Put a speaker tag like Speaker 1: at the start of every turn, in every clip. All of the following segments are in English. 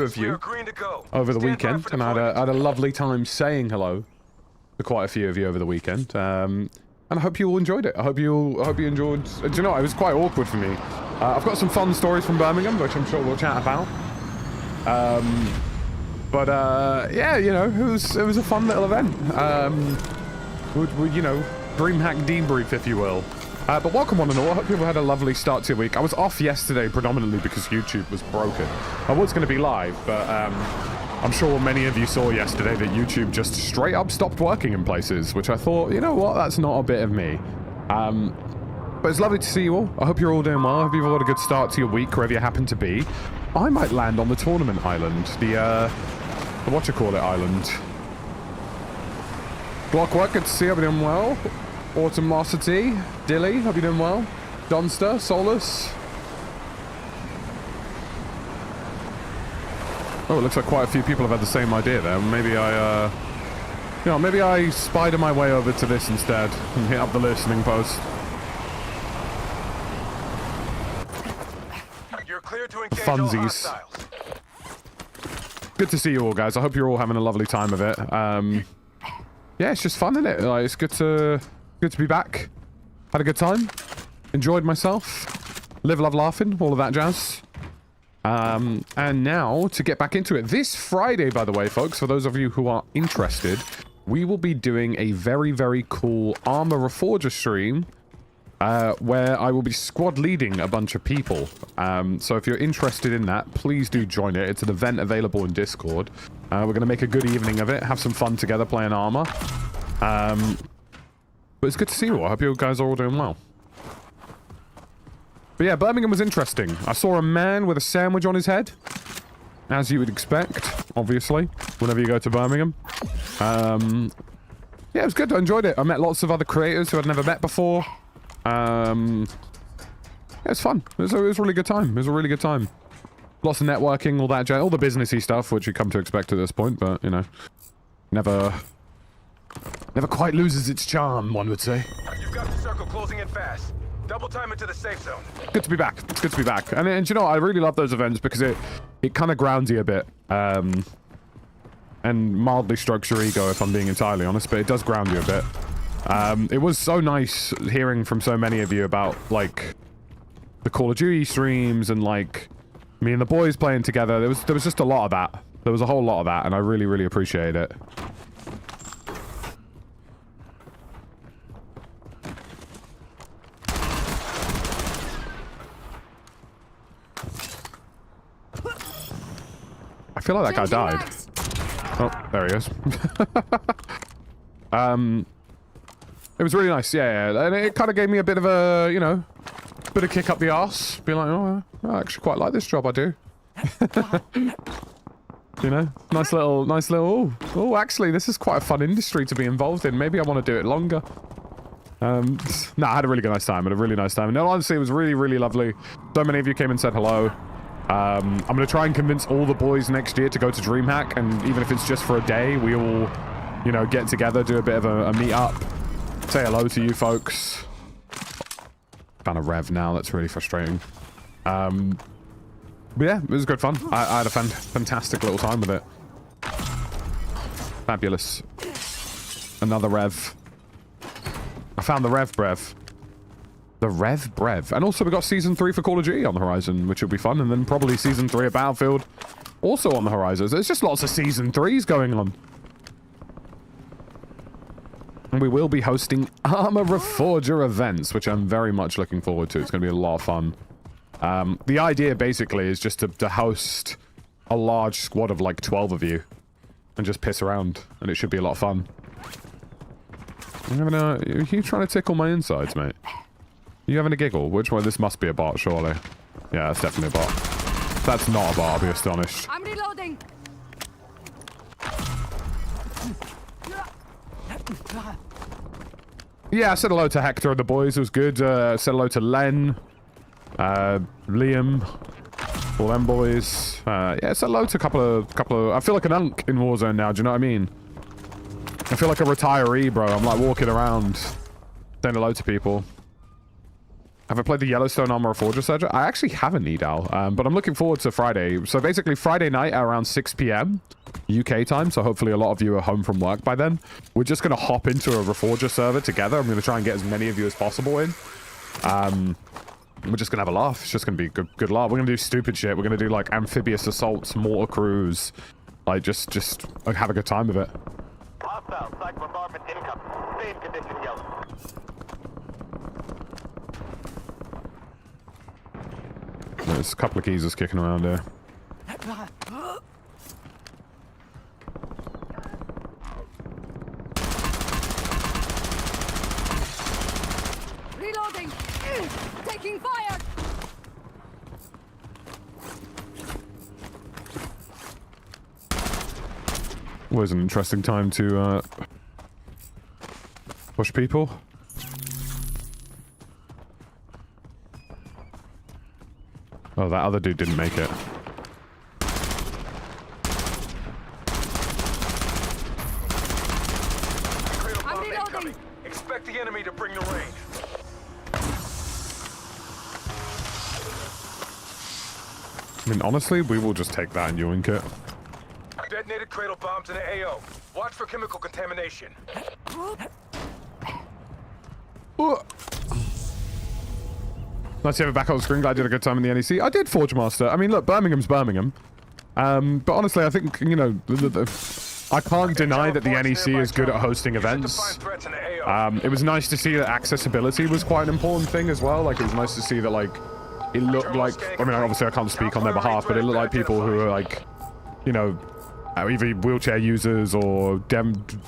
Speaker 1: of you over the weekend, and I had a lovely time saying hello to quite a few of you over the weekend. And I hope you all enjoyed it. I hope you enjoyed. Do you know, it was quite awkward for me. I've got some fun stories from Birmingham, which I'm sure we'll chat about. Yeah, you know, it was a fun little event. You know, DreamHack debrief, if you will. But welcome one and all. I hope people had a lovely start to your week. I was off yesterday predominantly because YouTube was broken. I was going to be live, but I'm sure many of you saw yesterday that YouTube just straight up stopped working in places, which I thought, you know what, that's not a bit of me. But it's lovely to see you all. I hope you're all doing well. I hope you've all had a good start to your week, wherever you happen to be. I might land on the tournament island, the whatchamacallit island. Blockwork, good to see you. Hope you're doing well. Autumosity, Dilly, hope you're doing well. Donster, Solus. Oh, it looks like quite a few people have had the same idea there. Maybe I, you know, maybe I spider my way over to this instead and hit up the listening post.
Speaker 2: You're clear to engage
Speaker 1: Funsies. Good to see you all, guys. I hope you're all having a lovely time of it. Yeah, it's just fun, isn't it? Like, it's good to be back. Had a good time. Enjoyed myself. Live, love, laughing. All of that jazz. And now, to get back into it. This Friday, by the way, folks, for those of you who are interested, we will be doing a very, very cool Armor Reforger stream, where I will be squad leading a bunch of people. So if you're interested in that, please do join it. It's an event available in Discord. We're going to make a good evening of it, have some fun together playing Armor. But it's good to see you all. I hope you guys are all doing well. But yeah, Birmingham was interesting. I saw a man with a sandwich on his head, as you would expect, obviously, whenever you go to Birmingham. Yeah, it was good. I enjoyed it. I met lots of other creators who I'd never met before. Yeah, it was fun. It was a really good time. It was a really good time. Lots of networking, all that, all the businessy stuff, which you come to expect at this point, but, you know, never quite loses its charm, one would say.
Speaker 2: You've got the circle closing in fast. Double time into the safe zone.
Speaker 1: Good to be back. It's good to be back. And you know, I really love those events because it kind of grounds you a bit. And mildly strokes your ego, if I'm being entirely honest, but it does ground you a bit. It was so nice hearing from so many of you about, like, the Call of Duty streams and, like, me and the boys playing together. There was just a lot of that. There was a whole lot of that, and I really, really appreciate it. I feel like that guy died. Oh, there he is. It was really nice, yeah. And it kind of gave me a bit of a, you know, bit of kick up the arse. Be like, oh, I actually quite like this job, I do. You know, nice little, oh, actually, this is quite a fun industry to be involved in. Maybe I want to do it longer. Nah, I had a really nice time. And honestly, it was really, really lovely. So many of you came and said hello. I'm going to try and convince all the boys next year to go to DreamHack, and even if it's just for a day, we all, you know, get together, do a bit of a meet-up, say hello to you folks. Kind of rev now, that's really frustrating. But yeah, it was good fun. I had a fantastic little time with it. Fabulous. Another rev. I found the rev brev. The Rev Brev. And also we got Season 3 for Call of Duty on the horizon, which will be fun. And then probably Season 3 of Battlefield also on the horizon. There's just lots of Season 3s going on. And we will be hosting Armor Reforger events, which I'm very much looking forward to. It's going to be a lot of fun. The idea basically is just to host a large squad of like 12 of you and just piss around. And it should be a lot of fun. Are you trying to tickle my insides, mate? You having a giggle? Which one? This must be a bot, surely. Yeah, that's definitely a bot. If that's not a bot, I'll be astonished.
Speaker 3: I'm reloading.
Speaker 1: Yeah, I said hello to Hector and the boys. It was good. Said hello to Len, Liam, all them boys. Yeah, said hello to a couple of. I feel like an unk in Warzone now. Do you know what I mean? I feel like a retiree, bro. I'm like walking around, saying hello to people. Have I played the Yellowstone Armor Forger Surger? I actually haven't, Edal, but I'm looking forward to Friday. So basically Friday night at around 6 p.m. UK time, so hopefully a lot of you are home from work by then. We're just going to hop into a Reforger server together. I'm going to try and get as many of you as possible in. We're just going to have a laugh. It's just going to be good laugh. We're going to do stupid shit. We're going to do like amphibious assaults, mortar crews. Like just like, have a good time with it.
Speaker 3: Hostile site bombardment incoming. Stay in condition, yellow.
Speaker 1: There's a couple of geezers kicking around here.
Speaker 4: Reloading! Taking fire!
Speaker 1: Always an interesting time to push people. Oh, that other dude didn't make it.
Speaker 2: I'm reloading. Expect the enemy to bring the rain.
Speaker 1: I mean, honestly, we will just take that and yoink it.
Speaker 2: Detonated cradle bombs in the AO. Watch for chemical contamination.
Speaker 1: Nice to have it back on the screen. Glad you had a good time in the NEC. I did, Forge Master. I mean, look, Birmingham's Birmingham. But honestly, I think, you know, I can't deny that the NEC is good at hosting events. It was nice to see that accessibility was quite an important thing as well. Like, it was nice to see that, like, it looked like... I mean, obviously, I can't speak on their behalf, but it looked like people who are, like, you know, either wheelchair users or,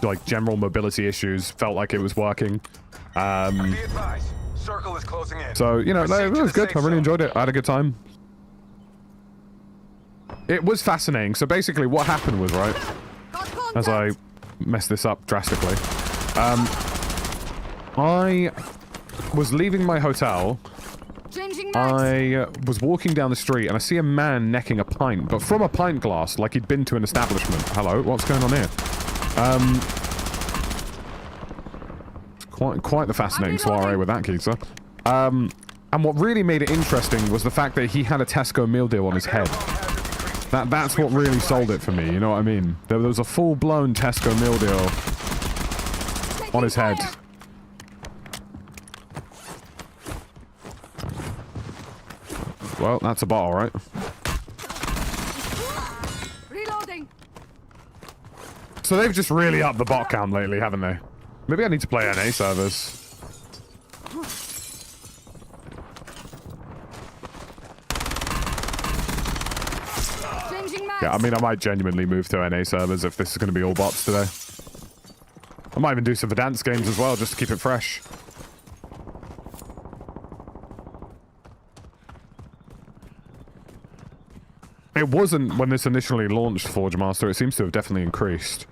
Speaker 1: like, general mobility issues felt like it was working.
Speaker 2: Circle is closing in.
Speaker 1: So, you know, it was good. I really enjoyed it. I had a good time. It was fascinating. So basically what happened was, right, as I messed this up drastically, I was leaving my hotel. I was walking down the street and I see a man necking a pint, but from a pint glass, like he'd been to an establishment. Hello, what's going on here? Quite the fascinating soiree with that geezer. And what really made it interesting was the fact that he had a Tesco meal deal on his head. That's what really sold it for me, you know what I mean? There was a full-blown Tesco meal deal on his head. Well, that's a bottle, right?
Speaker 4: Reloading.
Speaker 1: So they've just really upped the bot count lately, haven't they? Maybe I need to play NA servers. Yeah, I mean, I might genuinely move to NA servers if this is going to be all bots today. I might even do some Verdansk games as well, just to keep it fresh. It wasn't when this initially launched, Forge Master. It seems to have definitely increased.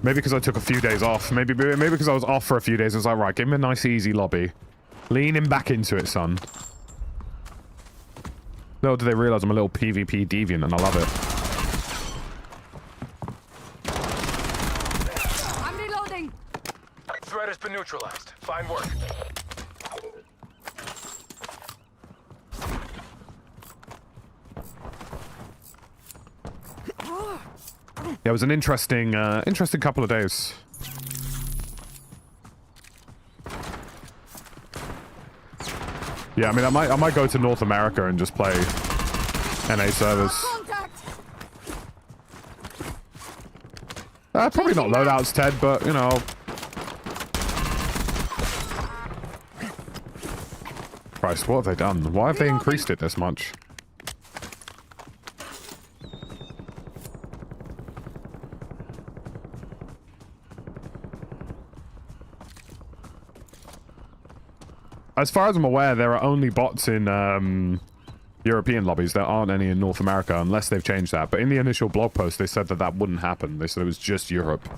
Speaker 1: Maybe because I took a few days off. Maybe because I was off for a few days. I was like, right, give him a nice easy lobby. Lean him back into it, son. Little do they realize I'm a little PvP deviant and I love it.
Speaker 4: I'm reloading.
Speaker 2: Threat has been neutralized. Fine work.
Speaker 1: Yeah, it was an interesting couple of days. Yeah, I mean, I might go to North America and just play NA servers. Probably not loadouts, Ted, but you know. Christ, what have they done? Why have they increased it this much? As far as I'm aware, there are only bots in European lobbies. There aren't any in North America, unless they've changed that. But in the initial blog post, they said that that wouldn't happen. They said it was just Europe.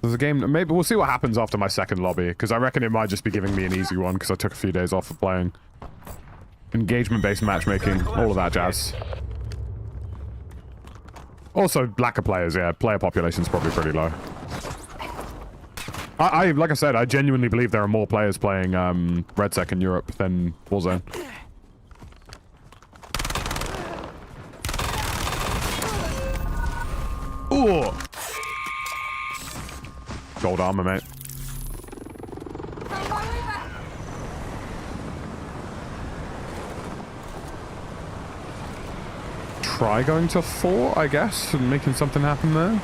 Speaker 1: There's a game... Maybe we'll see what happens after my second lobby, because I reckon it might just be giving me an easy one, because I took a few days off of playing. Engagement-based matchmaking, all of that jazz. Also, lack of players, yeah. Player population's probably pretty low. Like I said, I genuinely believe there are more players playing RedSec in Europe than Warzone. Ooh! Gold armor, mate. Try going to 4, I guess, and making something happen there.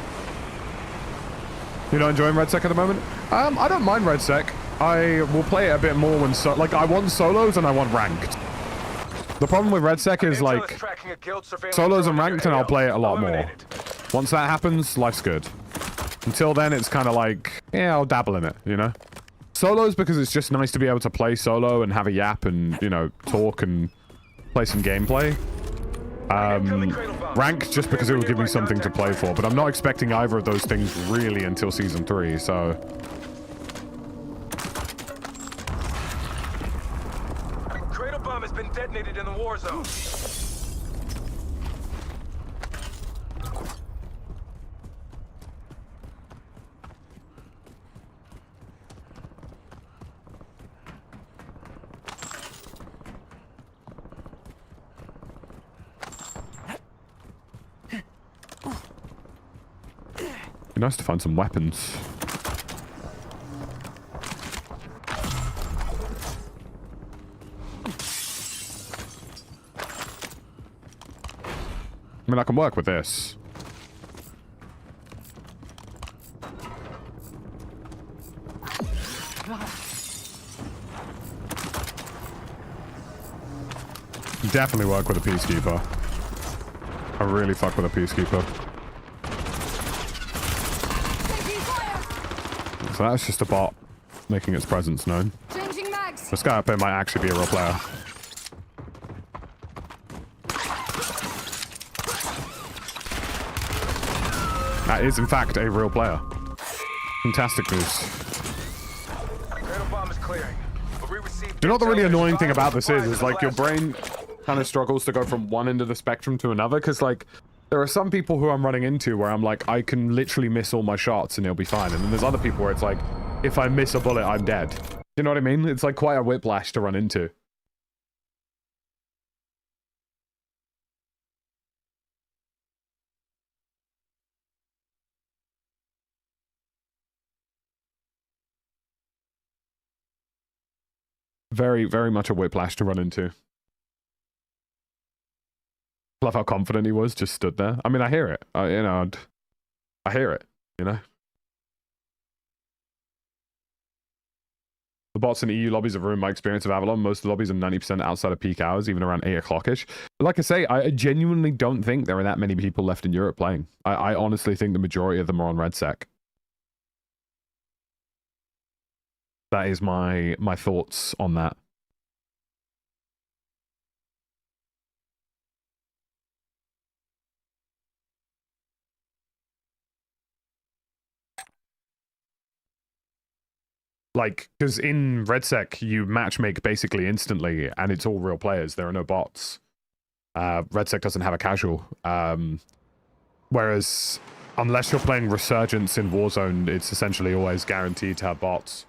Speaker 1: You're not enjoying RedSec at the moment? I don't mind RedSec. I will play it a bit more when like I want solos and I want ranked. The problem with RedSec is like solos and ranked, and I'll play it a lot more. Once that happens, life's good. Until then, it's kind of like, yeah, I'll dabble in it, you know? Solos because it's just nice to be able to play solo and have a yap and, you know, talk and play some gameplay. Rank just because it will give me something to play for, but I'm not expecting either of those things really until Season 3, so...
Speaker 2: Cradle bomb has been detonated in the war zone.
Speaker 1: Be nice to find some weapons. I mean, I can work with this. Definitely work with a Peacekeeper. I really fuck with a Peacekeeper. So that's just a bot making its presence known.
Speaker 4: Changing mags.
Speaker 1: This guy up here might actually be a real player. That is, in fact, a real player. Fantastic news. Do you know what the really annoying thing about this is like your brain kind of struggles to go from one end of the spectrum to another, because like there are some people who I'm running into where I'm like, I can literally miss all my shots and it'll be fine. And then there's other people where it's like, if I miss a bullet, I'm dead. You know what I mean? It's like quite a whiplash to run into. Very, very much a whiplash to run into. Love how confident he was, just stood there. I mean, I hear it. I hear it, you know? The bots in EU lobbies have ruined my experience of Avalon. Most of the lobbies are 90% outside of peak hours, even around 8 o'clock-ish. But like I say, I genuinely don't think there are that many people left in Europe playing. I honestly think the majority of them are on RedSec. That is my thoughts on that. Like, because in RedSec, you matchmake basically instantly, and it's all real players. There are no bots. RedSec doesn't have a casual. Whereas, unless you're playing Resurgence in Warzone, it's essentially always guaranteed to have bots.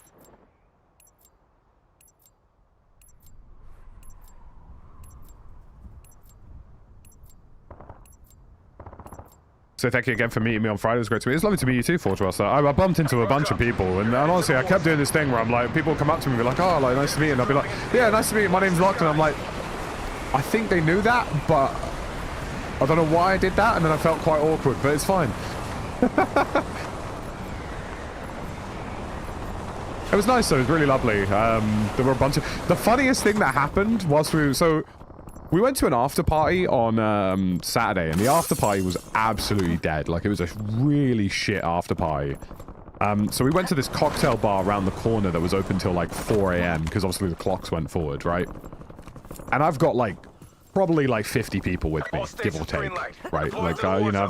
Speaker 1: So thank you again for meeting me on Friday. It was great to meet you. It's lovely to meet you too, Fortwell. So I bumped into a bunch of people, and honestly, I kept doing this thing where I'm like, people come up to me and be like, oh, like, nice to meet you. And I'll be like, yeah, nice to meet you. My name's Locked. And I'm like, I think they knew that, but I don't know why I did that. And then I felt quite awkward, but it's fine. It was nice though. It was really lovely. There were a bunch of... The funniest thing that happened whilst we went to an after party on Saturday, and the after party was absolutely dead. Like, it was a really shit after party. So we went to this cocktail bar around the corner that was open till like 4 a.m. because obviously the clocks went forward, right? And I've got like probably like 50 people with me, give or take, right? Like, you know,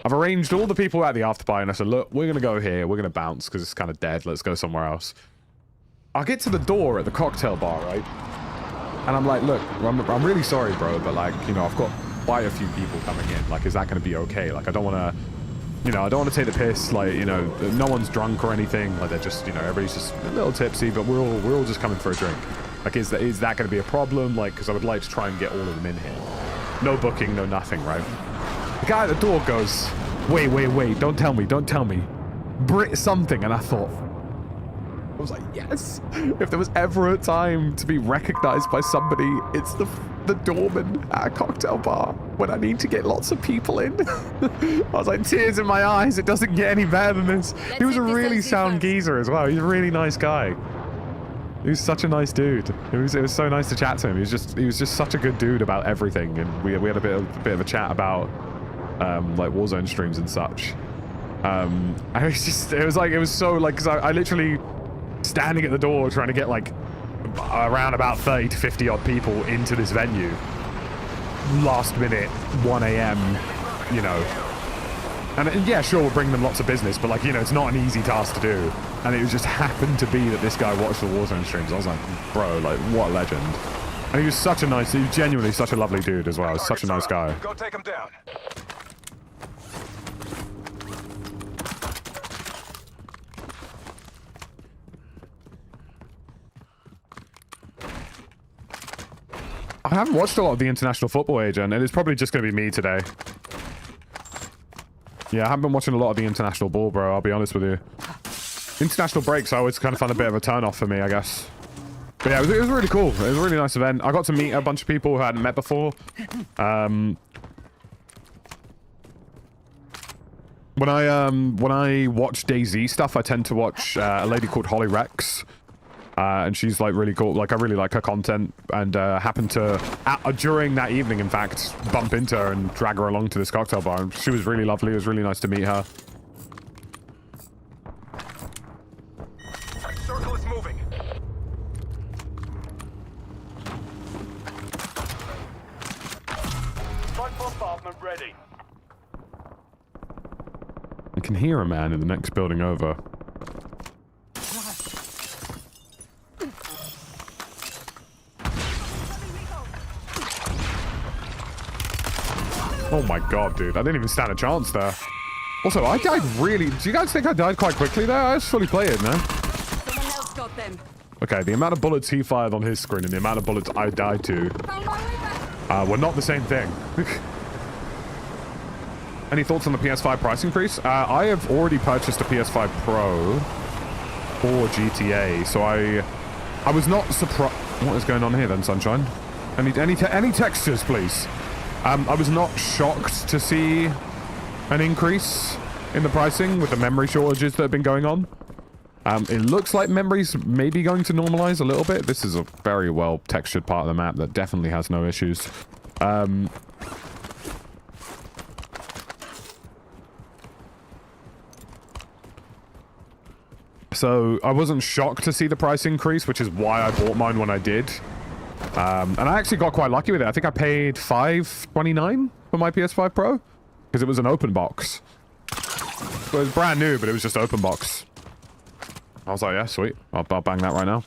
Speaker 1: I've arranged all the people at the after party, and I said, look, we're gonna go here, we're gonna bounce because it's kind of dead. Let's go somewhere else. I'll get to the door at the cocktail bar, right? And I'm like, look, I'm really sorry, bro, but like, you know, I've got quite a few people coming in. Like, is that going to be okay? Like, I don't want to, you know, I don't want to take the piss. Like, you know, no one's drunk or anything. Like, they're just, you know, everybody's just a little tipsy, but we're all just coming for a drink. Like, is that going to be a problem? Like, because I would like to try and get all of them in here. No booking, no nothing, right? The guy at the door goes, wait, don't tell me. Brit something. And I thought, I was like, yes. If there was ever a time to be recognized by somebody, it's the doorman at a cocktail bar when I need to get lots of people in. I was like, tears in my eyes. It doesn't get any better than this. He was a really sound geezer as well. He's a really nice guy. He was such a nice dude. It was so nice to chat to him. He was just such a good dude about everything, and we had a bit of a chat about like Warzone streams and such. And it was so like, because I literally standing at the door trying to get like around about 30 to 50 odd people into this venue. Last minute, 1 a.m. You know. And yeah, sure, we'll bring them lots of business, but like, you know, it's not an easy task to do. And it just happened to be that this guy watched the Warzone streams. I was like, bro, like, what a legend. And he was genuinely such a lovely dude as well. Such a nice guy.
Speaker 2: Go take him down.
Speaker 1: I haven't watched a lot of the international football, agent, and it's probably just going to be me today. Yeah, I haven't been watching a lot of the international ball, bro. I'll be honest with you. International breaks, I always kind of find a bit of a turn off for me, I guess. But yeah, it was really cool. It was a really nice event. I got to meet a bunch of people who I hadn't met before. When I watch DayZ stuff, I tend to watch a lady called Holly Rex. And she's like really cool. Like, I really like her content, and happened to during that evening, in fact, bump into her and drag her along to this cocktail bar. And she was really lovely. It was really nice to meet her.
Speaker 2: Circle is moving.
Speaker 3: Front bombardment ready.
Speaker 1: I can hear a man in the next building over. Oh my god, dude. I didn't even stand a chance there. Also, I died really... Do you guys think I died quite quickly there? I was fully played, man.
Speaker 4: Someone else got them.
Speaker 1: Okay, the amount of bullets he fired on his screen and the amount of bullets I died to
Speaker 4: Found my way back.
Speaker 1: were not the same thing. Any thoughts on the PS5 price increase? I have already purchased a PS5 Pro for GTA, so I was not surprised... What is going on here then, Sunshine? Any textures, please? I was not shocked to see an increase in the pricing with the memory shortages that have been going on. It looks like memories may be going to normalize a little bit. This is a very well textured part of the map that definitely has no issues. So I wasn't shocked to see the price increase, which is why I bought mine when I did. And I actually got quite lucky with it. I think I paid $529 for my PS5 Pro because it was an open box. So it was brand new, but it was just open box. I was like, yeah, sweet. I'll bang that right now.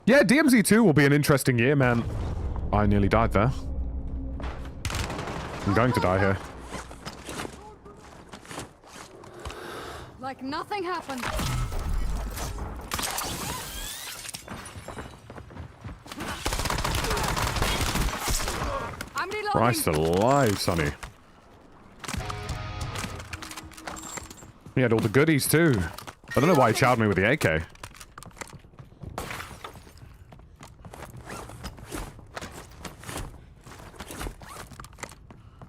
Speaker 1: Yeah, DMZ2 will be an interesting year, man. I nearly died there. I'm going to die here.
Speaker 4: Like nothing happened. I'm reloading.
Speaker 1: Christ alive, Sonny. He had all the goodies too. I don't know why he chowed me with the AK.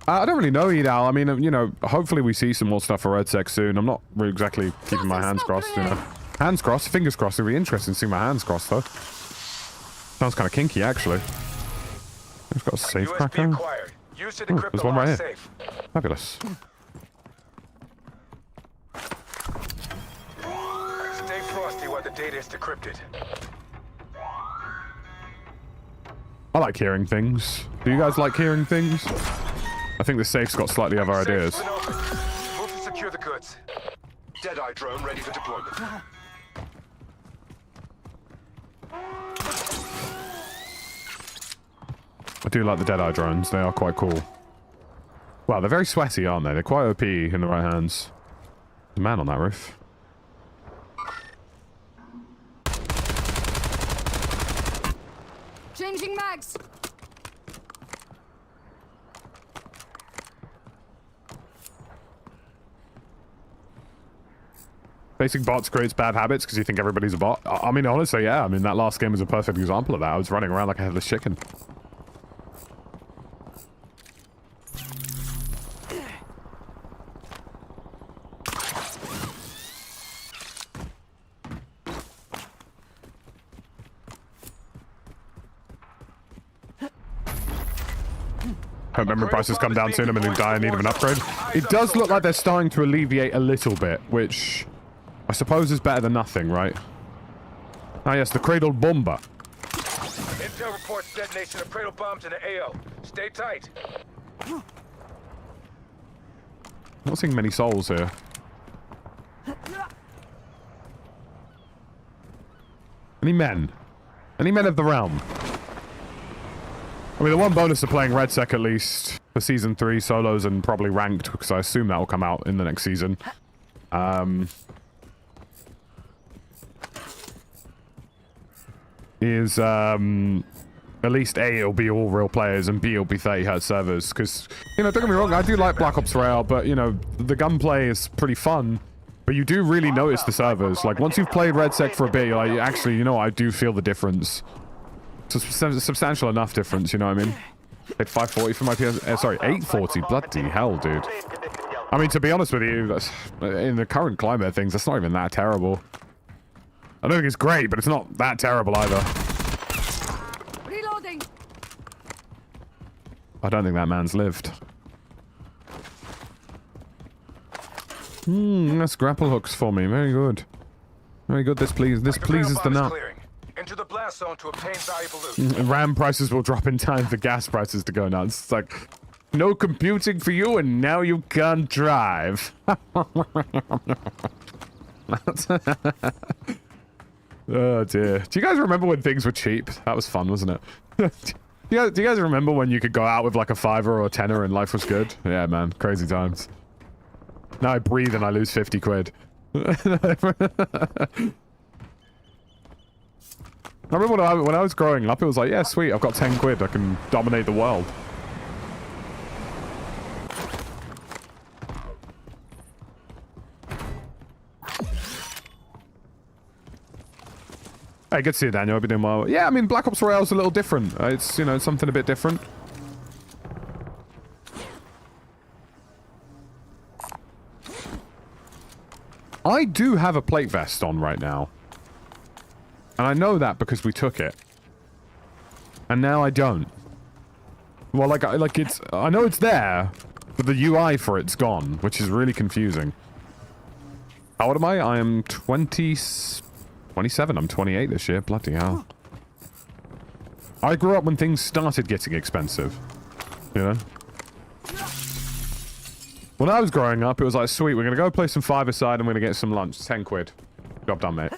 Speaker 1: I don't really know, Edal. I mean, you know, hopefully we see some more stuff for Red Sec soon. I'm not really exactly keeping my hands crossed, you know. Hands crossed, fingers crossed. It'd be interesting to see my hands crossed, though. Sounds kind of kinky, actually. I've got a safe cracker. There's one right here. Fabulous.
Speaker 2: Stay frosty while the data is decrypted.
Speaker 1: I like hearing things. Do you guys like hearing things? I think the safe's got slightly other ideas.
Speaker 2: Move to secure the goods.
Speaker 5: Deadeye drone ready for deployment.
Speaker 1: I do like the Deadeye drones. They are quite cool. Wow, they're very sweaty, aren't they? They're quite OP in the right hands. There's a man on that roof.
Speaker 4: Changing mags.
Speaker 1: Basic bots creates bad habits because you think everybody's a bot. I mean, honestly, yeah. I mean, that last game was a perfect example of that. I was running around like a headless chicken. Hope memory prices come down soon. I'm in dire need of an upgrade. It does look like they're starting to alleviate a little bit, which I suppose is better than nothing, right? Ah, yes, the cradle bomber.
Speaker 2: Intel reports detonation of cradle bombs in the AO. Stay tight.
Speaker 1: Not seeing many souls here. Any men? Any men of the realm? I mean, the one bonus of playing RedSec, at least, for Season 3 solos and probably ranked, because I assume that will come out in the next season. Is, at least A, it'll be all real players, and B, it'll be 30 Hz servers. Because, you know, don't get me wrong, I do like Black Ops Royale, but, you know, the gunplay is pretty fun. But you do really notice the servers. Like, once you've played RedSec for a bit, you're like, actually, you know, I do feel the difference. It's a substantial enough difference, you know what I mean? Paid 540 for my PS... sorry, 840. Bloody hell, dude. I mean, to be honest with you, that's, in the current climate of things, that's not even that terrible. I don't think it's great, but it's not that terrible either.
Speaker 4: Reloading.
Speaker 1: I don't think that man's lived. That's grapple hooks for me. Very good. Very good. This pleases the nut.
Speaker 2: Enter the blast zone to obtain valuable loot.
Speaker 1: RAM prices will drop in time for gas prices to go nuts. It's like, no computing for you, and now you can't drive. Oh dear. Do you guys remember when things were cheap? That was fun, wasn't it? Do you guys remember when you could go out with like a $5 or a $10 and life was good? Yeah, man. Crazy times. Now I breathe and I lose 50 quid. I remember when I was growing up, it was like, yeah, sweet, I've got 10 quid, I can dominate the world. Hey, good to see you, Daniel. I've been doing well. Yeah, I mean, Black Ops Royale is a little different. It's, you know, something a bit different. I do have a plate vest on right now. And I know that because we took it. And now I don't. Well, like it's... I know it's there, but the UI for it's gone, which is really confusing. How old am I? I am 27. I'm 28 this year. Bloody hell. I grew up when things started getting expensive. You know? When I was growing up, it was like, sweet, we're going to go play some five-a-side and we're going to get some lunch. 10 quid. Job done, mate.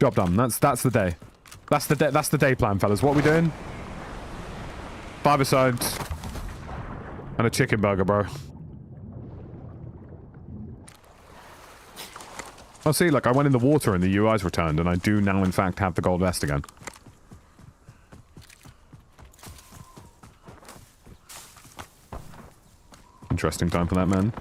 Speaker 1: Job done. That's the day. That's the day plan, fellas. What are we doing? Five-a-side and a chicken burger, bro. Oh, see, look, I went in the water and the UI's returned, and I do now, in fact, have the gold vest again. Interesting time for that, man.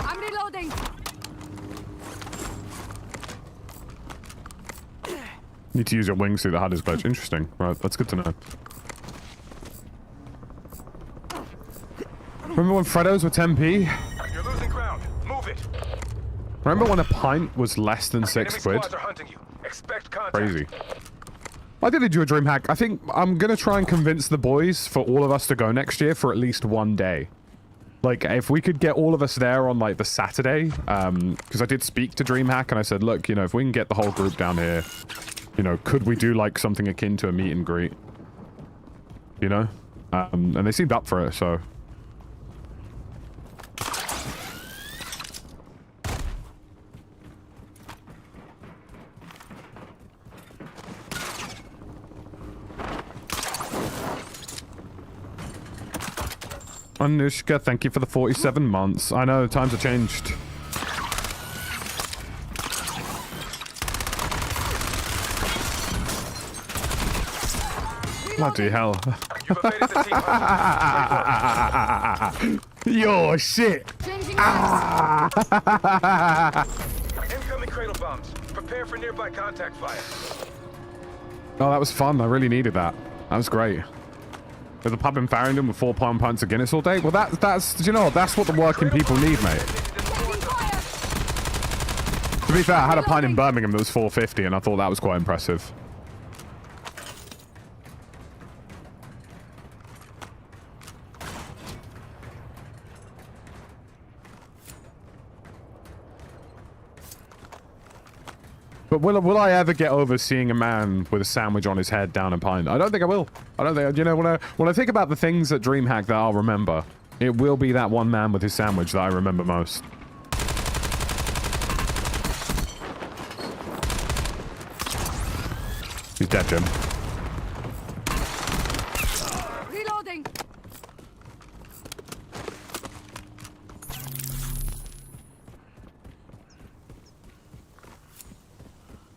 Speaker 4: I'm reloading.
Speaker 1: Need to use your wingsuit that had his glitch. Interesting. Right, that's good to know. Remember when Freddos were 10p?
Speaker 2: You're losing ground. Move it.
Speaker 1: Remember when a pint was less than 6 quid?
Speaker 2: Squads are hunting you. Expect contact.
Speaker 1: Crazy. I did do a dream hack. I think I'm going to try and convince the boys for all of us to go next year for at least one day. Like, if we could get all of us there on, like, the Saturday, because I did speak to DreamHack, and I said, look, you know, if we can get the whole group down here, you know, could we do, like, something akin to a meet and greet? You know? And they seemed up for it, so... Anushka, thank you for the 47 months. I know, times have changed. Bloody hell.
Speaker 2: You've evaded the team hunter.
Speaker 1: Yo, shit!
Speaker 4: Changing
Speaker 2: Incoming cradle bombs. Prepare for nearby contact fire.
Speaker 1: Oh, that was fun. I really needed that. That was great. With a pub in Farringdon with 4 pints of Guinness all day? Well, that's, do you know what? That's what the working people need, mate. To be fair, I had a pint in Birmingham that was 4.50, and I thought that was quite impressive. But will I ever get over seeing a man with a sandwich on his head down a pint? I don't think I will. I don't think, you know, when I think about the things at DreamHack that I'll remember, it will be that one man with his sandwich that I remember most. He's dead, Jim.
Speaker 4: Reloading.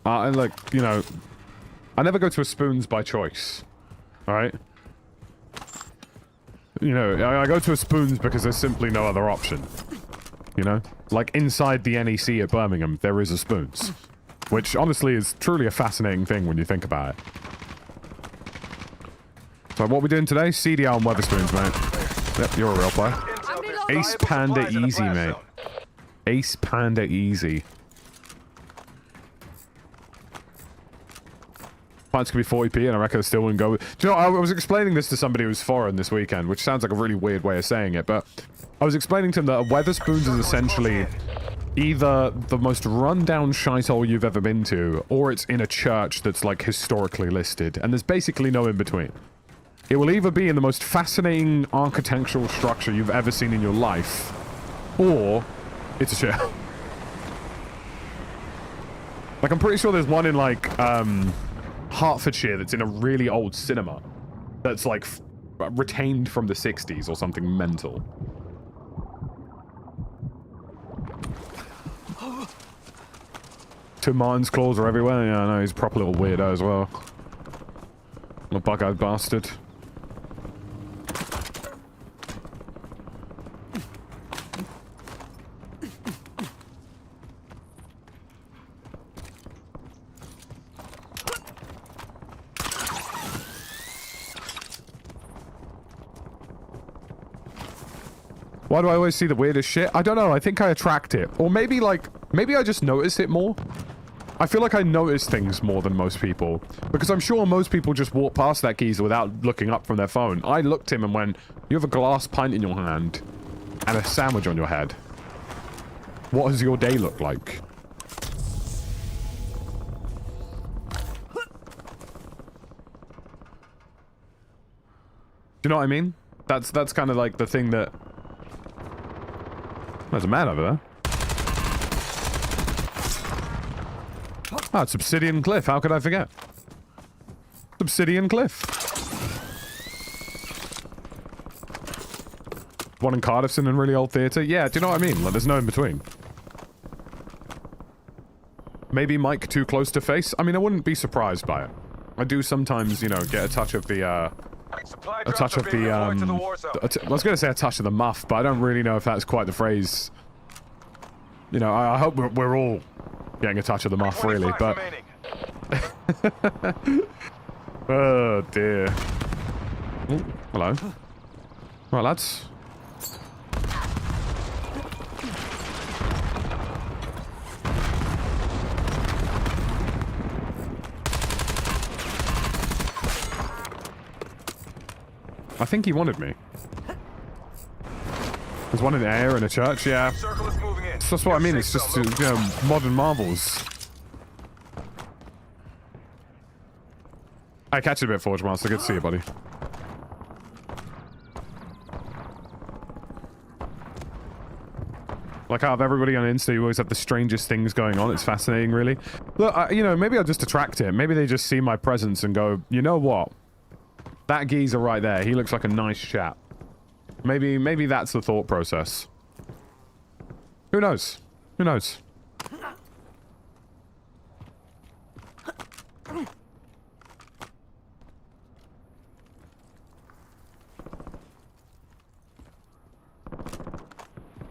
Speaker 1: And look, you know, I never go to a Spoons by choice, all right? You know, I go to a Spoons because there's simply no other option, you know? Like, inside the NEC at Birmingham, there is a Spoons, which honestly is truly a fascinating thing when you think about it. So what are we doing today? CDR and Weatherspoons, mate. Yep, you're a real player. Ace Panda easy, mate. Ace Panda easy. Pints could be 40p, and I reckon I still wouldn't go with... Do you know, I was explaining this to somebody who was foreign this weekend, which sounds like a really weird way of saying it, but I was explaining to them that a Weatherspoons is essentially either the most run-down shithole you've ever been to, or it's in a church that's, like, historically listed, and there's basically no in-between. It will either be in the most fascinating architectural structure you've ever seen in your life, or it's a shit. Like, I'm pretty sure there's one in, like, Hertfordshire that's in a really old cinema that's like retained from the 60s or something mental. Two Martin's claws are everywhere. Yeah, I know, he's a proper little weirdo as well. Little bug-eyed bastard. Why do I always see the weirdest shit? I don't know. I think I attract it. Or maybe, like, maybe I just notice it more. I feel like I notice things more than most people. Because I'm sure most people just walk past that geezer without looking up from their phone. I looked at him and went, you have a glass pint in your hand and a sandwich on your head. What does your day look like? Do you know what I mean? That's kind of like the thing that... There's a man over there. Ah, it's Obsidian Cliff. How could I forget? Obsidian Cliff. One in Cardiff's in a really old theatre. Yeah, do you know what I mean? Like, there's no in between. Maybe mic too close to face? I mean, I wouldn't be surprised by it. I do sometimes, you know, get a touch of the, I was going to say a touch of the muff, but I don't really know if that's quite the phrase. You know, I hope we're all getting a touch of the muff, really, but... Oh, dear. Ooh, hello. Right, lads. I think he wanted me. There's one in the air in a church, yeah. That's what I mean, it's just, you know, modern marvels. I catch you a bit, Forge Master. Good to see you, buddy. Like, out of everybody on Insta, you always have the strangest things going on. It's fascinating, really. Look, you know, maybe I'll just attract it. Maybe they just see my presence and go, you know what? That geezer right there, he looks like a nice chap. Maybe that's the thought process. Who knows? Who knows?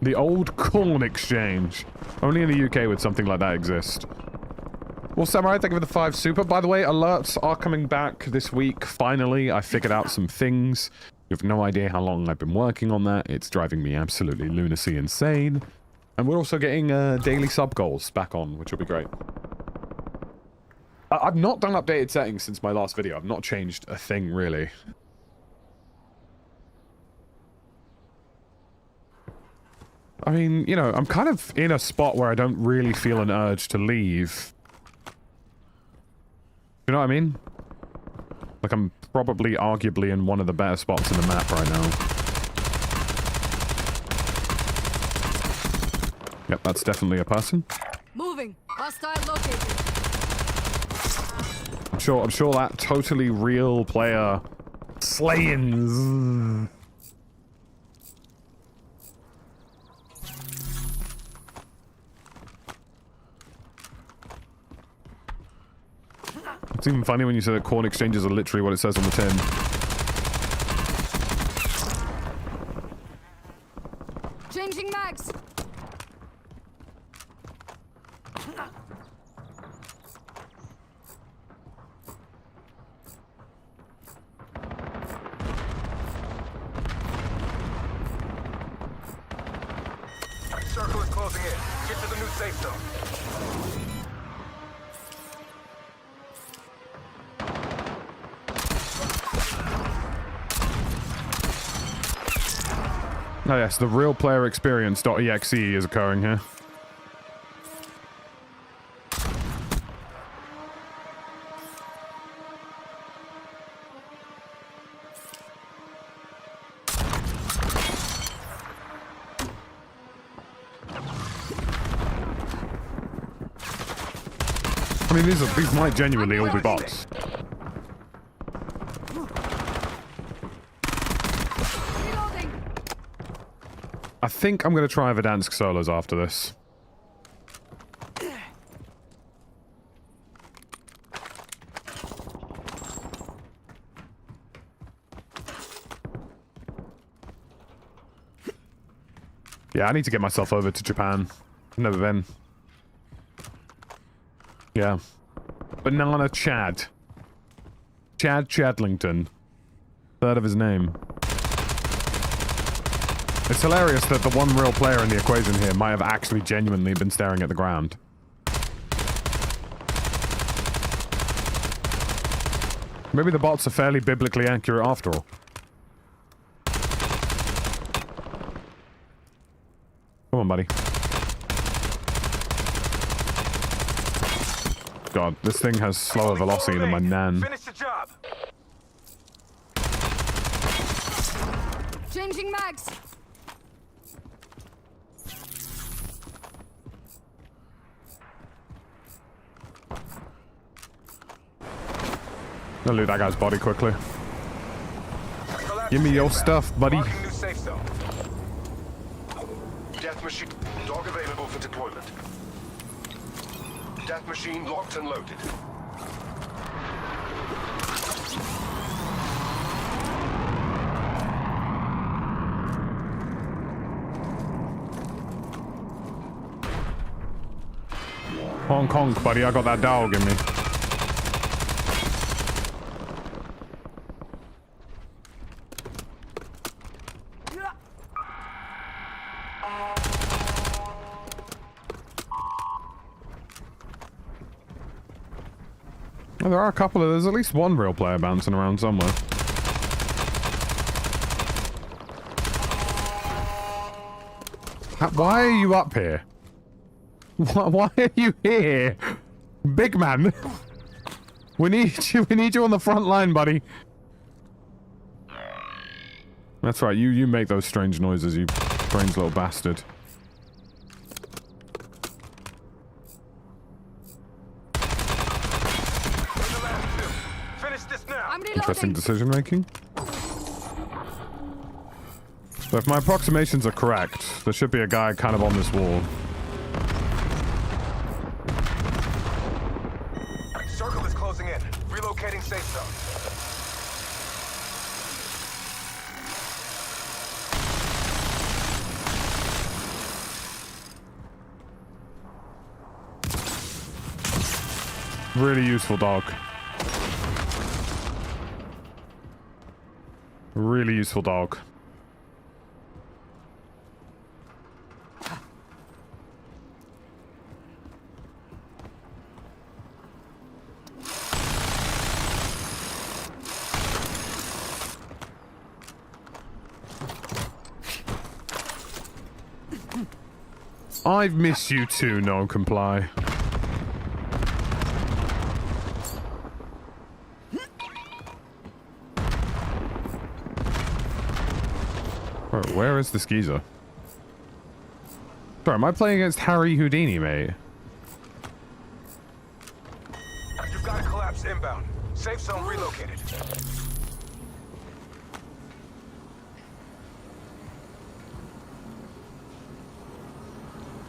Speaker 1: The old corn exchange. Only in the UK would something like that exist. Well, Samurai, thank you for the 5 super. By the way, alerts are coming back this week. Finally, I figured out some things. You have no idea how long I've been working on that. It's driving me absolutely lunacy insane. And we're also getting daily sub goals back on, which will be great. I've not done updated settings since my last video. I've not changed a thing, really. I mean, you know, I'm kind of in a spot where I don't really feel an urge to leave. You know what I mean? Like, I'm probably arguably in one of the better spots in the map right now. Yep, that's definitely a person.
Speaker 4: Moving. Hostile located.
Speaker 1: I'm sure that totally real player slaying. It's even funny when you say that corn exchanges are literally what it says on the tin.
Speaker 4: Changing mags.
Speaker 2: Circle is closing in. Get to the new safe zone.
Speaker 1: Oh yes, the real player experience.exe is occurring here. I mean, these might genuinely all be bots. I think I'm going to try Verdansk solos after this. Yeah, I need to get myself over to Japan. I've never been. Yeah. Banana Chad. Chad Chadlington. Third of his name. It's hilarious that the one real player in the equation here might have actually genuinely been staring at the ground. Maybe the bots are fairly biblically accurate after all. Come on, buddy. God, this thing has slower velocity than my nan.
Speaker 2: Finish the job.
Speaker 4: Changing mags.
Speaker 1: I'll loot that guy's body quickly. Give me your stuff, buddy.
Speaker 2: Marking new safe zone.
Speaker 5: Death machine. Dog available for deployment. Death machine locked and loaded.
Speaker 1: Honk honk, buddy. I got that dog in me. Well, there are a couple of... There's at least one real player bouncing around somewhere. Why are you up here? Why are you here? Big man. We need you on the front line, buddy. That's right, you make those strange noises, you strange little bastard.
Speaker 4: I'm
Speaker 1: Interesting
Speaker 4: reloading.
Speaker 1: decision making. So if my approximations are correct, there should be a guy kind of on this wall.
Speaker 2: Circle is closing in. Relocating safe zone.
Speaker 1: Really useful dog. Really useful dog. I've missed you too, no comply. Oh, where is this geezer? Sorry, am I playing against Harry Houdini, mate?
Speaker 2: You've got a collapse inbound. Safe zone relocated.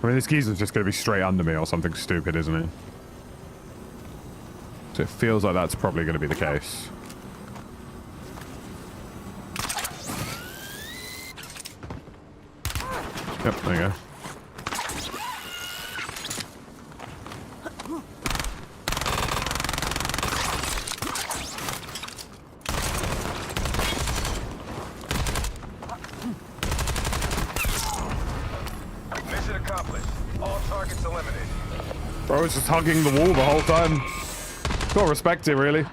Speaker 1: I mean, this geezer's just going to be straight under me or something stupid, isn't it? So it feels like that's probably going to be the case. Yep, there you go.
Speaker 2: Mission accomplished. All targets eliminated.
Speaker 1: Bro was just hugging the wall the whole time. Gotta respect it, really.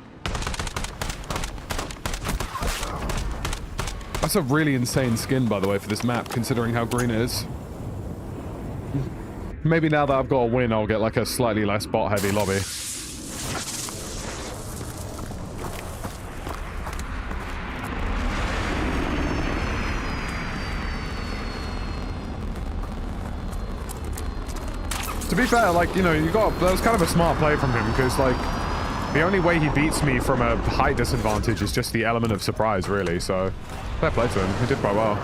Speaker 1: That's a really insane skin, by the way, for this map, considering how green it is. Maybe now that I've got a win, I'll get like a slightly less bot-heavy lobby. To be fair, like, you know, that was kind of a smart play from him, because, like, the only way he beats me from a height disadvantage is just the element of surprise, really, so fair play to him. He did quite well.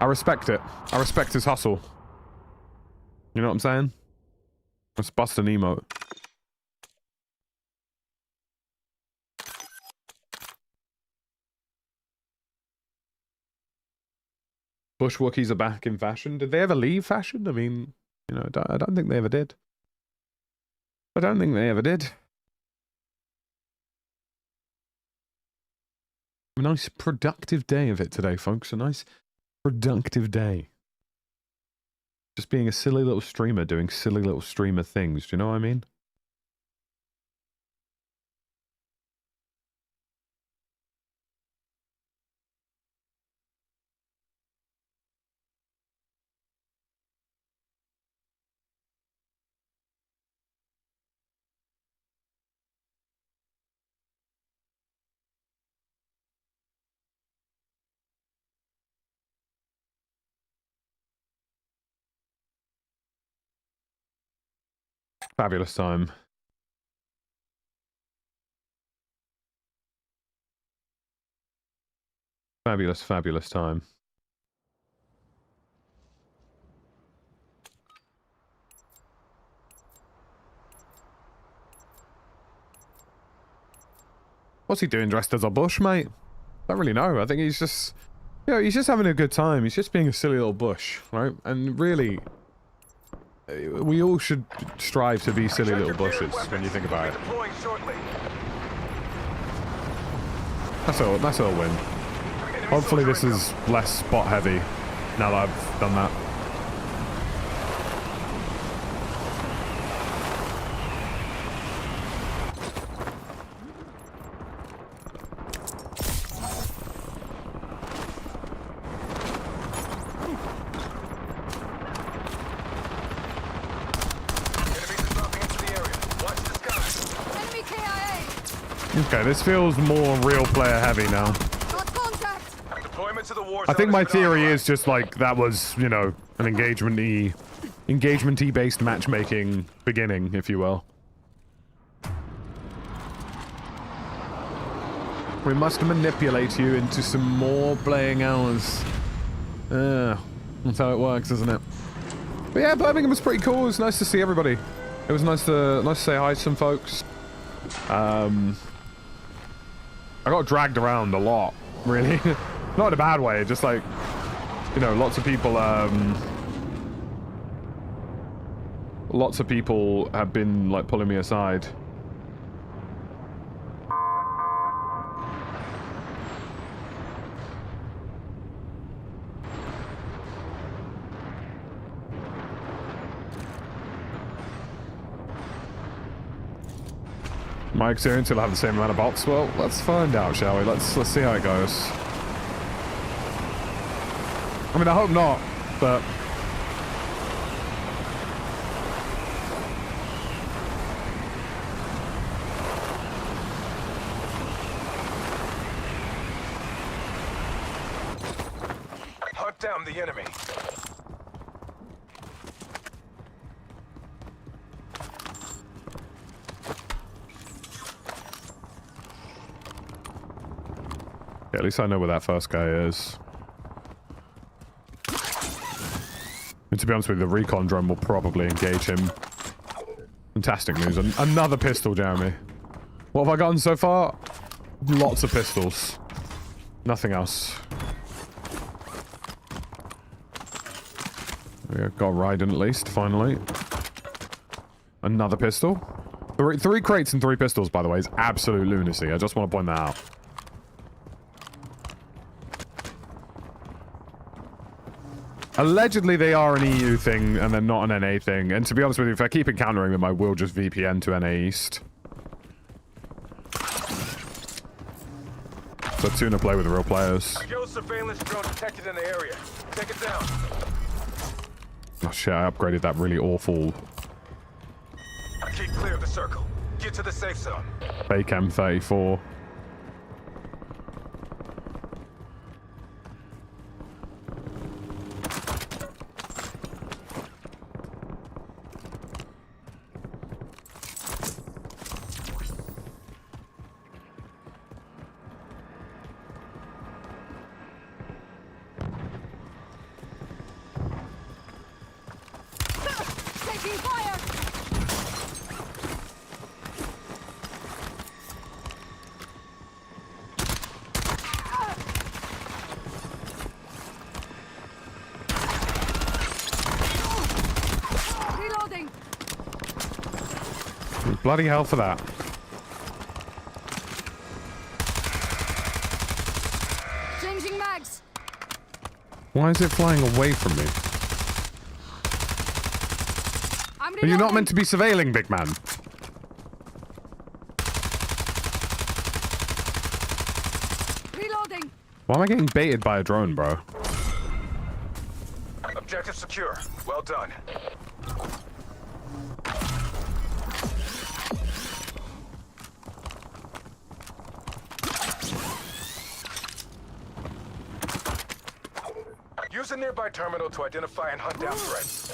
Speaker 1: I respect it. I respect his hustle. You know what I'm saying? Let's bust an emote. Bush Wookiees are back in fashion. Did they ever leave fashion? I mean, you know, I don't think they ever did. I don't think they ever did. A nice productive day of it today, folks. A nice productive day. Just being a silly little streamer doing silly little streamer things. Do you know what I mean? Fabulous time. Fabulous, fabulous time. What's he doing dressed as a bush, mate? Don't really know. I think he's just... You know, he's just having a good time. He's just being a silly little bush, right? And really... We all should strive to be silly little bushes when you think about it. That's a win. Hopefully this is less spot heavy now that I've done that. Okay, this feels more real player heavy now. I think my theory is just like that was, you know, an engagement-y based matchmaking beginning, if you will. We must manipulate you into some more playing hours. That's how it works, isn't it? But yeah, Birmingham was pretty cool. It was nice to see everybody. It was nice to say hi to some folks. I got dragged around a lot, really. Not in a bad way, just like, you know, lots of people have been like pulling me aside. My experience will have the same amount of bots. Well, let's find out, shall we? Let's see how it goes. I mean, I hope not, but
Speaker 2: Hunt down the enemy.
Speaker 1: yeah, at least I know where that first guy is. And to be honest with you, the recon drone will probably engage him. Fantastic news. Another pistol, Jeremy. What have I gotten so far? Lots of pistols. Nothing else. We got riding at least, finally. Another pistol. Three crates and 3 pistols, by the way, is absolute lunacy. I just want to point that out. Allegedly, they are an EU thing, and they're not an NA thing. And to be honest with you, if I keep encountering them, I will just VPN to NA East. So I'd sooner play with the real players.
Speaker 2: Yo, surveillance drone detected in the area. Take it down.
Speaker 1: Oh shit, I upgraded that really awful
Speaker 2: Keep clear of the circle. Get to the safe zone.
Speaker 1: fake M34.
Speaker 4: Taking fire! Reloading!
Speaker 1: Bloody hell for that.
Speaker 4: Changing mags!
Speaker 1: Why is it flying away from me? Are you not meant to be surveilling, big man?
Speaker 4: Reloading!
Speaker 1: Why am I getting baited by a drone, bro?
Speaker 2: Objective secure. Well done. Use a nearby terminal to identify and hunt down threats.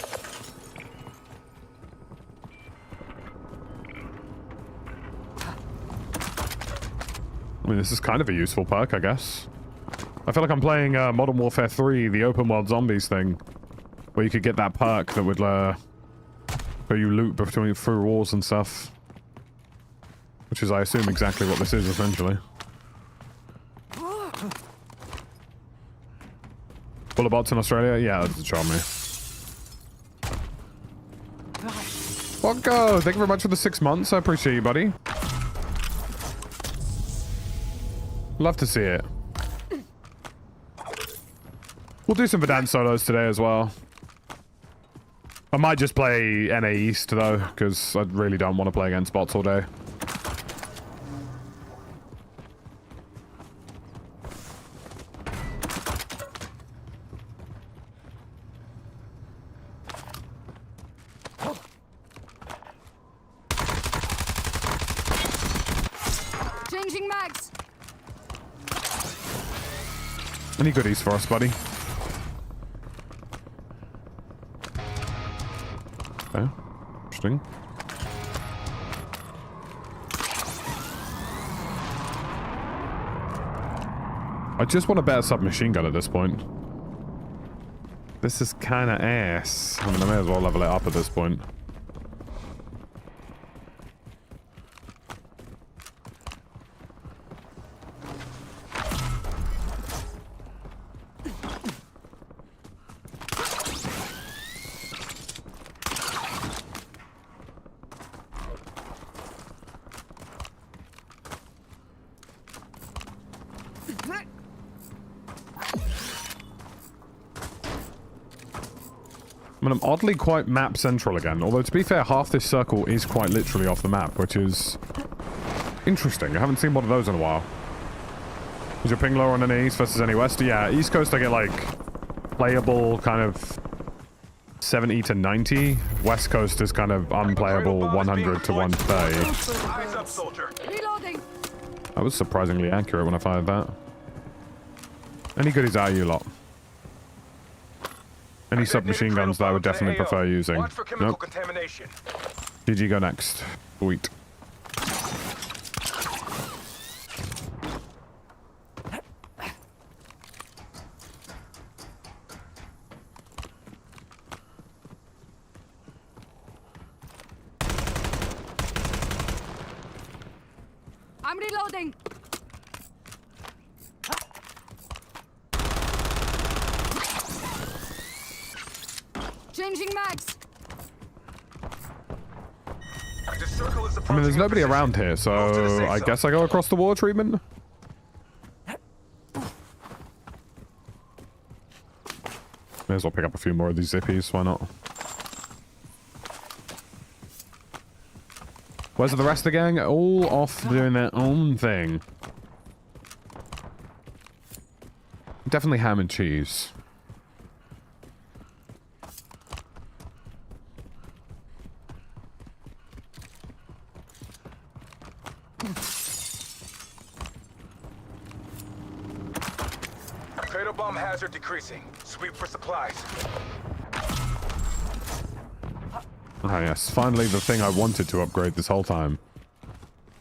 Speaker 1: I mean, this is kind of a useful perk, I guess. I feel like I'm playing Modern Warfare 3, the open world zombies thing, where you could get that perk that would where you loot through walls and stuff. Which is, I assume, exactly what this is, essentially. Full of bots in Australia? Yeah, that's a charm me. Wonko, thank you very much for the 6 months. I appreciate you, buddy. Love to see it. We'll do some Verdansk solos today as well. I might just play NA East, though, because I really don't want to play against bots all day.
Speaker 4: Changing mags!
Speaker 1: Any goodies for us, buddy? Okay. Interesting. I just want a better submachine gun at this point. This is kind of ass. I mean, I may as well level it up at this point. I mean, I'm oddly quite map central again. Although, to be fair, half this circle is quite literally off the map, which is interesting. I haven't seen one of those in a while. Is your ping lower on any east versus any west? Yeah, east coast I get, like, playable kind of 70 to 90. West coast is kind of unplayable 100 to 130.
Speaker 2: Eyes up, soldier.
Speaker 4: Reloading.
Speaker 1: That was surprisingly accurate when I fired that. Any goodies out of you lot? Any submachine guns that I would definitely prefer using?
Speaker 2: Watch for chemical
Speaker 1: Nope.
Speaker 2: contamination.
Speaker 1: GG, go next. Sweet.
Speaker 4: I'm reloading. Changing mags.
Speaker 2: The circle is
Speaker 1: I mean, there's
Speaker 2: approaching
Speaker 1: nobody
Speaker 2: your
Speaker 1: around
Speaker 2: position.
Speaker 1: here, so
Speaker 2: Move to the safe
Speaker 1: I
Speaker 2: zone.
Speaker 1: guess I go across the water treatment. May as well pick up a few more of these zippies, why not? Where's the rest of the gang? All off doing their own thing. Definitely ham and cheese.
Speaker 2: Cradle bomb hazard decreasing. Sweep for supplies.
Speaker 1: Ah yes, finally the thing I wanted to upgrade this whole time.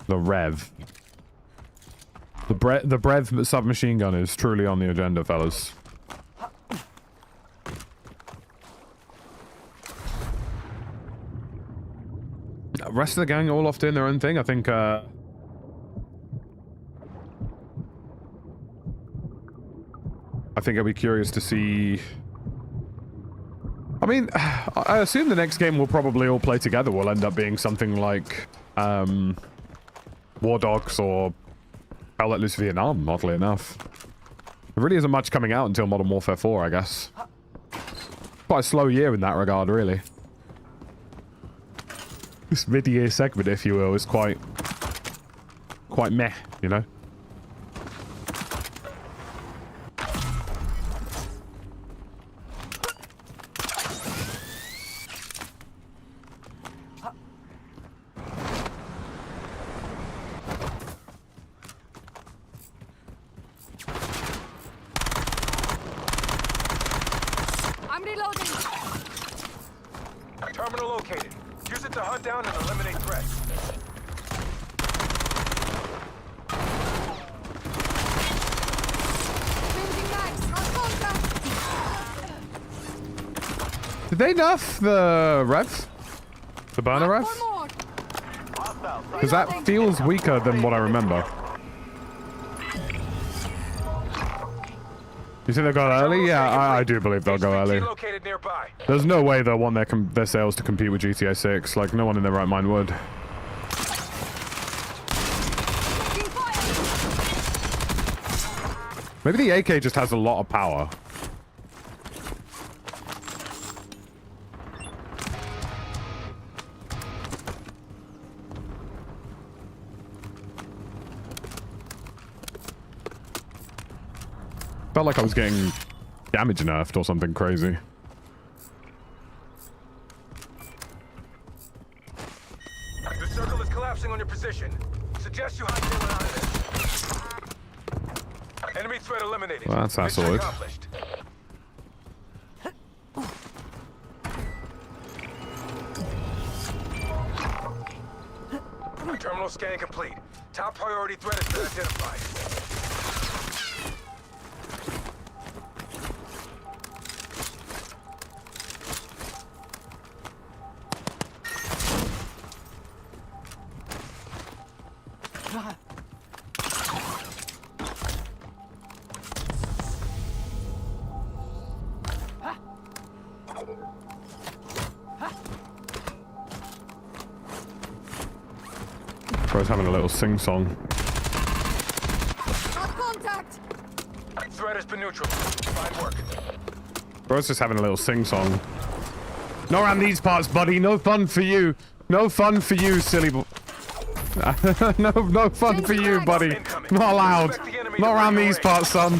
Speaker 1: The Rev. The Brev submachine gun is truly on the agenda, fellas. Rest of the gang all off doing their own thing. I think, I think I'll be curious to see... I mean, I assume the next game we'll probably all play together will end up being something like, War Dogs or Hell Let Loose Vietnam, oddly enough. There really isn't much coming out until Modern Warfare 4, I guess. Quite a slow year in that regard, really. This mid-year segment, if you will, is quite meh, you know?
Speaker 4: I'm reloading.
Speaker 2: Terminal located. Use it to hunt down and eliminate threats.
Speaker 4: Changing mags. On contact.
Speaker 1: Did they nerf the Rev? The burner Rev?
Speaker 4: One more.
Speaker 3: Hostile.
Speaker 1: Because that feels weaker than what I remember. You think they'll go early? Yeah, I do believe they'll go early.
Speaker 2: Located nearby.
Speaker 1: There's no way they'll want their sales to compete with GTA 6. Like, no one in their right mind would.
Speaker 4: Taking fire.
Speaker 1: Maybe the AK just has a lot of power. Felt like I was getting damage nerfed or something crazy.
Speaker 2: The circle is collapsing on your position. Suggest you hightail it out of this. Enemy threat eliminated.
Speaker 1: Well, that's
Speaker 2: Mission
Speaker 1: solid.
Speaker 2: accomplished. Terminal scan complete. Top priority threat has been identified.
Speaker 1: Bro's having a little sing-song.
Speaker 4: Got contact.
Speaker 2: Threat has been neutral. Fine work.
Speaker 1: Bro's just having a little sing-song. Not around these parts, buddy. No fun for you. No fun for you, silly boy. no fun for you, buddy. Not allowed. Not around these parts, son.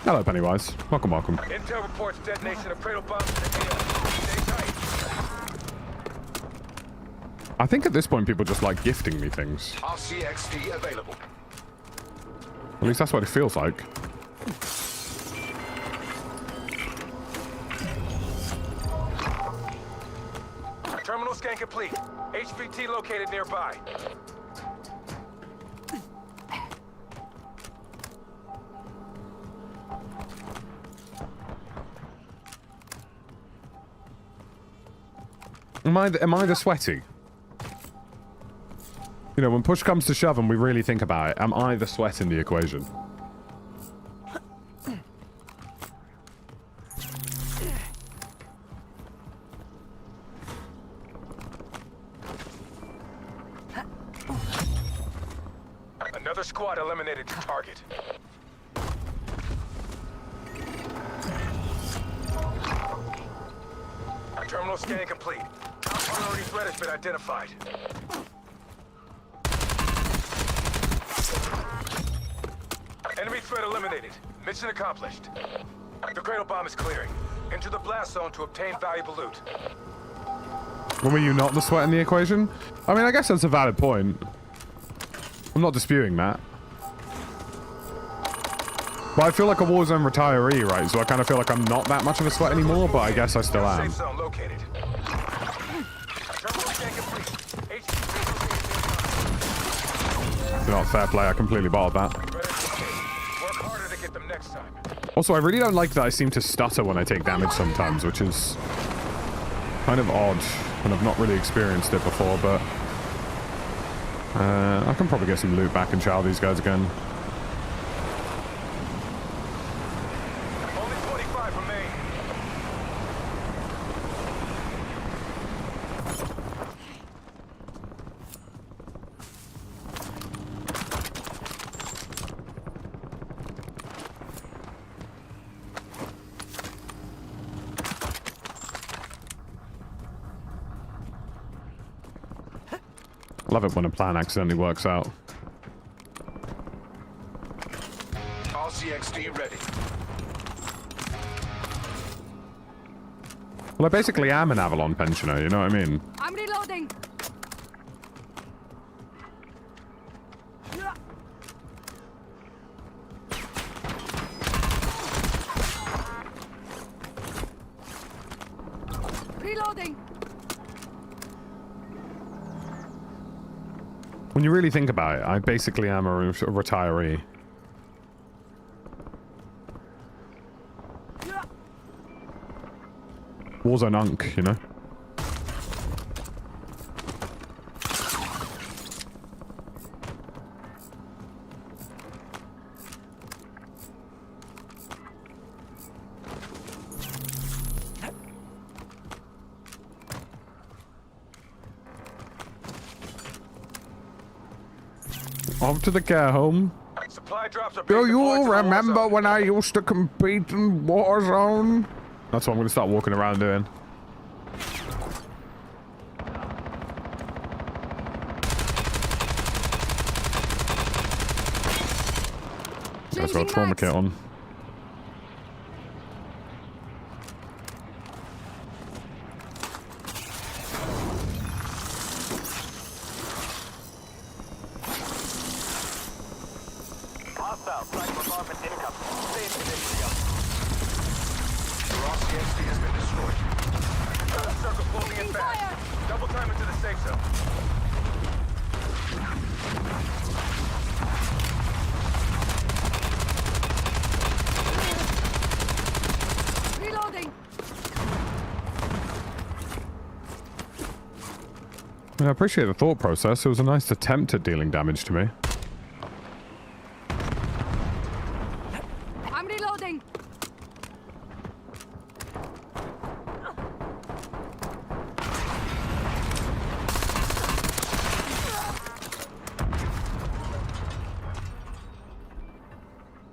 Speaker 1: Hello, Pennywise. Welcome, welcome.
Speaker 2: Intel reports detonation of cradle bombs in the AO. Stay tight.
Speaker 1: I think at this point people just like gifting me things.
Speaker 5: RCXD available.
Speaker 1: At least that's what it feels like.
Speaker 2: Terminal scan complete. HVT located nearby.
Speaker 1: Am I the sweaty? You know, when push comes to shove and we really think about it, am I the sweat in the equation?
Speaker 2: Another squad eliminated to target. Terminal scan complete. Priority threat has been identified. Enemy threat eliminated. Mission accomplished. The cradle bomb is clearing. Enter the blast zone to obtain valuable loot.
Speaker 1: When were you not the sweat in the equation? I mean, I guess that's a valid point. I'm not disputing that. But I feel like a Warzone retiree, right? So I kind of feel like I'm not that much of a sweat anymore, but I guess I still am.
Speaker 2: Safe zone located. Terminal scan complete.
Speaker 1: You know, fair play. I completely bottled that.
Speaker 2: Work harder to get them next time.
Speaker 1: Also, I really don't like that I seem to stutter when I take damage sometimes, which is kind of odd, and I've not really experienced it before, but I can probably get some loot back and chow these guys again.
Speaker 2: Only 25 remain.
Speaker 1: Love it when a plan accidentally works out.
Speaker 5: RCXD ready.
Speaker 1: Well, I basically am an Avalon pensioner, you know what I mean?
Speaker 4: I'm reloading. Reloading.
Speaker 1: When you really think about it, I basically am a retiree. Warzone Unk, you know? Off to the care home.
Speaker 2: Supply drops are
Speaker 1: Do
Speaker 2: being deployed
Speaker 1: you
Speaker 2: to the
Speaker 1: remember
Speaker 2: Warzone.
Speaker 1: when I used to compete in Warzone? That's what I'm going to start walking around doing. Let's got a trauma kit on.
Speaker 3: Hostile flight bombardment incoming. Stay in position.
Speaker 5: Your RCXD has been destroyed.
Speaker 2: Circle closing in fast. Double time into the safe zone.
Speaker 4: Reloading.
Speaker 1: I appreciate the thought process. It was a nice attempt at dealing damage to me.
Speaker 4: I'm reloading.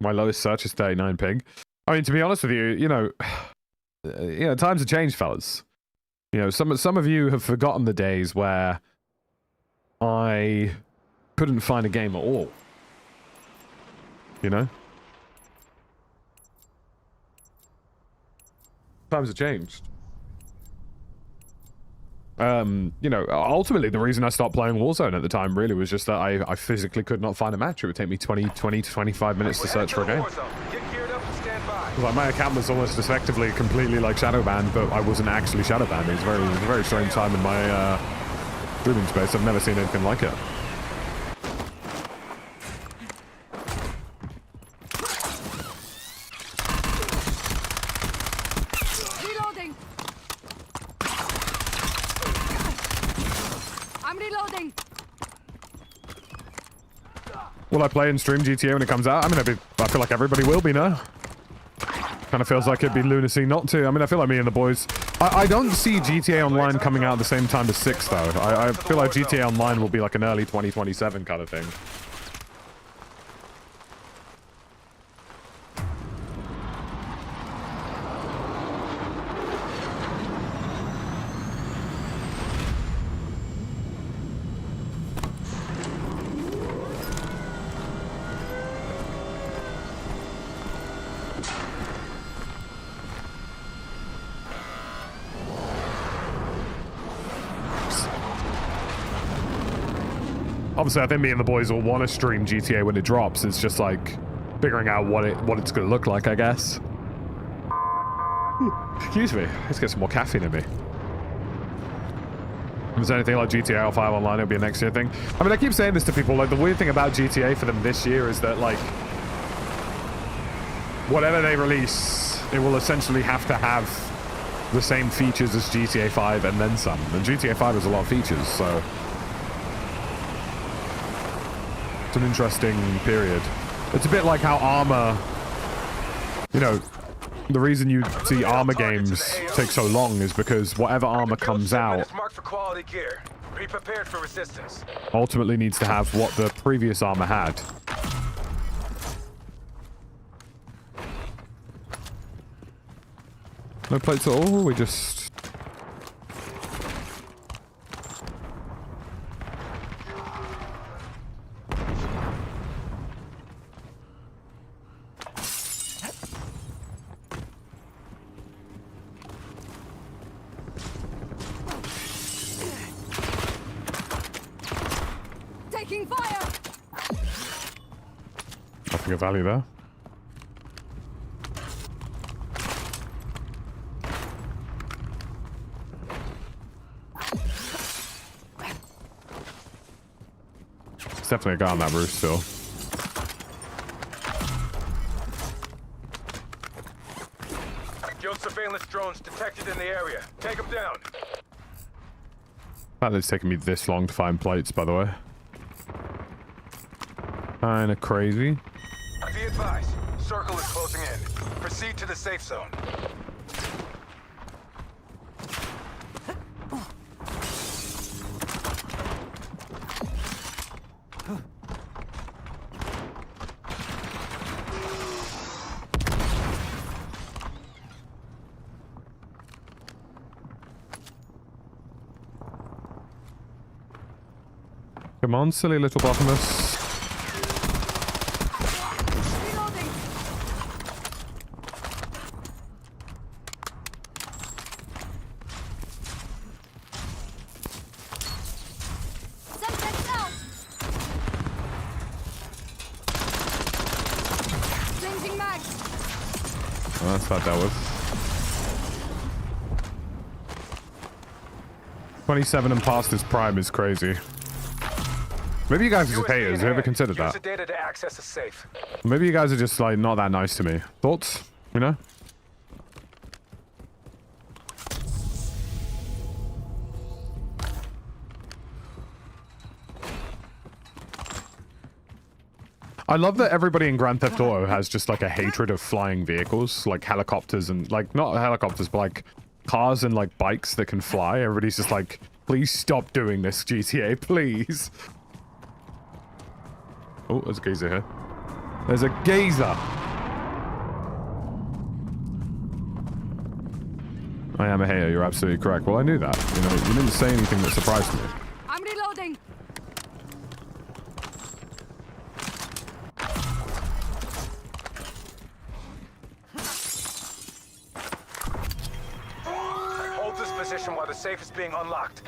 Speaker 1: My lowest search is 39 ping. I mean, to be honest with you, you know, times have changed, fellas. You know, some of you have forgotten the days where I couldn't find a game at all. You know? Times have changed. You know, ultimately the reason I stopped playing Warzone at the time really was just that I physically could not find a match. It would take me 20 to 25 minutes to search for a game. Like, my account was almost effectively completely like shadow banned, but I wasn't actually shadow banned. It was a very strange time in my streaming space. I've never seen anything like it.
Speaker 4: Reloading. I'm reloading.
Speaker 1: Will I play and stream GTA when it comes out? I mean, I feel like everybody will be now. Kind of feels like it'd be lunacy not to. I mean, I feel like me and the boys... I don't see GTA Online coming out at the same time as 6, though. I feel like GTA Online will be like an early 2027 kind of thing. Obviously, I think me and the boys will want to stream GTA when it drops. It's just like figuring out what it's going to look like, I guess. Excuse me. Let's get some more caffeine in me. If there's anything like GTA 5 Online, it'll be a next year thing. I mean, I keep saying this to people. Like, the weird thing about GTA for them this year is that, like, whatever they release, it will essentially have to have the same features as GTA 5 and then some. And GTA 5 has a lot of features, so... It's an interesting period. It's a bit like how Armor, you know, the reason you see Armor games take so long is because whatever Armor comes out ultimately needs to have what the previous Armor had. No plates at all, we just... Nothing of value there. There's definitely a guy on that roof still.
Speaker 2: Surveillance drones detected in the area. Take them down.
Speaker 1: That is taking me this long to find plates, by the way. Kinda crazy.
Speaker 2: Be advised, circle is closing in. Proceed to the safe zone.
Speaker 1: Come on, silly little bottomless. Oh, that's not dealt with. 27 and past his prime is crazy. Maybe you guys are just haters. Have you ever considered that?
Speaker 2: Use the data to access a safe.
Speaker 1: Maybe you guys are just like not that nice to me. Thoughts? You know? I love that everybody in Grand Theft Auto has just like a hatred of flying vehicles, like helicopters and like not helicopters, but like cars and like bikes that can fly. Everybody's just like, please stop doing this, GTA, please. Oh, there's a geezer here. There's a geezer. I am a hater, you're absolutely correct. Well, I knew that. You know, you didn't say anything that surprised me.
Speaker 4: I'm reloading.
Speaker 2: Hold this position while the safe is being unlocked.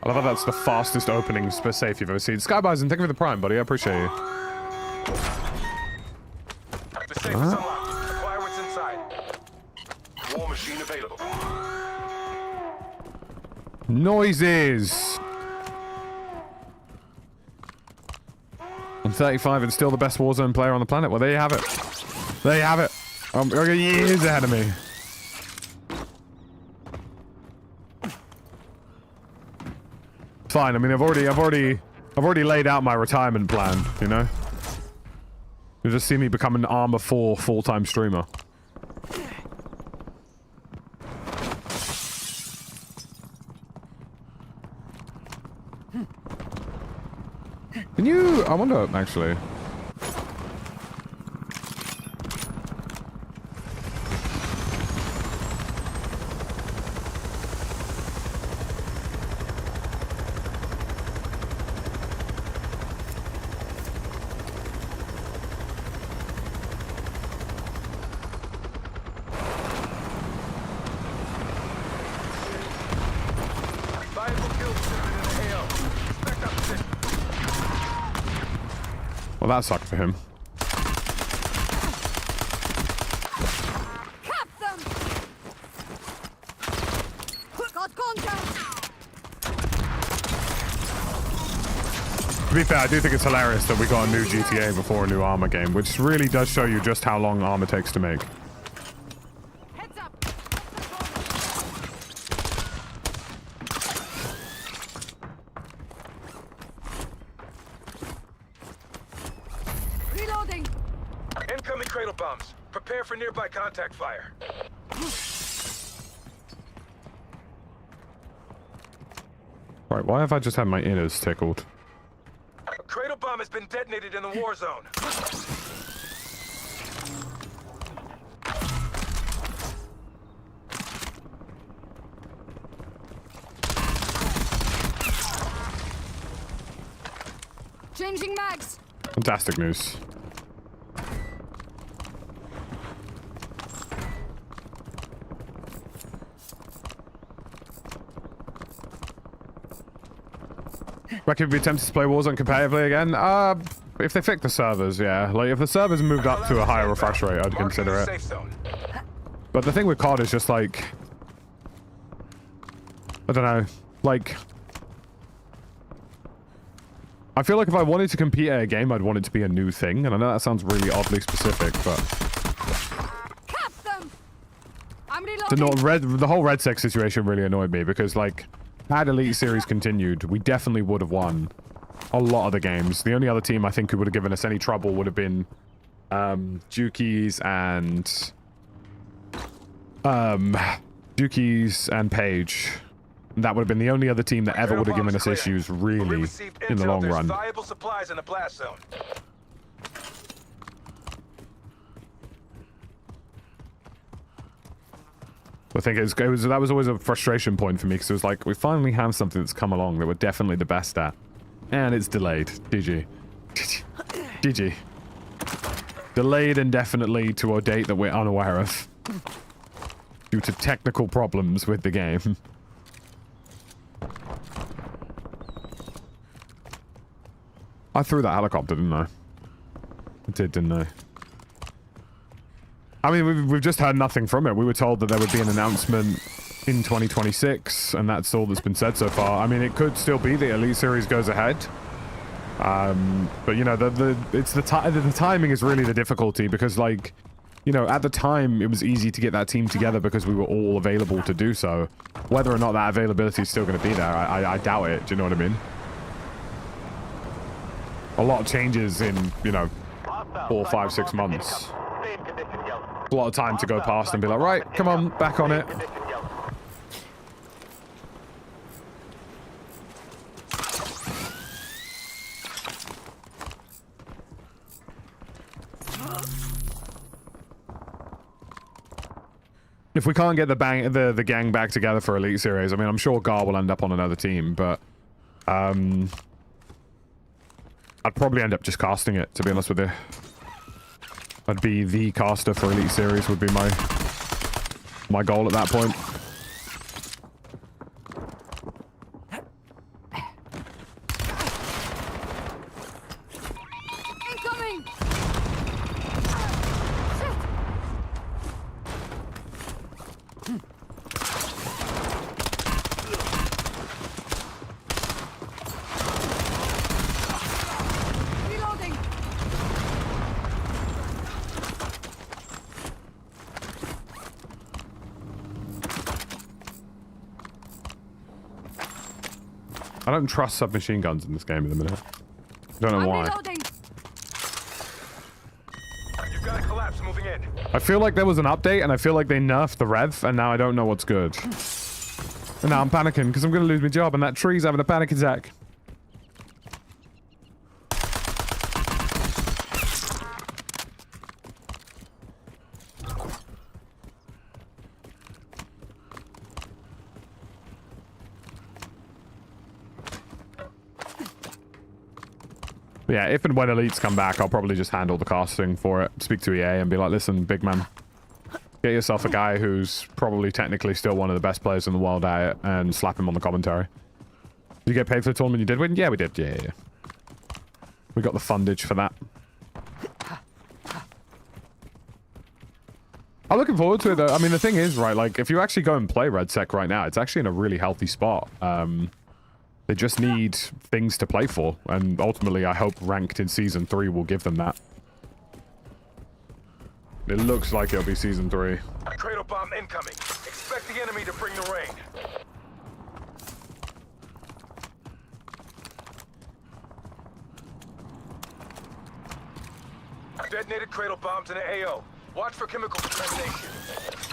Speaker 1: I love how that's the fastest opening safe you've ever seen. Sky Bison, thank you for the prime, buddy. I appreciate you.
Speaker 2: The safe is unlocked. Acquire what's inside.
Speaker 5: War machine available.
Speaker 1: Noises! I'm 35 and still the best Warzone player on the planet. Well, there you have it. There you have it. You're years ahead of me. Fine. I mean, I've already laid out my retirement plan. You know, you'll just see me become an Armor 4 full-time streamer. Can you? I wonder actually. Well, that sucked for him.
Speaker 4: Cap them. Got contact.
Speaker 1: To be fair, I do think it's hilarious that we got a new GTA before a new Armor game, which really does show you just how long Armor takes to make.
Speaker 4: Heads up. Reloading.
Speaker 2: Incoming cradle bombs. Prepare for nearby contact fire.
Speaker 1: Right, why have I just had my innards tickled?
Speaker 2: A cradle bomb has been detonated in the war zone.
Speaker 4: Changing mags.
Speaker 1: Fantastic news. Reckon you'd be tempted to play Warzone competitively again? If they fix the servers, yeah. Like, if the servers moved up to a higher refresh rate, I'd consider it.
Speaker 2: Safe zone.
Speaker 1: But the thing with COD is just like... I don't know. Like... I feel like if I wanted to compete at a game, I'd want it to be a new thing. And I know that sounds really oddly specific, but...
Speaker 4: Cap them. I'm reloading.
Speaker 1: The whole Red Six situation really annoyed me because, like, had Elite Series continued, we definitely would have won a lot of the games. The only other team I think who would have given us any trouble would have been Jukies and Page. That would have been the only other team that ever would have given us issues, really, in the long run.
Speaker 2: Valuable supplies in the blast zone.
Speaker 1: I think that was always a frustration point for me because it was like, we finally have something that's come along that we're definitely the best at. And it's delayed. GG. GG. Delayed indefinitely to a date that we're unaware of. Due to technical problems with the game. I threw that helicopter, didn't I? I did, didn't I? I mean, we've just heard nothing from it. We were told that there would be an announcement in 2026, and that's all that's been said so far. I mean, it could still be the Elite Series goes ahead. But, you know, the timing is really the difficulty because, like, you know, at the time, it was easy to get that team together because we were all available to do so. Whether or not that availability is still going to be there, I doubt it. Do you know what I mean? A lot of changes in, you know, 4, 5, 6 months. A lot of time to go past and be like, right, come on, back on it. if we can't get the gang back together for Elite Series, I mean, I'm sure Gar will end up on another team, but I'd probably end up just casting it, to be honest with you. I'd be the caster for Elite Series would be my goal at that point.
Speaker 4: Incoming! Reloading!
Speaker 1: I don't trust submachine guns in this game at the minute. I don't know why.
Speaker 4: Reloading!
Speaker 2: You've got a collapse moving in.
Speaker 1: I feel like there was an update, and I feel like they nerfed the rev, and now I don't know what's good. And now I'm panicking, because I'm going to lose my job, and that tree's having a panic attack. Yeah, if and when elites come back, I'll probably just handle the casting for it. Speak to EA and be like, listen, big man, get yourself a guy who's probably technically still one of the best players in the world at it and slap him on the commentary. Did you get paid for the tournament you did win? Yeah, we did. Yeah. We got the fundage for that. I'm looking forward to it, though. I mean, the thing is, right, like, if you actually go and play Red Sec right now, it's actually in a really healthy spot. They just need things to play for, and ultimately I hope ranked in Season 3 will give them that. It looks like it'll be Season 3.
Speaker 2: Cradle bomb incoming. Expect the enemy to bring the rain. Detonated cradle bombs in the AO. Watch for chemical contamination.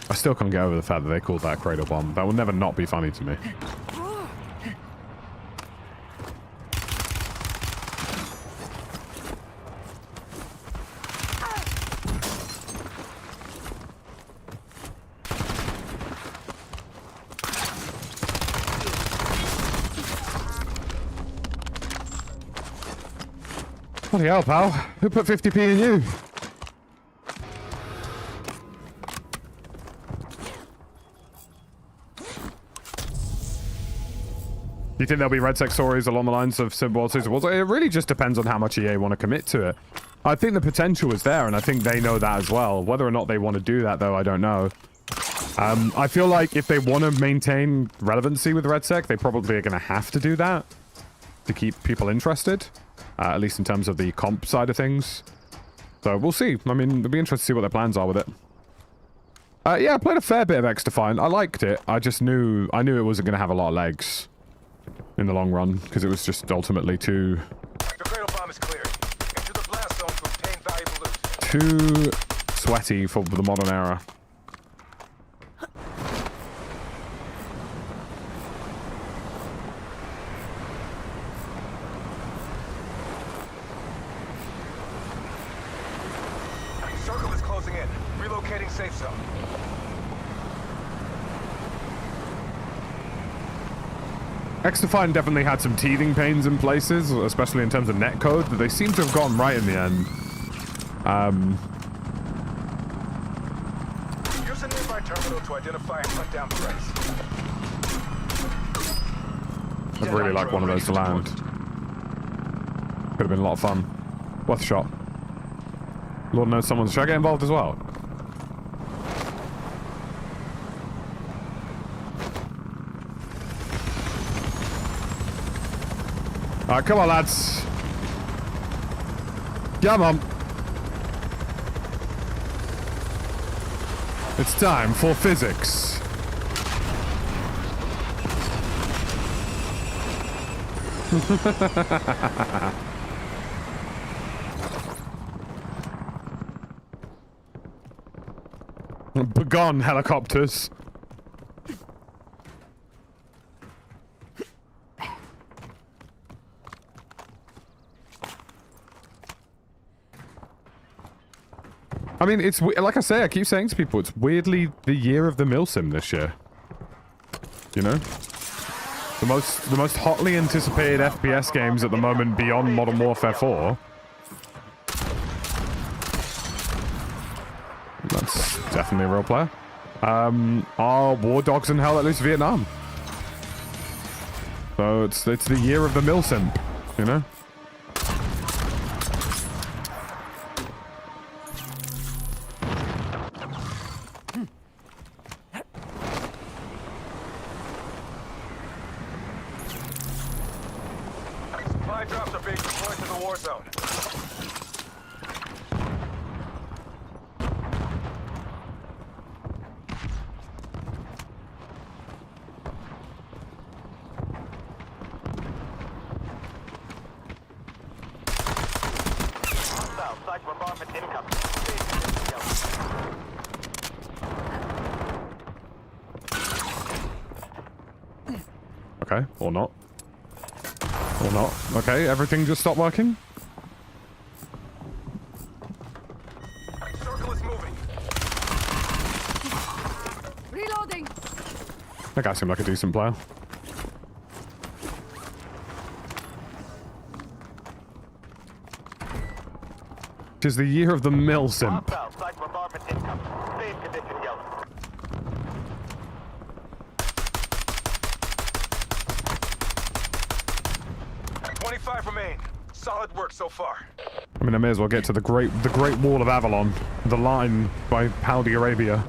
Speaker 1: I still can't get over the fact that they called that cradle bomb. That will never not be funny to me. Bloody hell, pal. Who put 50p in you? Do you think there'll be Red Sec stories along the lines of World Series of Warzone? It really just depends on how much EA want to commit to it. I think the potential is there, and I think they know that as well. Whether or not they want to do that, though, I don't know. I feel like if they want to maintain relevancy with Red Sec, they probably are going to have to do that to keep people interested. At least in terms of the comp side of things. So we'll see. I mean, it'll be interesting to see what their plans are with it. Yeah, I played a fair bit of X-Defiant. I liked it. I just knew it wasn't going to have a lot of legs in the long run because it was just ultimately too...
Speaker 2: The cradle bomb is cleared. Enter the blast zone to obtain valuable loot.
Speaker 1: Too sweaty for the modern era.
Speaker 2: Safe zone.
Speaker 1: X-Defiant definitely had some teething pains in places, especially in terms of netcode, but they seem to have gotten right in the end.
Speaker 2: Use a nearby terminal to identify and hunt down threats.
Speaker 1: I'd really like one of those to land. Could have been a lot of fun. Worth a shot. Lord knows someone. Should I get involved as well? Alright, come on, lads. Come on. It's time for physics. Begone, helicopters. I mean, it's like I say, I keep saying to people, it's weirdly the year of the milsim this year. You know? The most hotly anticipated FPS games at the moment beyond Modern Warfare 4. That's definitely a real player. Are War Dogs in Hell Let Loose Vietnam. So it's the year of the milsim, you know?
Speaker 2: Supply drops are being deployed to the war zone.
Speaker 3: Flag bombardment incoming. Stay in position, yellow.
Speaker 1: Okay, or not. Or not. Okay, everything just stopped working?
Speaker 2: Circle is moving.
Speaker 4: Reloading.
Speaker 1: That guy seemed like a decent player. It is the year of the milsim.
Speaker 3: Flag bombardment incoming. Stay in position, yellow.
Speaker 2: Remain. Solid work so far.
Speaker 1: I mean, I may as well get to the Great Wall of Avalon, the line by Saudi Arabia.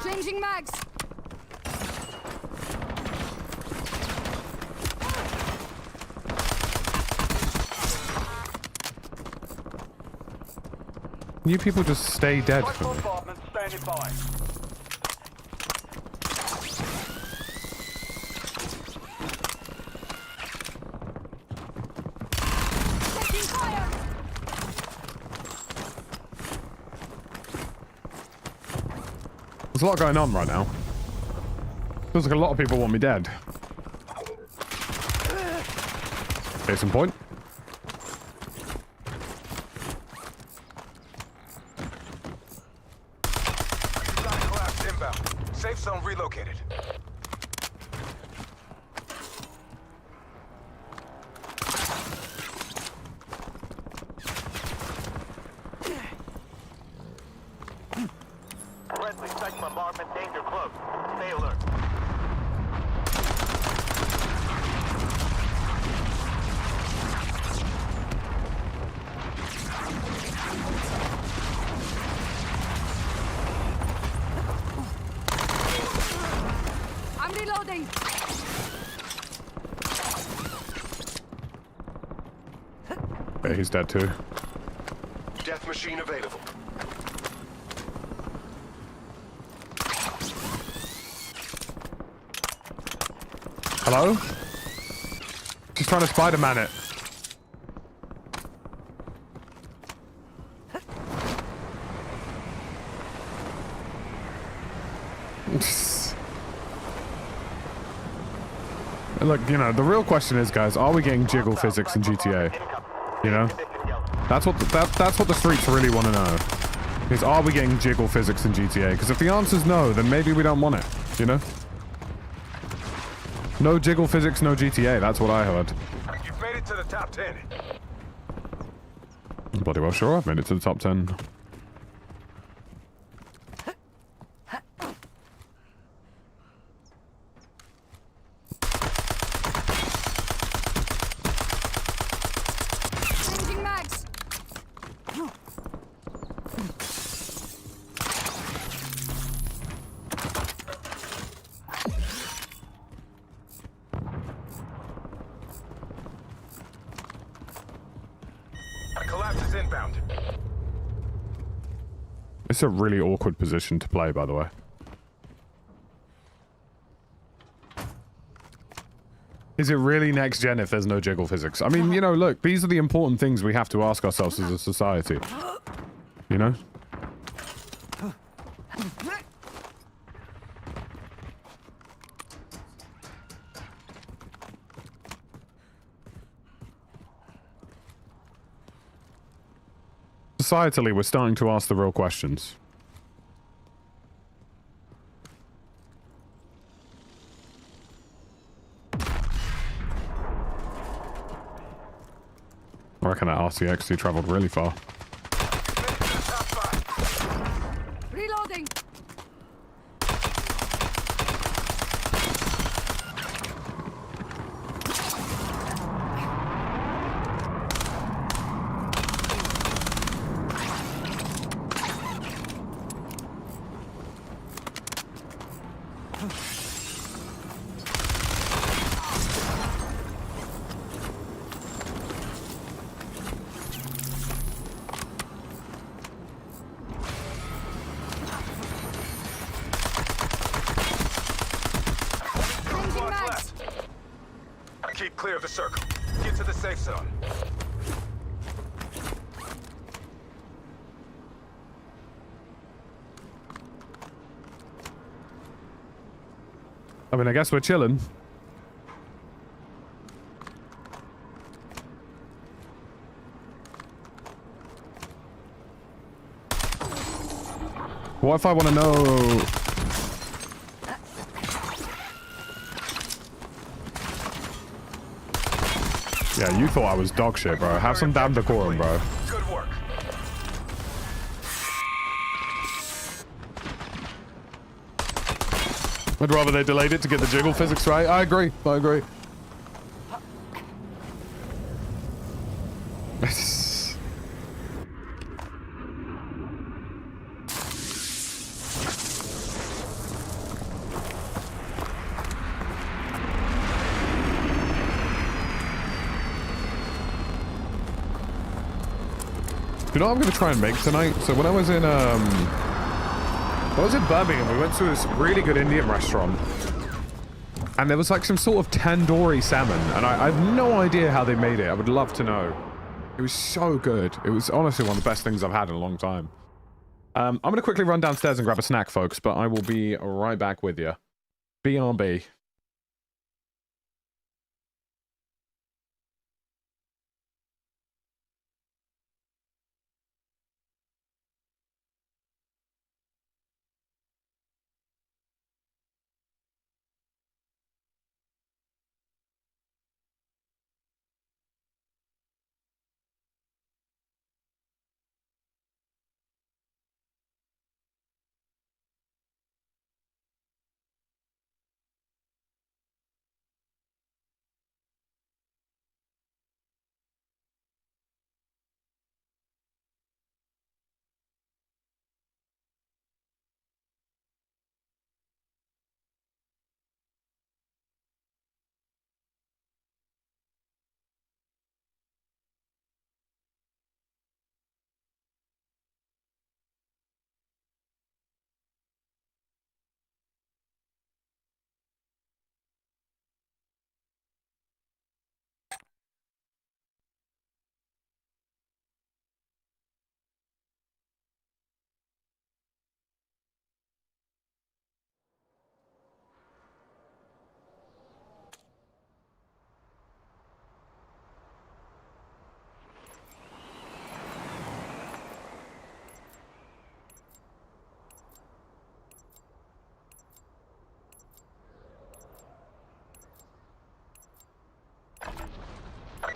Speaker 4: Changing mags.
Speaker 1: You people just stay dead for me.
Speaker 3: Bombardment standing by.
Speaker 4: Taking fire.
Speaker 1: There's a lot going on right now. Feels like a lot of people want me dead. Case in point.
Speaker 2: Collapse inbound. Safe zone relocated.
Speaker 3: Friendly strike bombardment danger close. Stay alert.
Speaker 4: I'm reloading.
Speaker 1: Yeah, he's dead too.
Speaker 5: Death machine available.
Speaker 1: Hello? Just trying to Spider-Man it. Look, you know, the real question is, guys, are we getting jiggle physics in GTA? You know? That's what the streets really want to know. Is, are we getting jiggle physics in GTA? Because if the answer's no, then maybe we don't want it, you know? No jiggle physics, no GTA, that's what I heard.
Speaker 2: You've made it to the top 10.
Speaker 1: Bloody well sure I've made it to the top 10.
Speaker 2: A collapse is inbound.
Speaker 1: It's a really awkward position to play, by the way. Is it really next gen if there's no jiggle physics? I mean, you know, look, these are the important things we have to ask ourselves as a society. You know? Societally, we're starting to ask the real questions. I reckon that RCXD traveled really far.
Speaker 4: Reloading.
Speaker 2: Keep clear of the circle. Get to the safe zone.
Speaker 1: I mean, I guess we're chilling. What if I want to know... Yeah, you thought I was dog shit, bro. Have some damn decorum, bro.
Speaker 2: Good work.
Speaker 1: I'd rather they delayed it to get the jiggle physics right. I agree. I agree. You know what I'm going to try and make tonight? So when I was in Birmingham, we went to this really good Indian restaurant. And there was like some sort of tandoori salmon. And I have no idea how they made it. I would love to know. It was so good. It was honestly one of the best things I've had in a long time. I'm going to quickly run downstairs and grab a snack, folks. But I will be right back with you. BRB.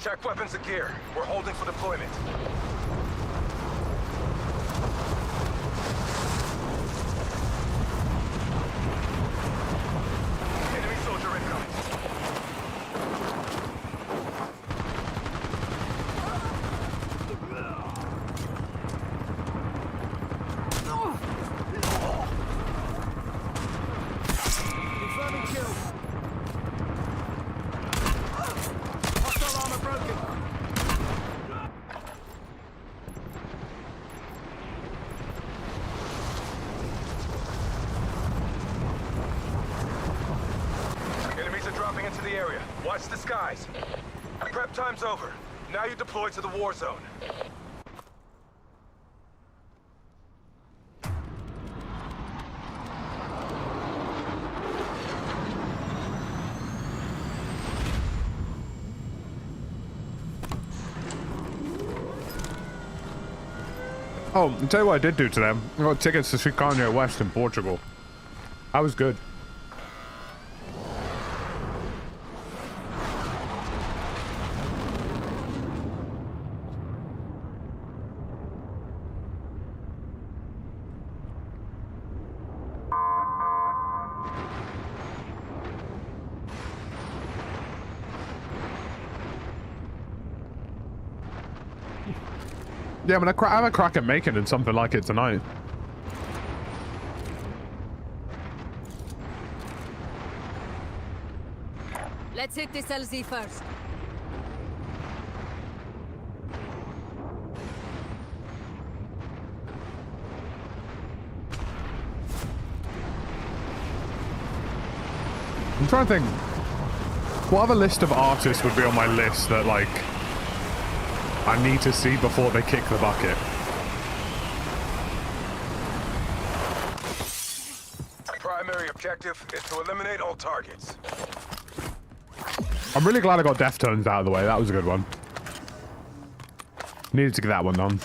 Speaker 2: Check weapons and gear. We're holding for deployment. Enemy soldier incoming. Watch the skies. Prep time's over. Now you deploy to the war zone.
Speaker 1: Oh, I'll tell you what I did do to them. I got tickets to see Kanye West in Portugal. That was good. Yeah, I'm gonna have a crack at making it something like it tonight.
Speaker 4: Let's hit this LZ first.
Speaker 1: I'm trying to think. What other list of artists would be on my list that, like, I need to see before they kick the bucket?
Speaker 2: Primary objective is to eliminate all targets.
Speaker 1: I'm really glad I got Deftones out of the way. That was a good one. Needed to get that one done.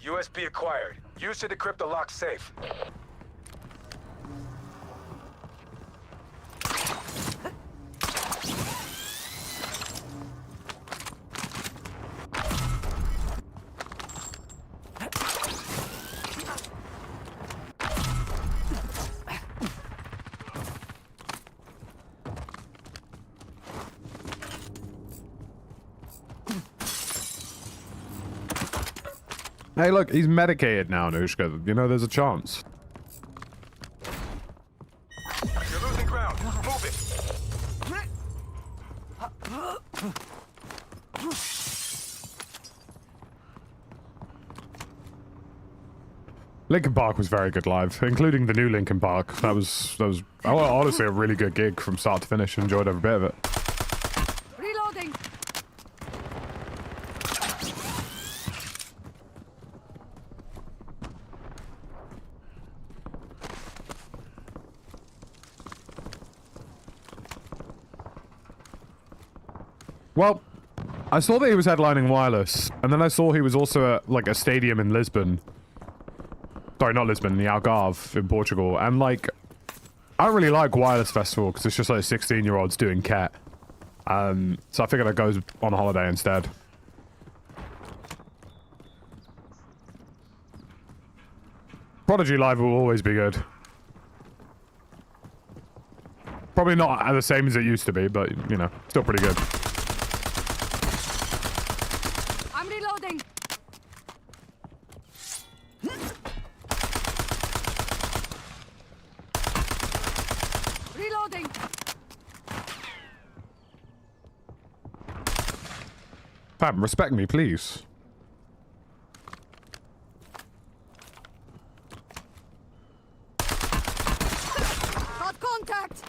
Speaker 2: USB acquired. Use to decrypt the lock safe.
Speaker 1: Hey, look, he's medicated now, Anushka. You know, there's a chance.
Speaker 2: You're losing ground. Move it.
Speaker 1: Linkin Park was very good live, including the new Linkin Park. That was honestly a really good gig from start to finish. Enjoyed every bit of it.
Speaker 4: Reloading.
Speaker 1: Well, I saw that he was headlining Wireless, and then I saw he was also at, like, a stadium in Lisbon. Sorry, not Lisbon, the Algarve in Portugal. And, like, I don't really like Wireless Festival because it's just like 16-year-olds doing cat. So I figured I'd go on a holiday instead. Prodigy Live will always be good. Probably not the same as it used to be, but, you know, still pretty good.
Speaker 4: I'm reloading. Reloading.
Speaker 1: Fam, respect me, please.
Speaker 4: Got contact.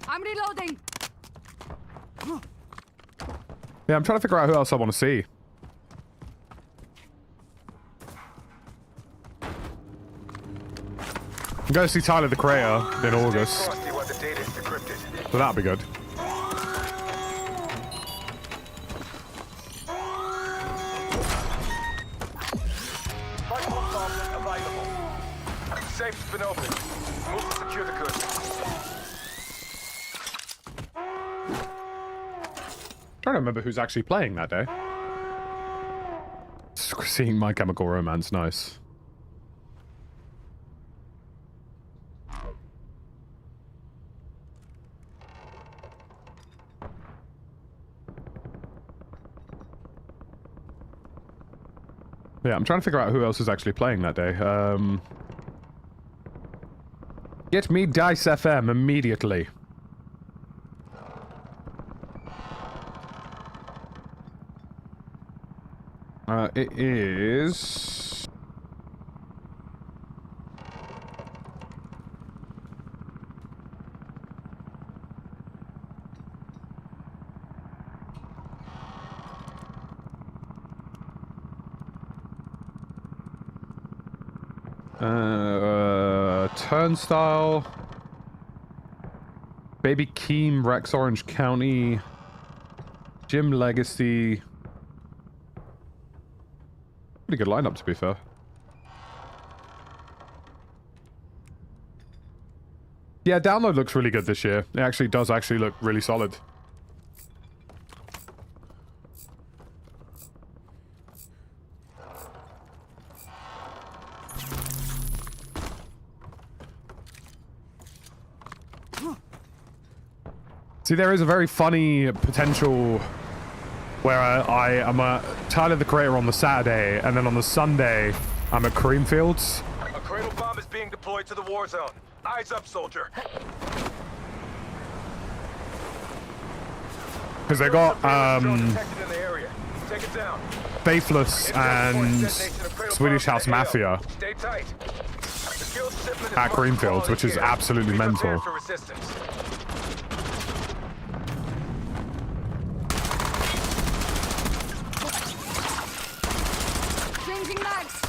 Speaker 4: I'm reloading.
Speaker 1: Yeah, I'm trying to figure out who else I want to see. I'm going to see Tyler the Creator in August,
Speaker 2: Frosty while the data is decrypted.
Speaker 1: so that'll be good.
Speaker 2: Multiple bombs available. Safe's been opened. Move to secure the goods.
Speaker 1: Trying to remember who's actually playing that day. Seeing My Chemical Romance, nice. Yeah, I'm trying to figure out who else is actually playing that day. Get me Dice FM immediately. It is... Turnstile, Baby Keem, Rex Orange County, Jim Legacy. Pretty good lineup, to be fair. Yeah, download looks really good this year. It actually does look really solid. See, there is a very funny potential where I am Tyler the Creator on the Saturday, and then on the Sunday, I'm at Creamfields.
Speaker 2: A cradle bomb is being deployed to the war zone. Eyes up, soldier.
Speaker 1: Because they got,
Speaker 2: Detected in the area. Take it down.
Speaker 1: Faithless and Swedish House Mafia
Speaker 2: Stay tight. The kill shipment is
Speaker 1: at Creamfields, which is
Speaker 2: marked
Speaker 1: absolutely
Speaker 2: Be prepared
Speaker 1: mental.
Speaker 2: for resistance.
Speaker 4: Changing mags.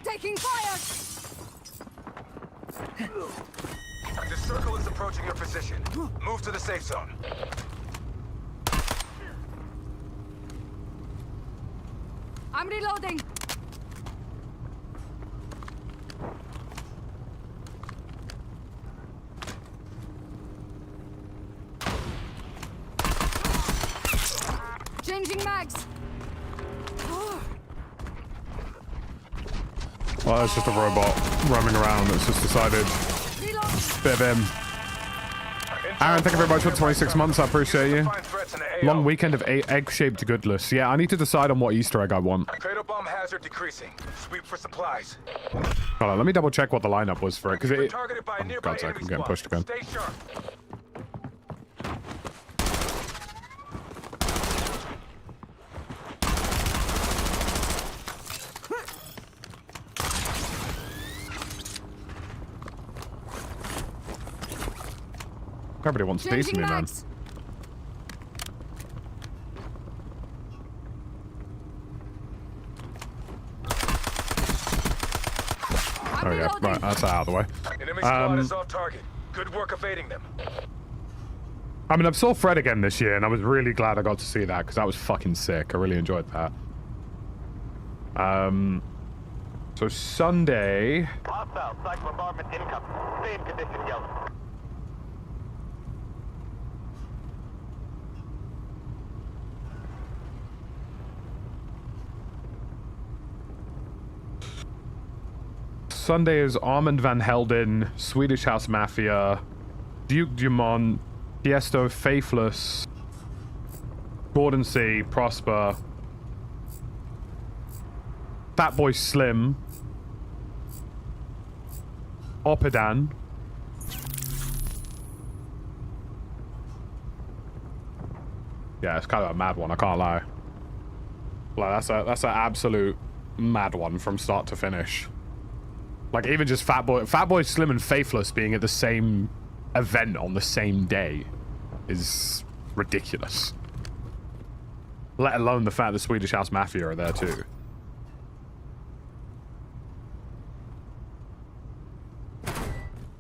Speaker 4: Taking fire.
Speaker 2: The circle is approaching your position. Move to the safe zone.
Speaker 4: I'm reloading. Changing mags.
Speaker 1: Well, it's just a robot roaming around that's just decided.
Speaker 4: Reload.
Speaker 1: Bit of him. Aaron, thank you very much for 26 months. I appreciate you.
Speaker 2: Find threats in the AO.
Speaker 1: Long weekend of egg-shaped goodness. Yeah, I need to decide on what Easter egg I want.
Speaker 2: Cradle bomb hazard decreasing. Sweep for supplies.
Speaker 1: Hold on, let me double check what the lineup was for it, because
Speaker 2: You've been
Speaker 1: it...
Speaker 2: targeted by a
Speaker 1: Oh,
Speaker 2: nearby
Speaker 1: God's sake,
Speaker 2: enemy
Speaker 1: I'm getting
Speaker 2: squad.
Speaker 1: pushed again.
Speaker 2: Stay sharp.
Speaker 1: Everybody wants to taste
Speaker 4: Changing
Speaker 1: me, man.
Speaker 4: mags. I'm
Speaker 1: There we go.
Speaker 4: reloading.
Speaker 1: Right, that's out of the way.
Speaker 2: Enemy squad is off target. Good work evading them.
Speaker 1: I mean, I saw Fred again this year, and I was really glad I got to see that, because that was fucking sick. I really enjoyed that. So Sunday...
Speaker 3: Hostile psych bombardment incoming. Stay in condition, yellow.
Speaker 1: Sunday is Armand Van Helden, Swedish House Mafia, Duke Dumont, Tiesto, Faithless, Gordon C, Prosper, Fatboy Slim, Oppidan, yeah, it's kind of a mad one, I can't lie. Like, that's an absolute mad one from start to finish. Like, even just Fatboy Slim and Faithless being at the same event on the same day is ridiculous. Let alone the fact that Swedish House Mafia are there too.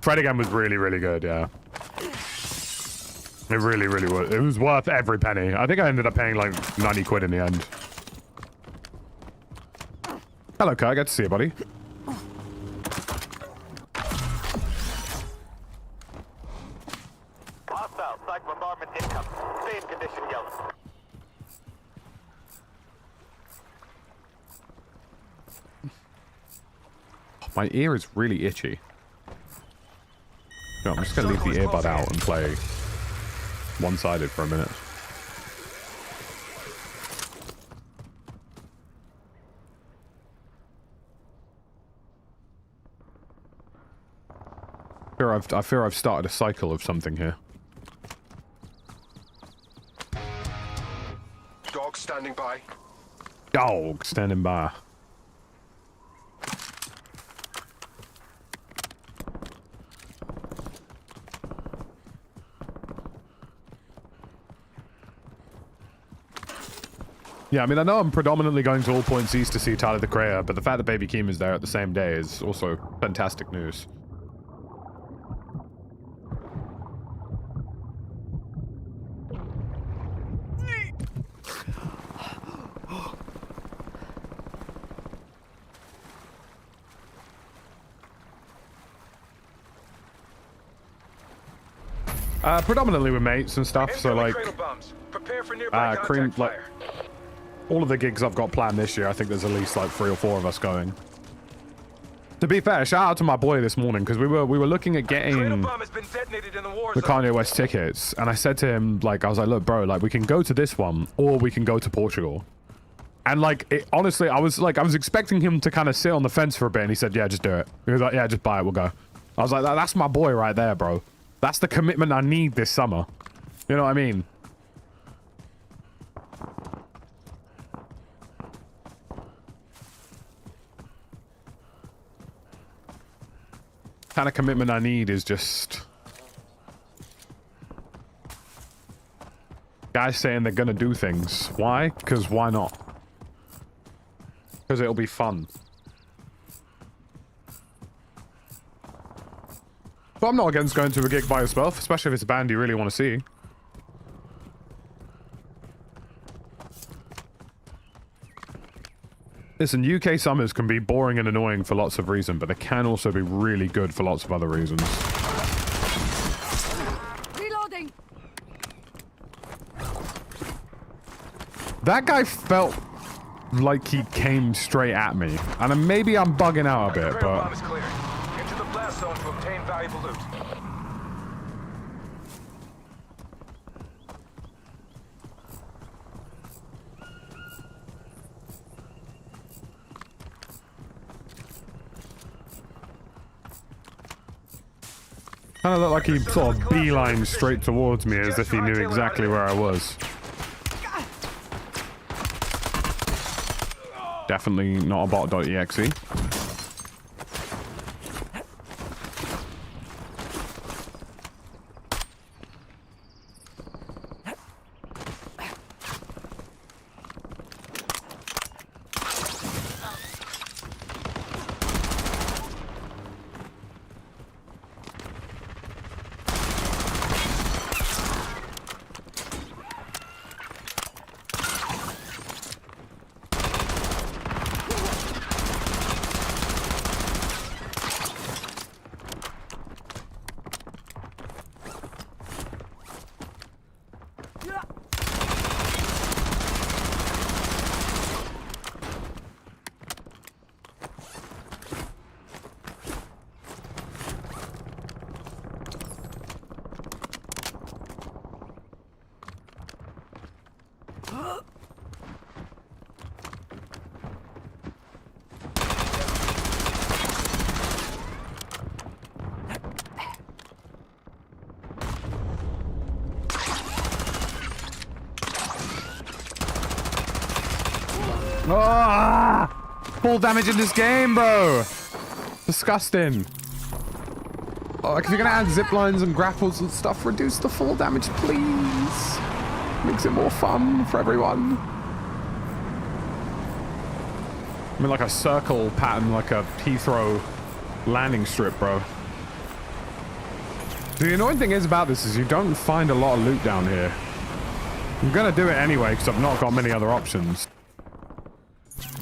Speaker 1: Fred again was really, really good, yeah. It really, really was. It was worth every penny. I think I ended up paying like 90 quid in the end. Hello, Kurt. Good to see you, buddy.
Speaker 3: Hostile psych bombardment incoming. Stay in condition, yellow.
Speaker 1: My ear is really itchy. No, I'm just going to leave the earbud out and play one-sided for a minute. I fear I've started a cycle of something here.
Speaker 5: Dog standing by.
Speaker 1: Dog standing by. Yeah, I mean, I know I'm predominantly going to all points east to see Tyler the Creator, but the fact that Baby Keem is there at the same day is also fantastic news. Predominantly with mates and stuff, so like, cream, like, all of the gigs I've got planned this year, I think there's at least like 3 or 4 of us going. To be fair, shout out to my boy this morning, because we were looking at getting the Kanye West tickets, and I said to him, like, I was like, look, bro, like, we can go to this one, or we can go to Portugal. And like, honestly, I was expecting him to kind of sit on the fence for a bit, and he said, yeah, just do it. He was like, yeah, just buy it, we'll go. I was like, that's my boy right there, bro. That's the commitment I need this summer. You know what I mean? Kind of commitment I need is just guys saying they're gonna do things. Why? Because why not? Because it'll be fun. But I'm not against going to a gig by yourself, especially if it's a band you really want to see. Listen, UK summers can be boring and annoying for lots of reasons, but they can also be really good for lots of other reasons.
Speaker 4: Reloading.
Speaker 1: That guy felt like he came straight at me. And maybe I'm bugging out a bit, but...
Speaker 2: Bomb is cleared. Into the blast zone to obtain valuable loot.
Speaker 1: Kind of looked like he sort of beelined straight towards me as if he knew exactly where I was. Definitely not a bot.exe. Ah! Full damage in this game, bro. Disgusting. Oh, if you're gonna add zip lines and grapples and stuff, reduce the full damage, please. Makes it more fun for everyone. I mean, like a circle pattern, like a Heathrow landing strip, bro. The annoying thing is about this is you don't find a lot of loot down here. I'm gonna do it anyway because I've not got many other options.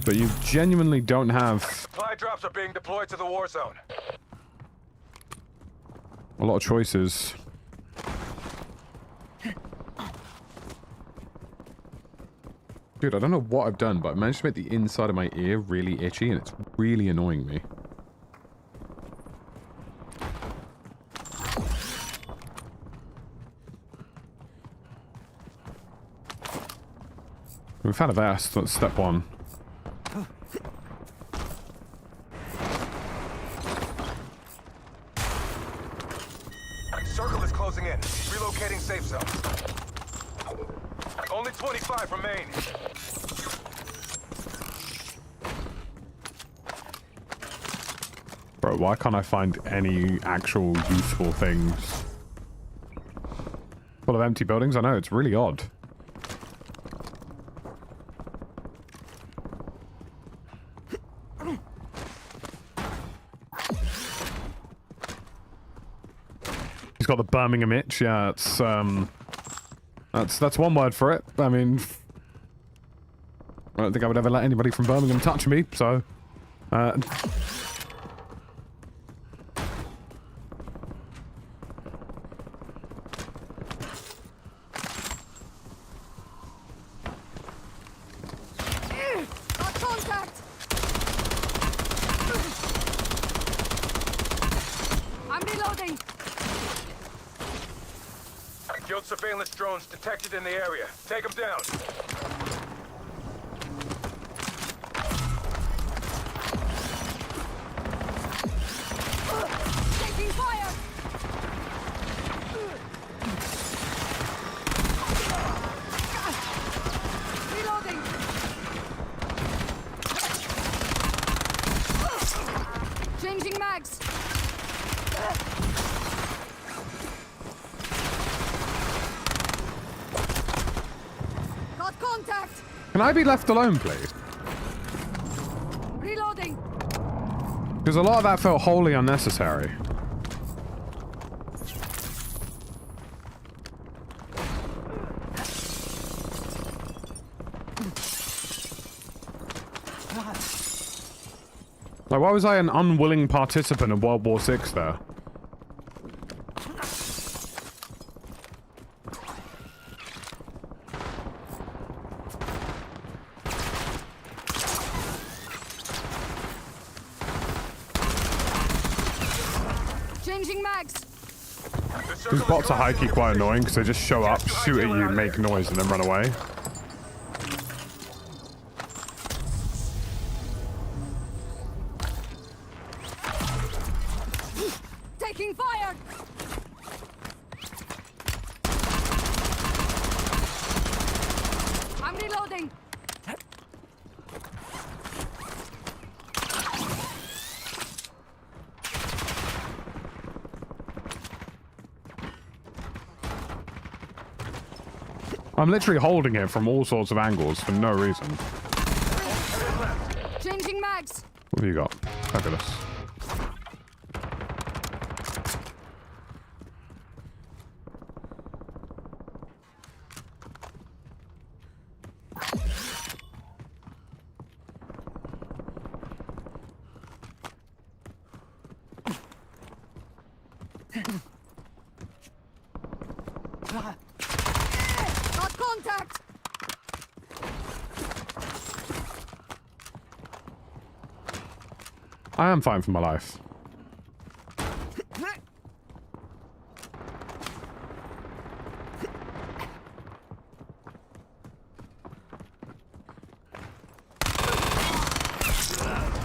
Speaker 1: But you genuinely don't have...
Speaker 2: Supply drops are being deployed to the war zone.
Speaker 1: a lot of choices. Dude, I don't know what I've done, but I managed to make the inside of my ear really itchy, and it's really annoying me. We found a vest. That's step one.
Speaker 2: Circle is closing in. Relocating safe zone. Only 25 remain.
Speaker 1: Bro, why can't I find any actual useful things? Full of empty buildings? I know, it's really odd. He's got the Birmingham itch. Yeah, it's that's one word for it. I mean, I don't think I would ever let anybody from Birmingham touch me, so
Speaker 4: Got contact! I'm reloading!
Speaker 2: Field surveillance drones detected in the area. Take them down.
Speaker 4: Taking fire! Reloading! Changing mags! Got contact!
Speaker 1: can I be left alone, please?
Speaker 4: Reloading!
Speaker 1: Because a lot of that felt wholly unnecessary. Like, why was I an unwilling participant in World War VI there?
Speaker 4: Changing mags!
Speaker 1: These bots are high-key quite annoying because they just show up, shoot at you, make noise, and then run away.
Speaker 4: Taking fire! I'm reloading!
Speaker 1: I'm literally holding it from all sorts of angles for no reason.
Speaker 4: Changing mags!
Speaker 1: What have you got? Fabulous.
Speaker 4: Got contact!
Speaker 1: I am fighting for my life.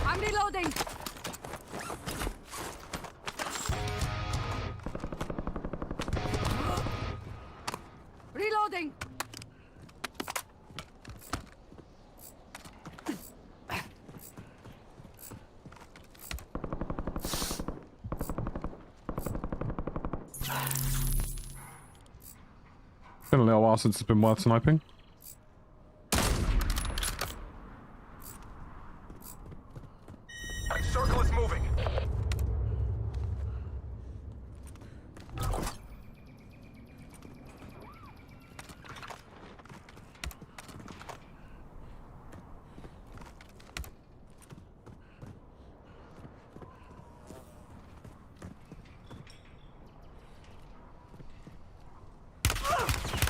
Speaker 4: I'm reloading! Reloading!
Speaker 1: Been a little while since it's been worth sniping.
Speaker 2: Circle is moving.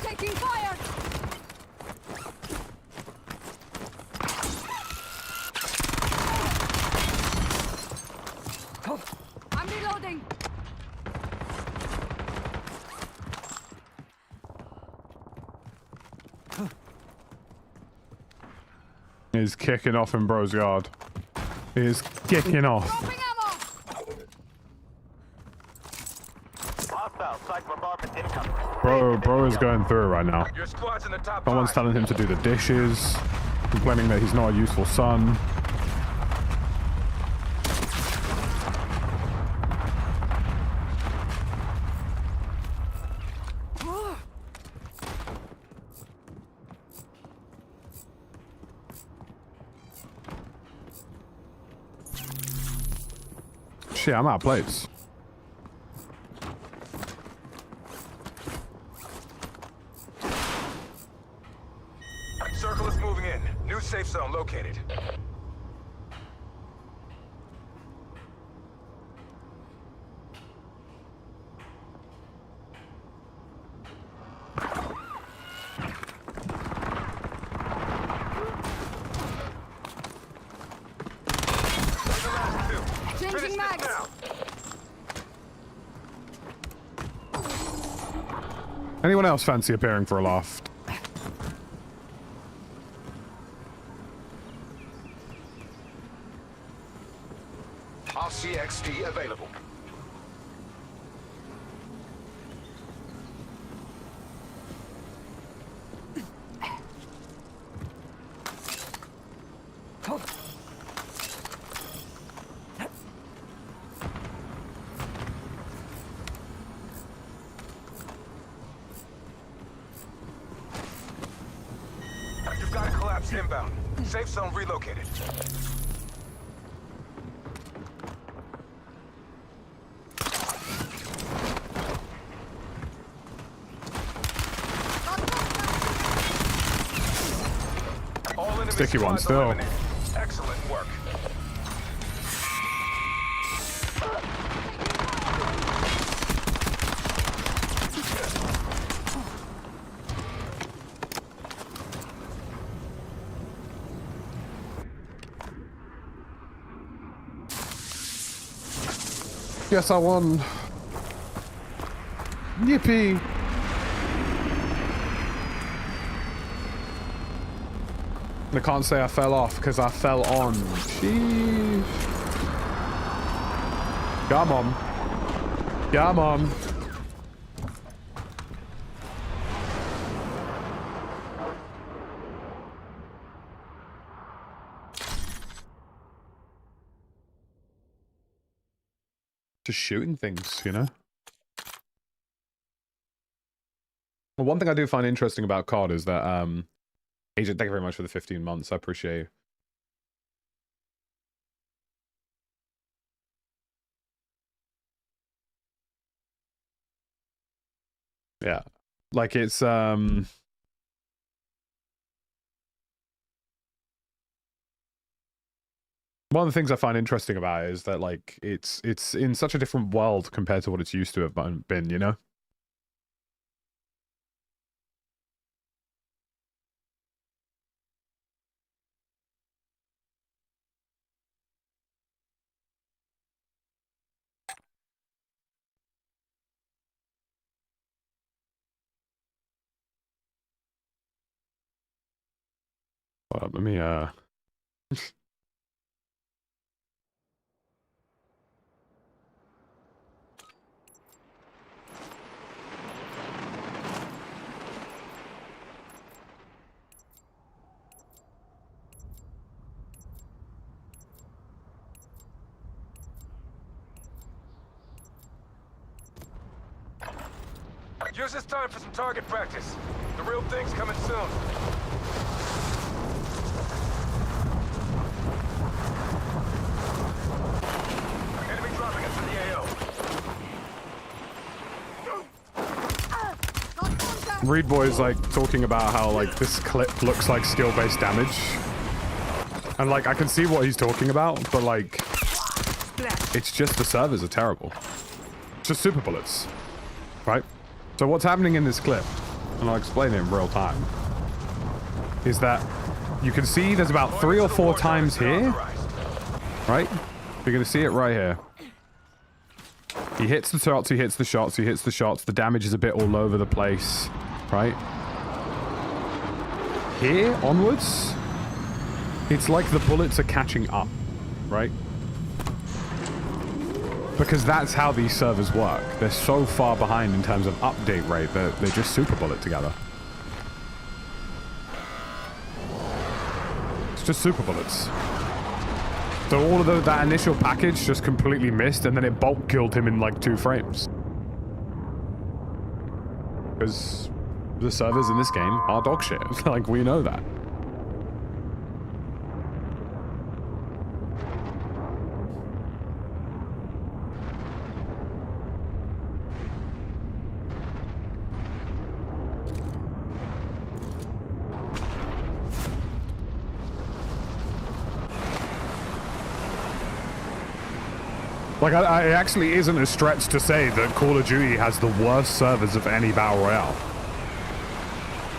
Speaker 4: Taking fire! I'm reloading!
Speaker 1: He's kicking off in bro's yard. He is kicking off.
Speaker 4: Dropping ammo!
Speaker 3: Hostile Flag bombardment incoming.
Speaker 1: Bro is going through it right now.
Speaker 2: Your squad's in the top
Speaker 1: Someone's
Speaker 2: 5.
Speaker 1: telling him to do the dishes, complaining that he's not a useful son. Shit, I'm out of plates.
Speaker 2: Circle is moving in. New safe zone located.
Speaker 4: Changing mags.
Speaker 2: Now.
Speaker 1: Anyone else fancy appearing for a laugh?
Speaker 5: RCXD available.
Speaker 2: You've got a collapse inbound. Safe zone relocated. All enemy
Speaker 1: Sticky one
Speaker 2: squads
Speaker 1: still.
Speaker 2: eliminated. Excellent work.
Speaker 1: Yes, I won. Yippee! I can't say I fell off because I fell on. Jeez. Come on. Come on. Just shooting things, you know? Well, one thing I do find interesting about COD is that, Agent, thank you very much for the 15 months. I appreciate you. Yeah. Like, it's, one of the things I find interesting about it is that, like, it's in such a different world compared to what it's used to have been, you know? Hold up, let me,
Speaker 2: Use this time for some target practice. The real thing's coming soon. Enemy dropping into the AO.
Speaker 4: Got contact.
Speaker 1: Reed Boy's like talking about how like this clip looks like skill-based damage. And like I can see what he's talking about, but like it's just the servers are terrible. It's just super bullets. Right? So what's happening in this clip, and I'll explain it in real time, is that you can see there's about 3 or 4 times here, right? You're gonna see it right here. He hits the shots, he hits the shots, he hits the shots. The damage is a bit all over the place, right? Here, onwards, it's like the bullets are catching up, right? Because that's how these servers work. They're so far behind in terms of update rate that they just super bullet together. It's just super bullets. So all of that initial package just completely missed, and then it bulk killed him in like 2 frames. Because the servers in this game are dog shit. Like, we know that. Like, it actually isn't a stretch to say that Call of Duty has the worst servers of any Battle Royale.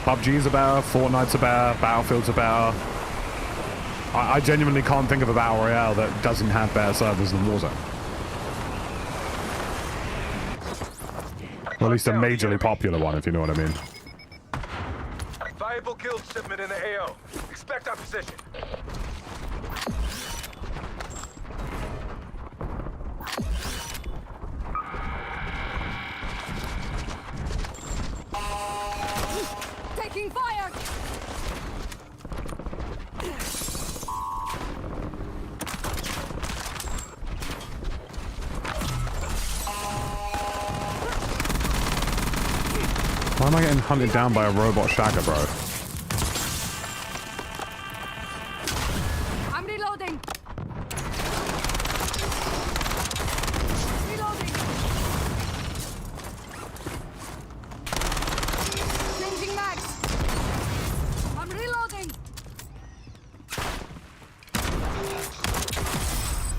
Speaker 1: PUBG's are better, Fortnite's are better, Battlefield's are better. I genuinely can't think of a Battle Royale that doesn't have better servers than Warzone. Or at least a majorly popular one, if you know what I mean.
Speaker 2: Viable guild shipment in the AO. Expect opposition.
Speaker 4: Taking fire!
Speaker 1: Why am I getting hunted down by a robot shagger, bro?
Speaker 4: I'm reloading! Reloading! Changing mags! I'm reloading!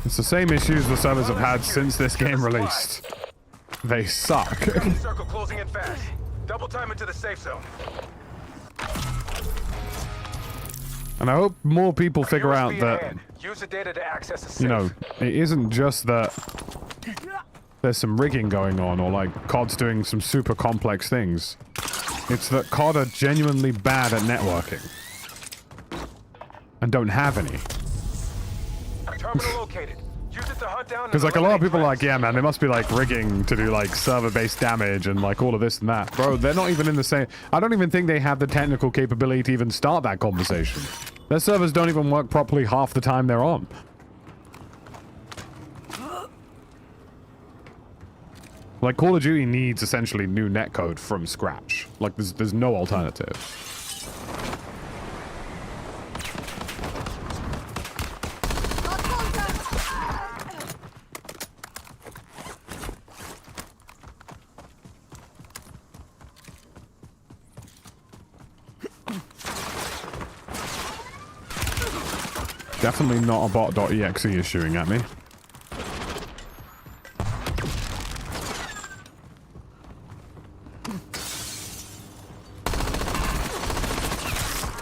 Speaker 1: It's the same issues the servers have had since this game released. They suck.
Speaker 2: Circle closing in fast. Double time into the safe zone.
Speaker 1: And I hope more people figure out
Speaker 2: USB
Speaker 1: that,
Speaker 2: in hand. Use the data to access the safe.
Speaker 1: you know, it isn't just that there's some rigging going on or like COD's doing some super complex things. It's that COD are genuinely bad at networking. And don't have any.
Speaker 2: Terminal located. Use it to hunt down.
Speaker 1: Because like a lot of people are like, yeah man, they must be like rigging to do like server-based damage and like all of this and that. Bro, they're not even in the same... I don't even think they have the technical capability to even start that conversation. Their servers don't even work properly half the time they're on. Like Call of Duty needs essentially new netcode from scratch. Like there's no alternative.
Speaker 4: Got contact!
Speaker 1: Definitely not a bot.exe is shooting at me.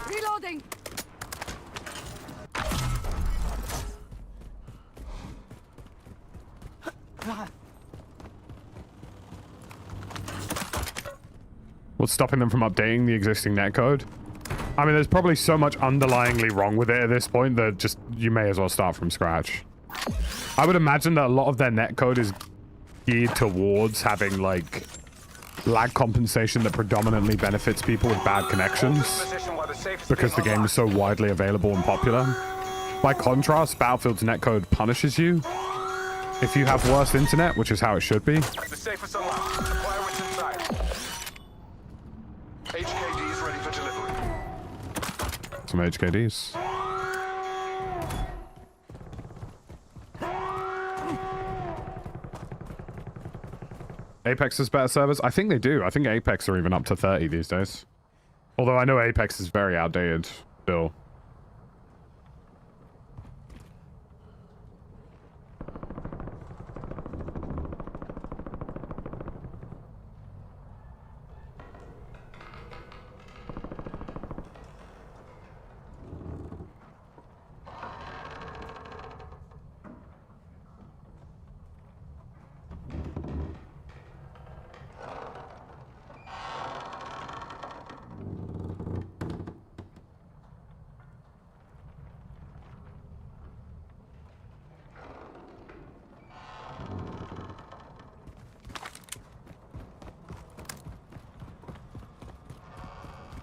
Speaker 4: Reloading!
Speaker 1: What's stopping them from updating the existing netcode? I mean, there's probably so much underlyingly wrong with it at this point that just, you may as well start from scratch. I would imagine that a lot of their netcode is geared towards having, like, lag compensation that predominantly benefits people with bad connections, because the game is so widely available and popular. By contrast, Battlefield's netcode punishes you if you have worse internet, which is how it should be.
Speaker 2: The safe is unlocked. Acquire what's inside.
Speaker 5: HKD is ready for delivery.
Speaker 1: Some HKDs. Apex has better servers? I think they do. I think Apex are even up to 30 these days. Although I know Apex is very outdated still.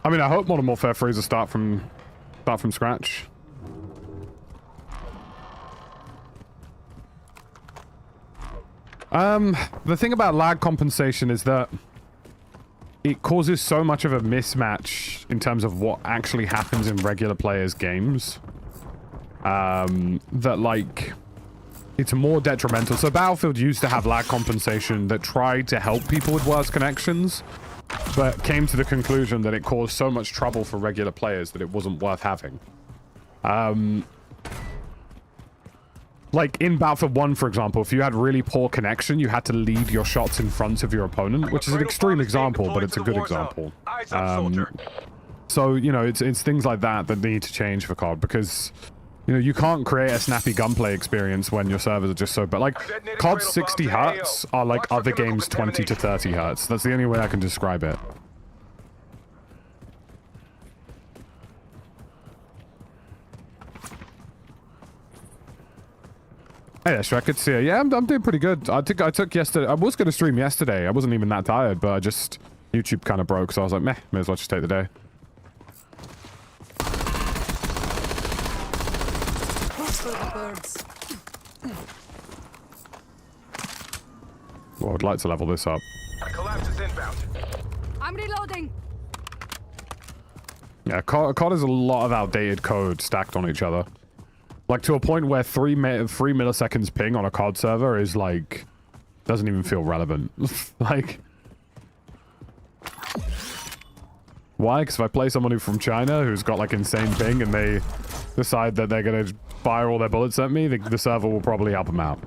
Speaker 1: I mean, I hope Modern Warfare 3 is a start from scratch. The thing about lag compensation is that it causes so much of a mismatch in terms of what actually happens in regular players' games, that, like, it's more detrimental. So Battlefield used to have lag compensation that tried to help people with worse connections, but came to the conclusion that it caused so much trouble for regular players that it wasn't worth having. Like in Battlefield 1, for example, if you had really poor connection, you had to lead your shots in front of your opponent, which is an extreme example, but it's a good example. So, you know, it's things like that that need to change for COD, because, you know, you can't create a snappy gunplay experience when your servers are just so bad. Like, COD's 60 hertz are like other games' 20 to 30 hertz. That's the only way I can describe it. Hey, Shrek, good to see you. Yeah, I'm doing pretty good. I took yesterday. I was going to stream yesterday. I wasn't even that tired, but YouTube kind of broke, so I was like, meh, may as well just take the day. Well, I'd like to level this up.
Speaker 2: Collapse is inbound.
Speaker 4: I'm reloading.
Speaker 1: Yeah, COD is a lot of outdated code stacked on each other. Like, to a point where 3 milliseconds ping on a COD server is, like, doesn't even feel relevant. Like, why? Because if I play someone from China who's got, like, insane ping and they decide that they're going to fire all their bullets at me, the server will probably help them out.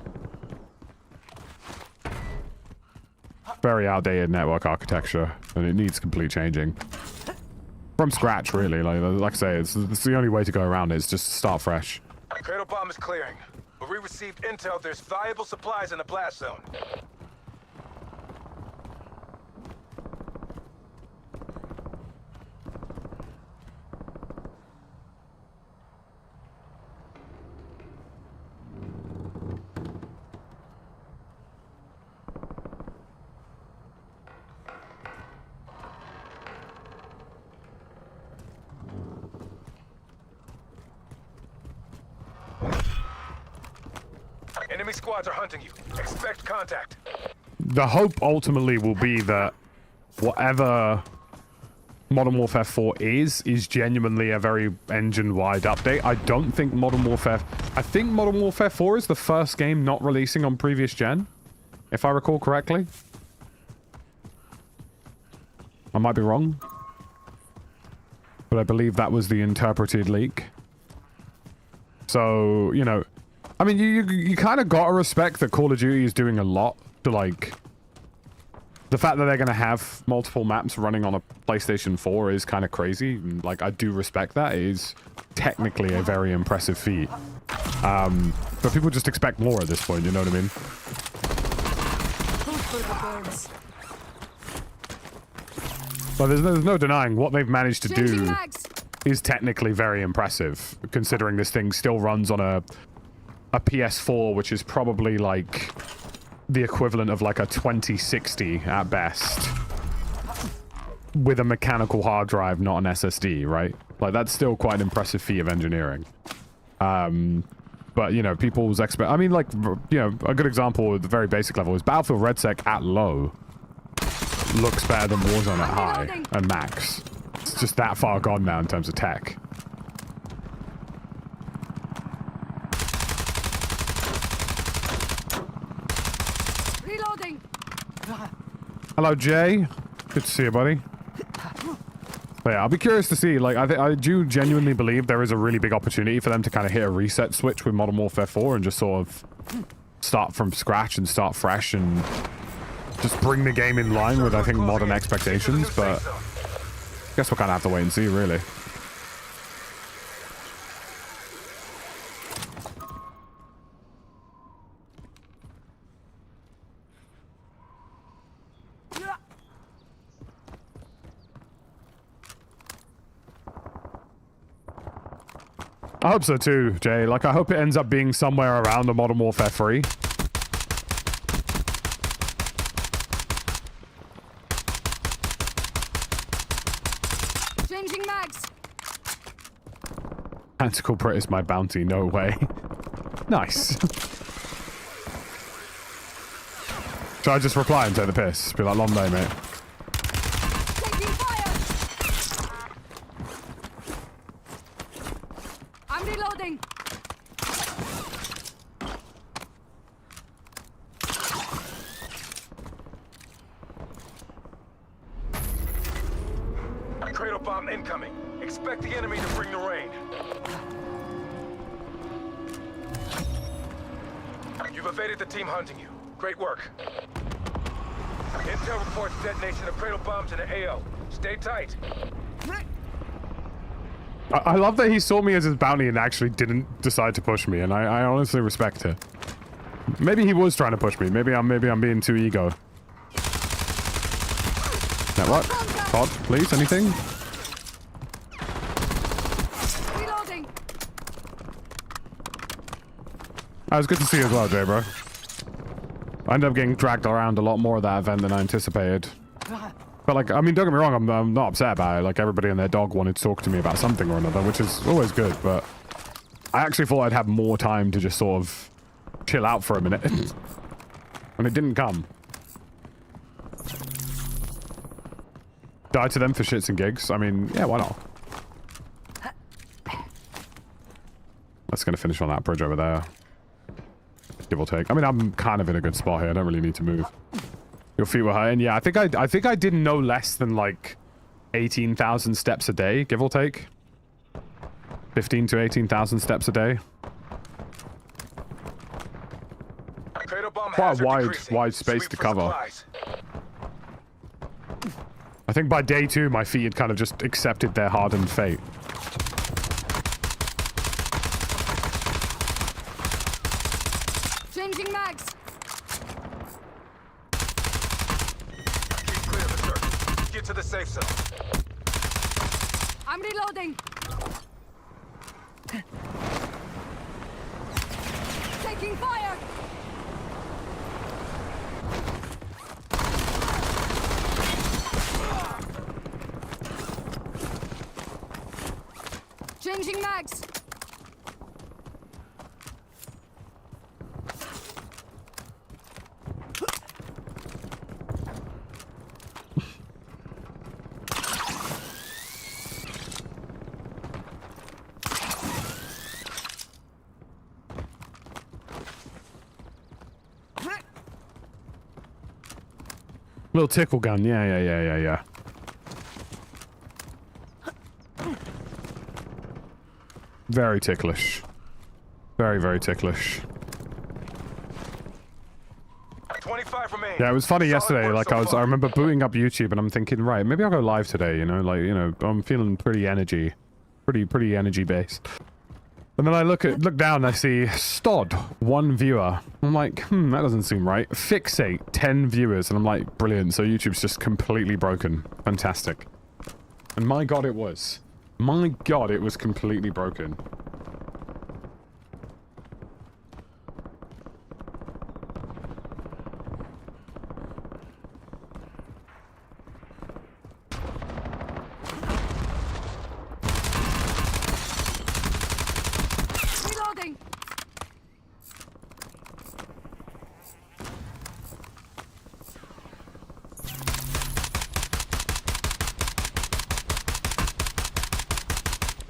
Speaker 1: Very outdated network architecture, and it needs complete changing. From scratch, really. Like I say, it's the only way to go around it, is just start fresh.
Speaker 2: Cradle bomb is clearing, but we received intel there's valuable supplies in the blast zone. Enemy squads are hunting you. Expect contact.
Speaker 1: The hope ultimately will be that whatever Modern Warfare 4 is genuinely a very engine-wide update. I don't think Modern Warfare... I think Modern Warfare 4 is the first game not releasing on previous gen, if I recall correctly. I might be wrong, but I believe that was the interpreted leak. So, you know... I mean, you kind of gotta respect that Call of Duty is doing a lot to, like... The fact that they're gonna have multiple maps running on a PlayStation 4 is kind of crazy. And, like, I do respect that. It is technically a very impressive feat. But people just expect more at this point, you know what I mean? But there's no denying what they've managed to do is technically very impressive, considering this thing still runs on a PS4, which is probably like the equivalent of like a 2060 at best, with a mechanical hard drive, not an SSD, right? Like, that's still quite an impressive feat of engineering. But, you know, people's I mean, like, you know, a good example at the very basic level is Battlefield RedSec at low looks better than Warzone at high and max. It's just that far gone now in terms of tech. Hello, Jay. Good to see you, buddy. But yeah, I'll be curious to see. Like, I do genuinely believe there is a really big opportunity for them to kind of hit a reset switch with Modern Warfare 4 and just sort of start from scratch and start fresh and just bring the game in line with, I think, modern expectations. But I guess we'll kind of have to wait and see, really. I hope so too, Jay. Like, I hope it ends up being somewhere around a Modern Warfare 3.
Speaker 4: Changing mags.
Speaker 1: Tactical Brit is my bounty. No way. Nice. Should I just reply and take the piss? Be like, long day, mate.
Speaker 4: Taking fire. I'm reloading.
Speaker 2: Cradle bomb incoming. Expect the enemy to bring the rain. You've evaded the team hunting you. Great work. Intel reports detonation of cradle bombs in the AO. Stay tight.
Speaker 1: I love that he saw me as his bounty and actually didn't decide to push me, and I honestly respect it. Maybe he was trying to push me. Maybe I'm being too ego. Network? Pod, please, anything?
Speaker 4: Reloading.
Speaker 1: It was good to see you as well, Jay, bro. I ended up getting dragged around a lot more of that event than I anticipated. But, like, I mean, don't get me wrong, I'm not upset about it. Like, everybody and their dog wanted to talk to me about something or another, which is always good, but I actually thought I'd have more time to just sort of chill out for a minute. And it didn't come. Die to them for shits and gigs. I mean, yeah, why not? That's gonna finish on that bridge over there. Give or take. I mean, I'm kind of in a good spot here. I don't really need to move. Your feet were hurting. Yeah, I think I did no less than like 18,000 steps a day, give or take. 15 to 18,000 steps a day. Quite a wide space to cover. I think by day 2, my feet had kind of just accepted their hardened fate.
Speaker 4: Changing mags.
Speaker 2: Keep clear of the circle. Get to the safe zone.
Speaker 4: I'm reloading. Taking fire. Changing mags.
Speaker 1: Little tickle gun. Yeah. Very ticklish. Very, very ticklish.
Speaker 2: 25 remain.
Speaker 1: Yeah, it was funny
Speaker 2: Solid
Speaker 1: yesterday.
Speaker 2: work
Speaker 1: Like
Speaker 2: so
Speaker 1: I
Speaker 2: far.
Speaker 1: remember booting up YouTube and I'm thinking, right, maybe I'll go live today. You know, like I'm feeling pretty energy based. And then I look down and I see Stod, 1 viewer. I'm like, that doesn't seem right. Fixate, 10 viewers, and I'm like, brilliant. So YouTube's just completely broken. Fantastic. And my god, it was. My god, it was completely broken.
Speaker 4: Reloading.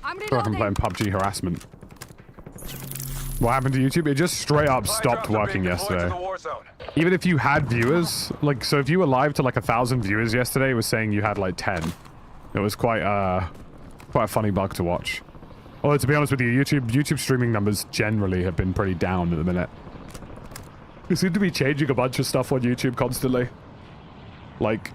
Speaker 4: I'm
Speaker 1: I feel like I'm
Speaker 4: reloading.
Speaker 1: playing PUBG harassment. What happened to YouTube? It just straight up stopped
Speaker 2: Supply
Speaker 1: working
Speaker 2: drones are being
Speaker 1: yesterday.
Speaker 2: deployed to the war zone.
Speaker 1: Even if you had viewers, like, so if you were live to like 1,000 viewers yesterday, it was saying you had like 10. It was quite a funny bug to watch. Although, to be honest with you, YouTube streaming numbers generally have been pretty down at the minute. They seem to be changing a bunch of stuff on YouTube constantly. Like,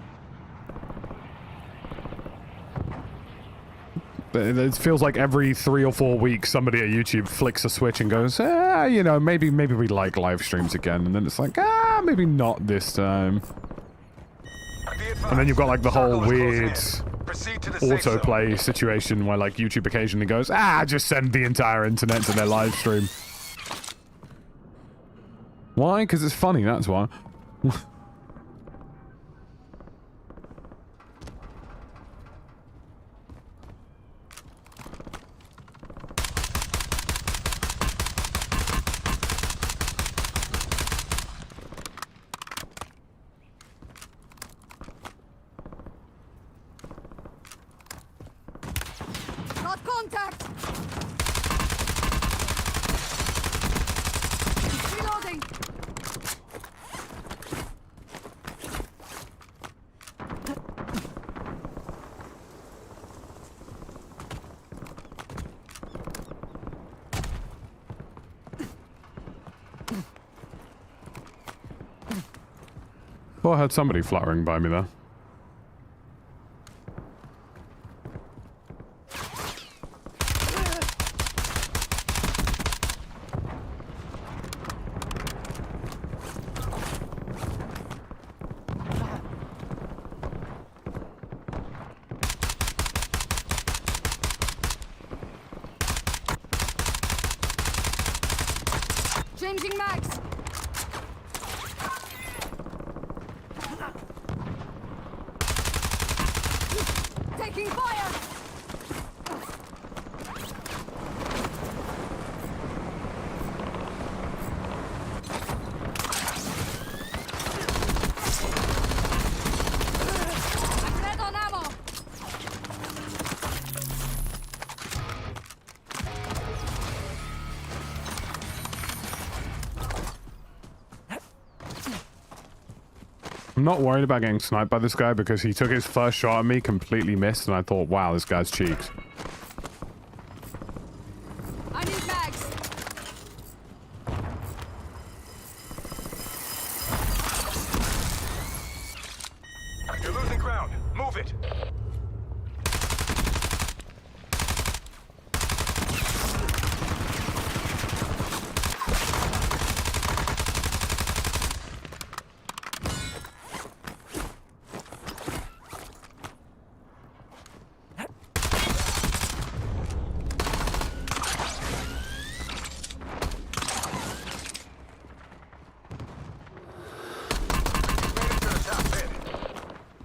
Speaker 1: it feels like every 3 or 4 weeks somebody at YouTube flicks a switch and goes, you know, maybe we like live streams again. And then it's like, maybe not this time. And then you've got like the whole weird autoplay situation where like YouTube occasionally goes, just send the entire internet to their live stream. Why? Because it's funny, that's why.
Speaker 4: Contact! Reloading!
Speaker 1: Oh, I heard somebody fluttering by me there.
Speaker 4: Changing mags! Taking fire! I'm red on ammo!
Speaker 1: I'm not worried about getting sniped by this guy because he took his first shot at me, completely missed, and I thought, wow, this guy's cheeks.
Speaker 4: I need mags!
Speaker 2: You're losing ground. Move it.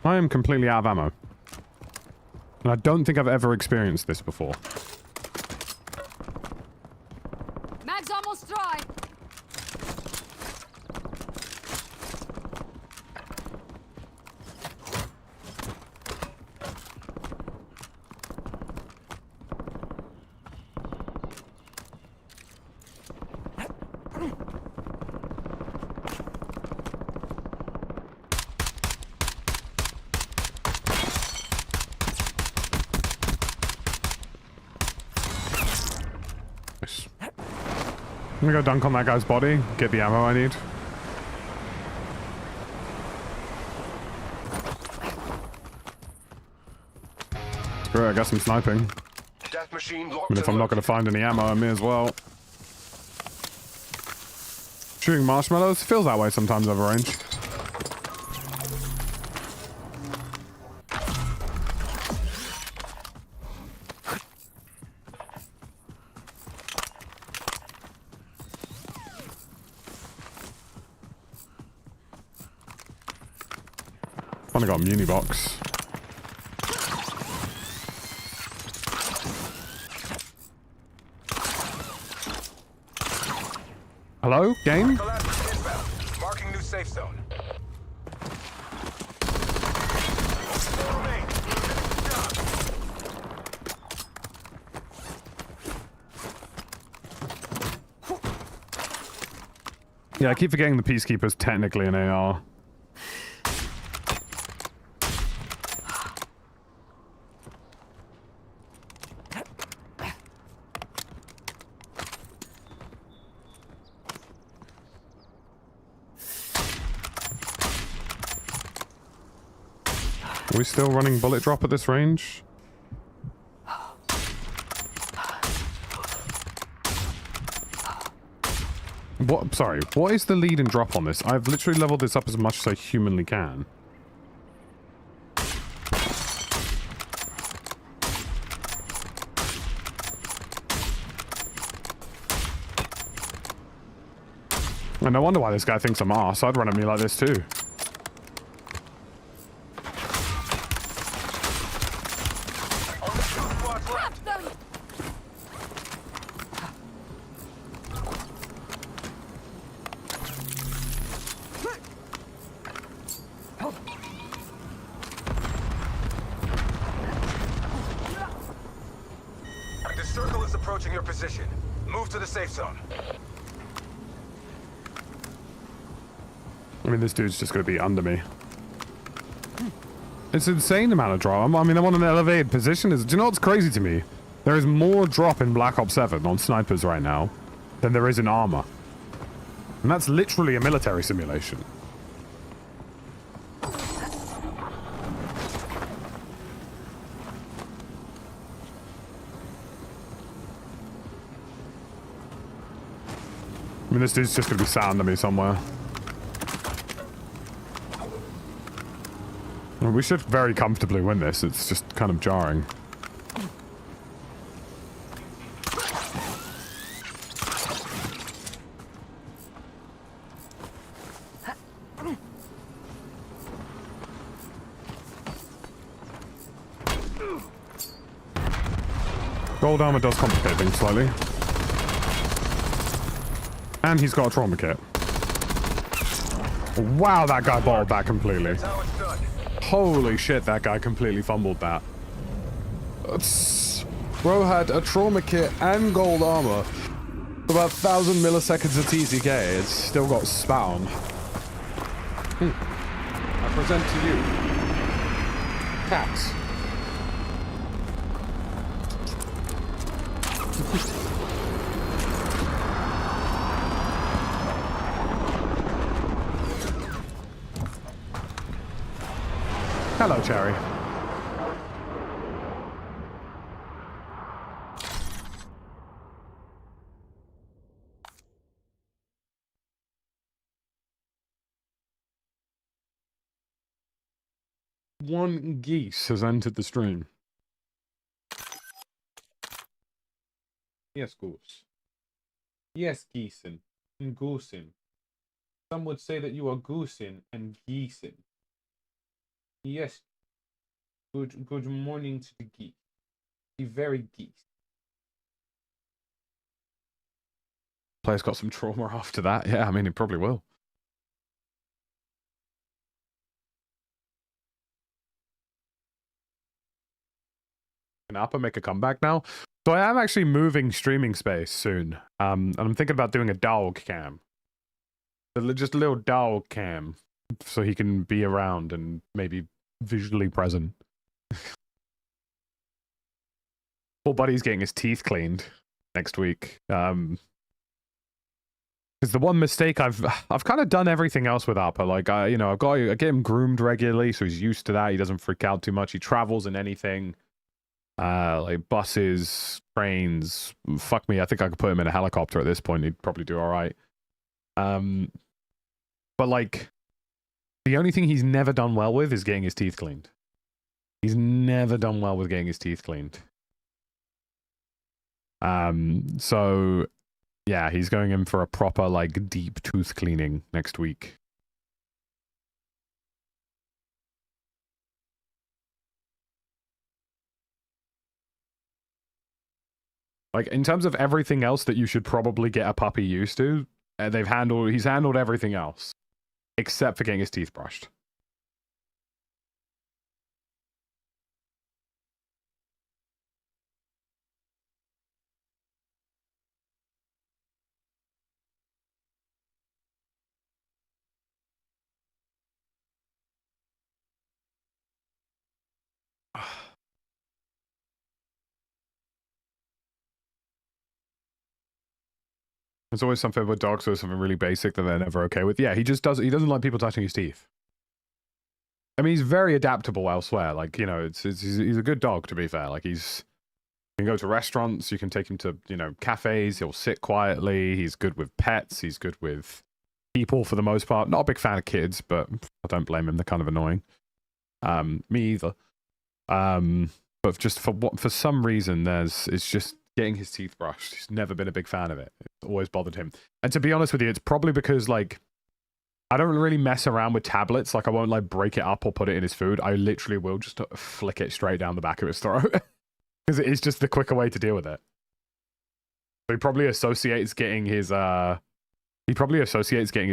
Speaker 1: I am completely out of ammo. And I don't think I've ever experienced this before.
Speaker 4: Mags almost dry!
Speaker 1: I'm gonna go dunk on that guy's body, get the ammo I need. Screw it, I guess I'm sniping.
Speaker 5: Death machine locked
Speaker 1: And if I'm not gonna find any ammo, I may as well. Shooting marshmallows feels that way sometimes over range. I got a muni box. Hello, game?
Speaker 2: Collapse inbound. Marking new safe zone. Remain.
Speaker 1: Yeah, I keep forgetting the Peacekeeper's technically an AR. Are we still running bullet drop at this range? What? Sorry, what is the lead and drop on this? I've literally leveled this up as much as I humanly can. And no wonder why this guy thinks I'm arse. I'd run at me like this too.
Speaker 4: Trap them!
Speaker 2: is approaching your position. Move to the safe zone.
Speaker 1: I mean, this dude's just going to be under me. It's an insane amount of drop. I mean, I'm on an elevated position. Do you know what's crazy to me? There is more drop in Black Ops 7 on snipers right now than there is in armor. And that's literally a military simulation. I mean, this dude's just going to be sat under me somewhere. Well, we should very comfortably win this. It's just kind of jarring. Gold armor does complicate things slightly. And he's got a trauma kit. Wow, that guy bottled that completely.
Speaker 2: That's how it's done.
Speaker 1: Holy shit, that guy completely fumbled that. Bro had a trauma kit and gold armor. About 1,000 milliseconds of TCK. It's still got spat on. I present to you cats. Hello, Cherry. One geese has entered the stream. Yes, goose. Yes, geesin. And goosin. Some would say that you are goosin and geesin. Yes. Good morning to the geese. The very geese. Player's got some trauma after that. Yeah, I mean, it probably will. Can Appa make a comeback now? So I am actually moving streaming space soon. And I'm thinking about doing a dog cam. Just a little dog cam. So he can be around and maybe visually present. Poor buddy's getting his teeth cleaned next week. Because the one mistake I've kind of done everything else with Appa. Like I get him groomed regularly, so he's used to that. He doesn't freak out too much. He travels in anything. Like buses, trains. Fuck me, I think I could put him in a helicopter at this point. He'd probably do all right. But like, the only thing he's never done well with is getting his teeth cleaned. He's never done well with getting his teeth cleaned. So yeah, he's going in for a proper like deep tooth cleaning next week. Like, in terms of everything else that you should probably get a puppy used to, he's handled everything else. Except for getting his teeth brushed. There's always something with dogs or something really basic that they're never okay with. Yeah, he doesn't like people touching his teeth. I mean, he's very adaptable elsewhere. Like, you know, he's a good dog, to be fair. Like, you can go to restaurants, you can take him to, you know, cafes, he'll sit quietly, he's good with pets, he's good with people for the most part. Not a big fan of kids, but I don't blame him, they're kind of annoying. Me either. But just for some reason, it's just getting his teeth brushed. He's never been a big fan of it. It's always bothered him. And to be honest with you, it's probably because, like, I don't really mess around with tablets. Like, I won't, like, break it up or put it in his food. I literally will just flick it straight down the back of his throat. Because it is just the quicker way to deal with it. So he probably associates getting his,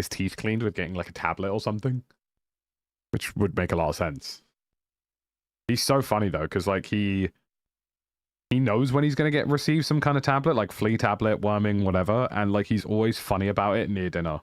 Speaker 1: teeth cleaned with getting, like, a tablet or something. Which would make a lot of sense. He's so funny, though, because, like, he knows when he's going to receive some kind of tablet, like flea tablet, worming, whatever, and like he's always funny about it near dinner.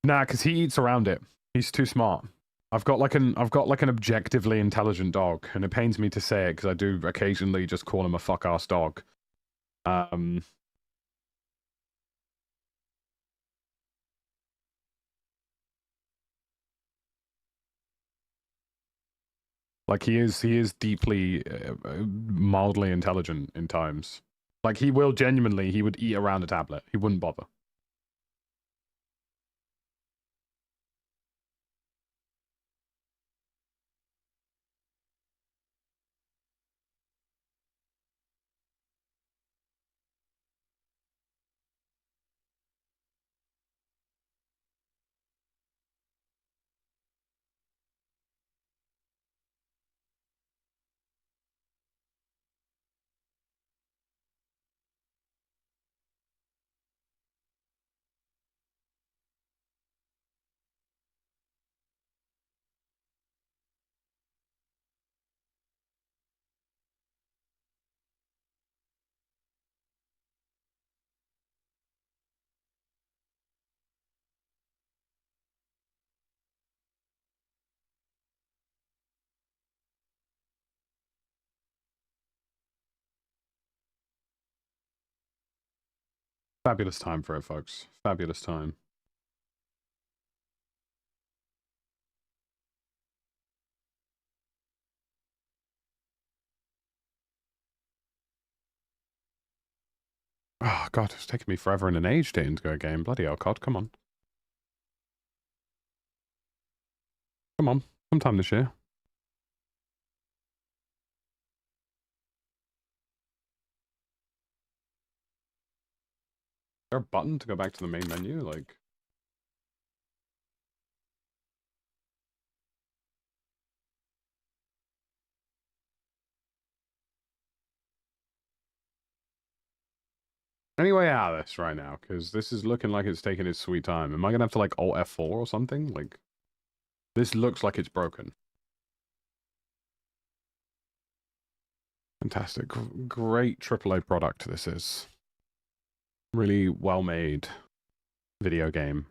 Speaker 1: Nah, because he eats around it. He's too smart. I've got like an objectively intelligent dog, and it pains me to say it because I do occasionally just call him a fuck ass dog. Like he is deeply, mildly intelligent in times. Like he would eat around a tablet. He wouldn't bother. Fabulous time for it, folks. Fabulous time. Oh, God, it's taken me forever and an age to into a game. Bloody hell, COD, come on. Come on, sometime this year. Is there a button to go back to the main menu? Like... Any way out of this right now? Because this is looking like it's taking its sweet time. Am I going to have to, like, Alt F4 or something? Like, this looks like it's broken. Fantastic. Great AAA product this is. Really well-made video game.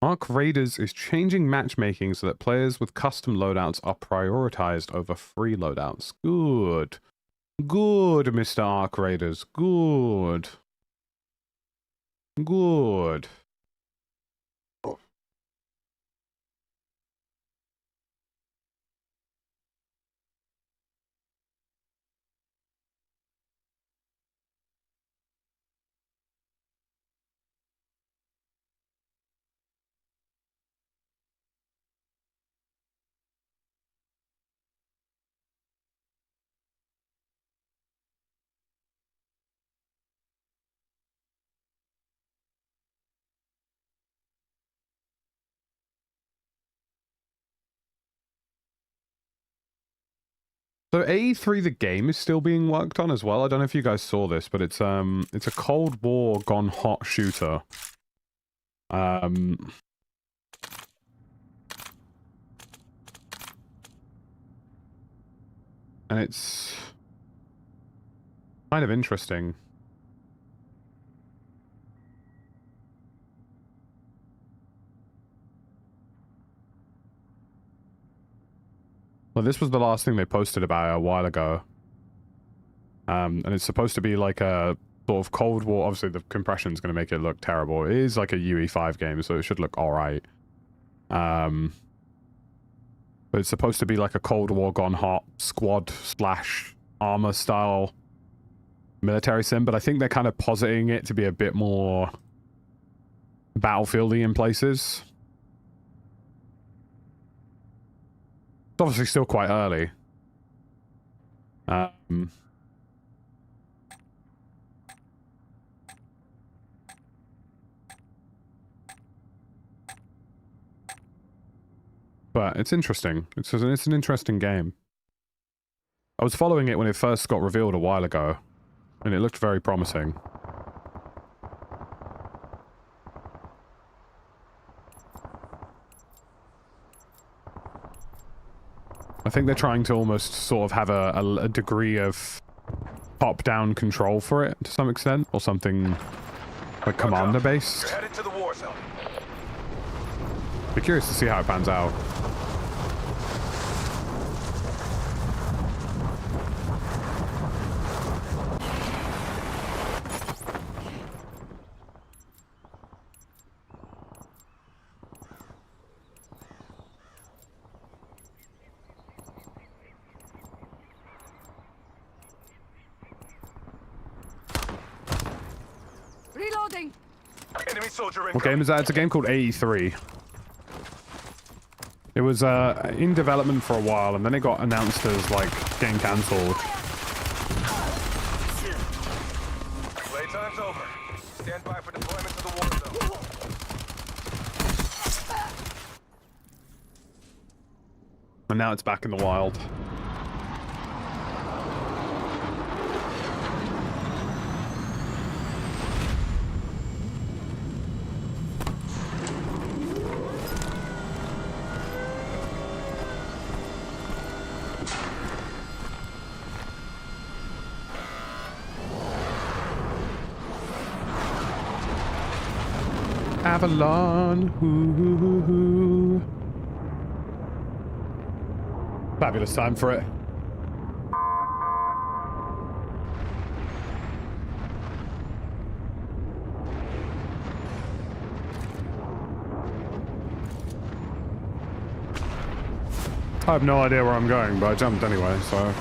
Speaker 1: Arc Raiders is changing matchmaking so that players with custom loadouts are prioritized over free loadouts. Good. Good, Mr. Arc Raiders. Good. Good. So AE3 the game is still being worked on as well. I don't know if you guys saw this, but it's a Cold War gone hot shooter. And it's kind of interesting. Well, this was the last thing they posted about it a while ago. And it's supposed to be like a sort of Cold War. Obviously, the compression's going to make it look terrible. It is like a UE5 game, so it should look alright. But it's supposed to be like a Cold War gone hot squad slash armor style military sim, but I think they're kind of positing it to be a bit more battlefieldy in places. It's obviously still quite early. But it's interesting. It's an interesting game. I was following it when it first got revealed a while ago, and it looked very promising. I think they're trying to almost sort of have a degree of top-down control for it to some extent, or something like commander-based.
Speaker 2: You're headed to the war zone.
Speaker 1: Be curious to see how it pans out.
Speaker 4: Reloading.
Speaker 2: Enemy soldier
Speaker 1: What
Speaker 2: incoming.
Speaker 1: game is that? It's a game called 83. It was in development for a while, and then it got announced as, like, getting cancelled.
Speaker 2: Playtime's over. Stand by for deployment to the war zone.
Speaker 1: And now it's back in the wild. Avalon, hoo. Fabulous time for it. I have no idea where I'm going, but I jumped anyway, so...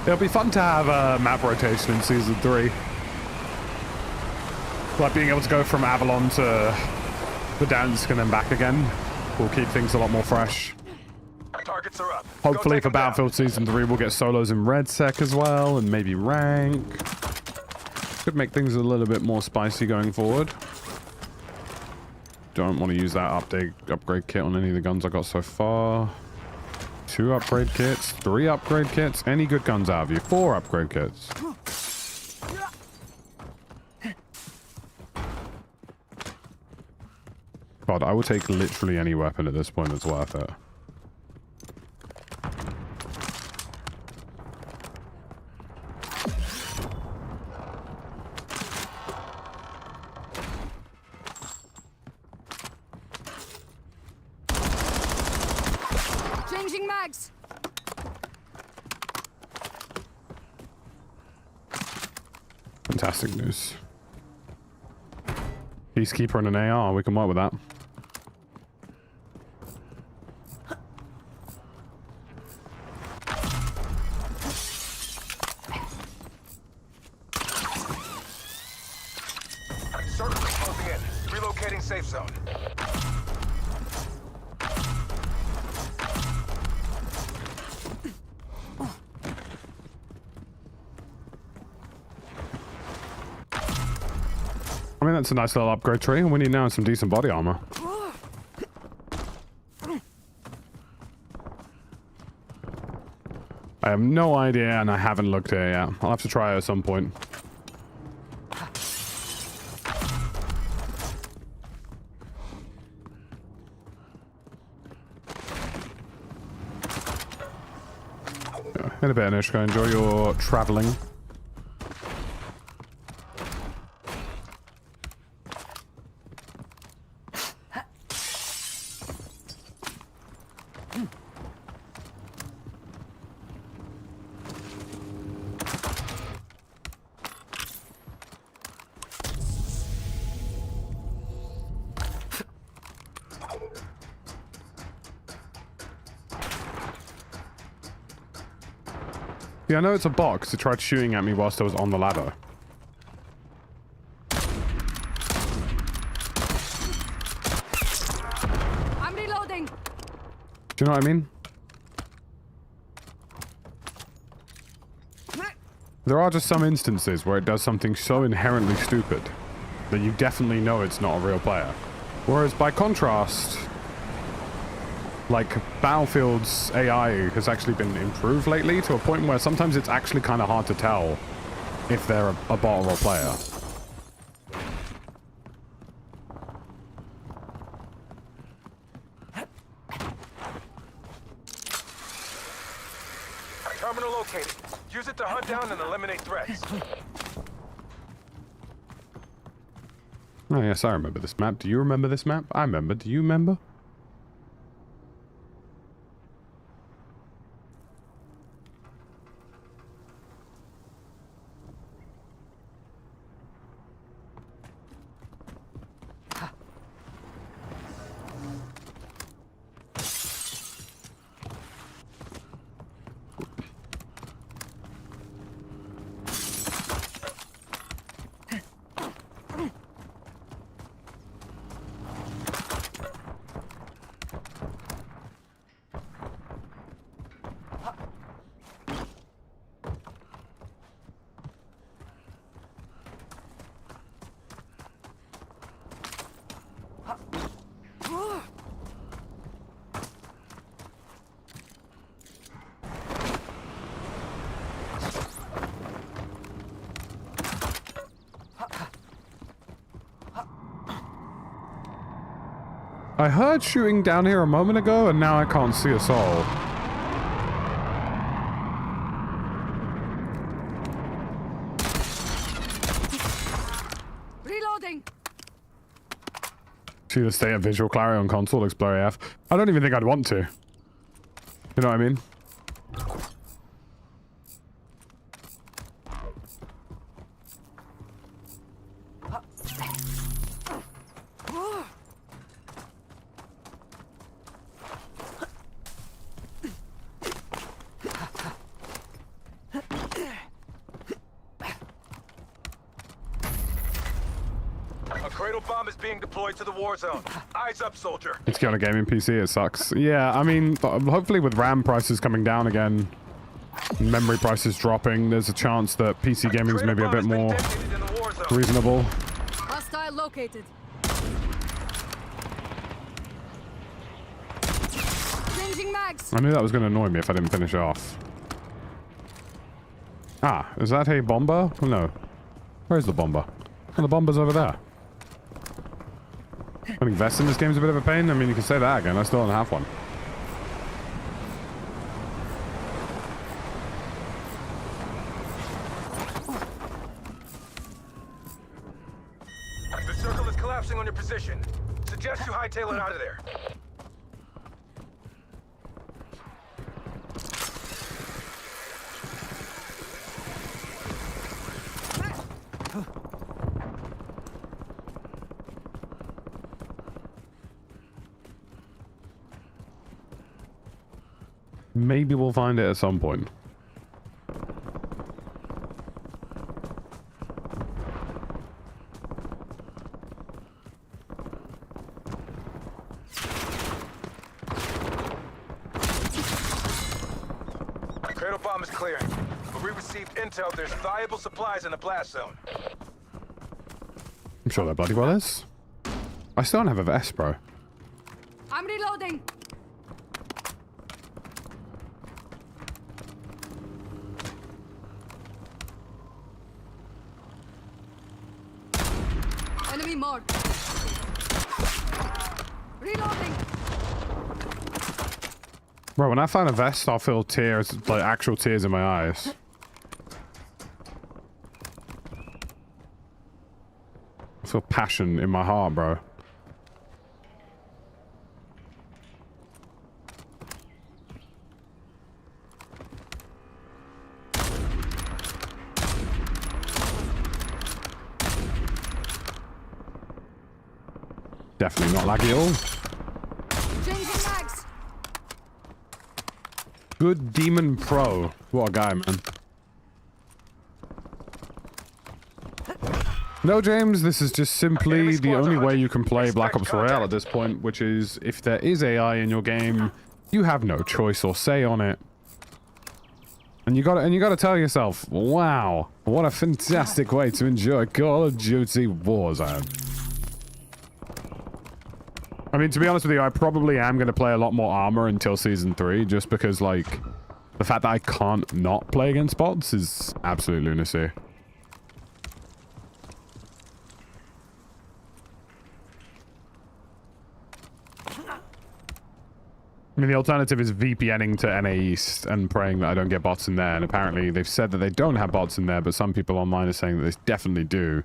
Speaker 1: It'll be fun to have a map rotation in Season 3. Like being able to go from Avalon to Verdansk and then back again will keep things a lot more fresh.
Speaker 2: Targets are up.
Speaker 1: Hopefully for
Speaker 2: Go take 'em down.
Speaker 1: Battlefield Season 3 we'll get solos in RedSec as well, and maybe rank. Could make things a little bit more spicy going forward. Don't want to use that upgrade kit on any of the guns I got so far. 2 upgrade kits, 3 upgrade kits, any good guns out of you. 4 upgrade kits. God, I would take literally any weapon at this point that's worth it.
Speaker 4: Changing mags.
Speaker 1: Fantastic news. Peacekeeper and an AR, we can work with that.
Speaker 2: Circle is closing in. Relocating safe zone.
Speaker 1: I mean, that's a nice little upgrade tree, and we need now some decent body armor. I have no idea, and I haven't looked at it yet. I'll have to try it at some point. In a bit, Anishka. Enjoy your traveling. Yeah, I know it's a bot because it tried shooting at me whilst I was on the ladder.
Speaker 4: I'm reloading.
Speaker 1: Do you know what I mean? There are just some instances where it does something so inherently stupid that you definitely know it's not a real player. Whereas by contrast, like Battlefield's AI has actually been improved lately to a point where sometimes it's actually kind of hard to tell if they're a bot or a player.
Speaker 2: Terminal located. Use it to hunt down and eliminate threats.
Speaker 1: Oh yes, I remember this map. Do you remember this map? I remember. Do you remember? I heard shooting down here a moment ago, and now I can't see a soul.
Speaker 4: Reloading.
Speaker 1: See the state of visual clarity on console looks blurry AF. I don't even think I'd want to. You know what I mean?
Speaker 2: To the Warzone. Eyes up, soldier.
Speaker 1: It's got a gaming PC, it sucks. Yeah, I mean, hopefully with RAM prices coming down again, memory prices dropping, there's a chance that PC gaming is maybe a bit more reasonable.
Speaker 4: Hostile located. Changing mags.
Speaker 1: I knew that was going to annoy me if I didn't finish it off. Ah, is that a bomber? Oh, no. Where's the bomber? Oh, the bomber's over there. Having vests in this game is a bit of a pain. I mean, you can say that again. I still don't have one.
Speaker 2: The circle is collapsing on your position. Suggest you hightail it out of there.
Speaker 1: Maybe we'll find it at some point.
Speaker 2: Cradle bomb is clearing, but we received intel there's valuable supplies in the blast zone.
Speaker 1: I'm sure there bloody well is. I still don't have a vest, bro.
Speaker 4: I'm reloading. Enemy marked. Reloading.
Speaker 1: Bro, when I find a vest, I'll feel tears, like actual tears in my eyes. I feel passion in my heart, bro. Definitely not laggy at all.
Speaker 4: Changing mags.
Speaker 1: Good Demon Pro. What a guy, man. No, James, this is just simply
Speaker 2: Enemy
Speaker 1: the
Speaker 2: squads
Speaker 1: only
Speaker 2: are
Speaker 1: way you
Speaker 2: hunting.
Speaker 1: can play Black
Speaker 2: Expect
Speaker 1: Ops Royale
Speaker 2: contact.
Speaker 1: at this point, which is if there is AI in your game, you have no choice or say on it. And you gotta tell yourself, wow, what a fantastic way to enjoy Call of Duty Warzone. I mean, to be honest with you, I probably am going to play a lot more armor until Season 3, just because, like, the fact that I can't not play against bots is absolute lunacy. I mean, the alternative is VPNing to NA East and praying that I don't get bots in there, and apparently they've said that they don't have bots in there, but some people online are saying that they definitely do.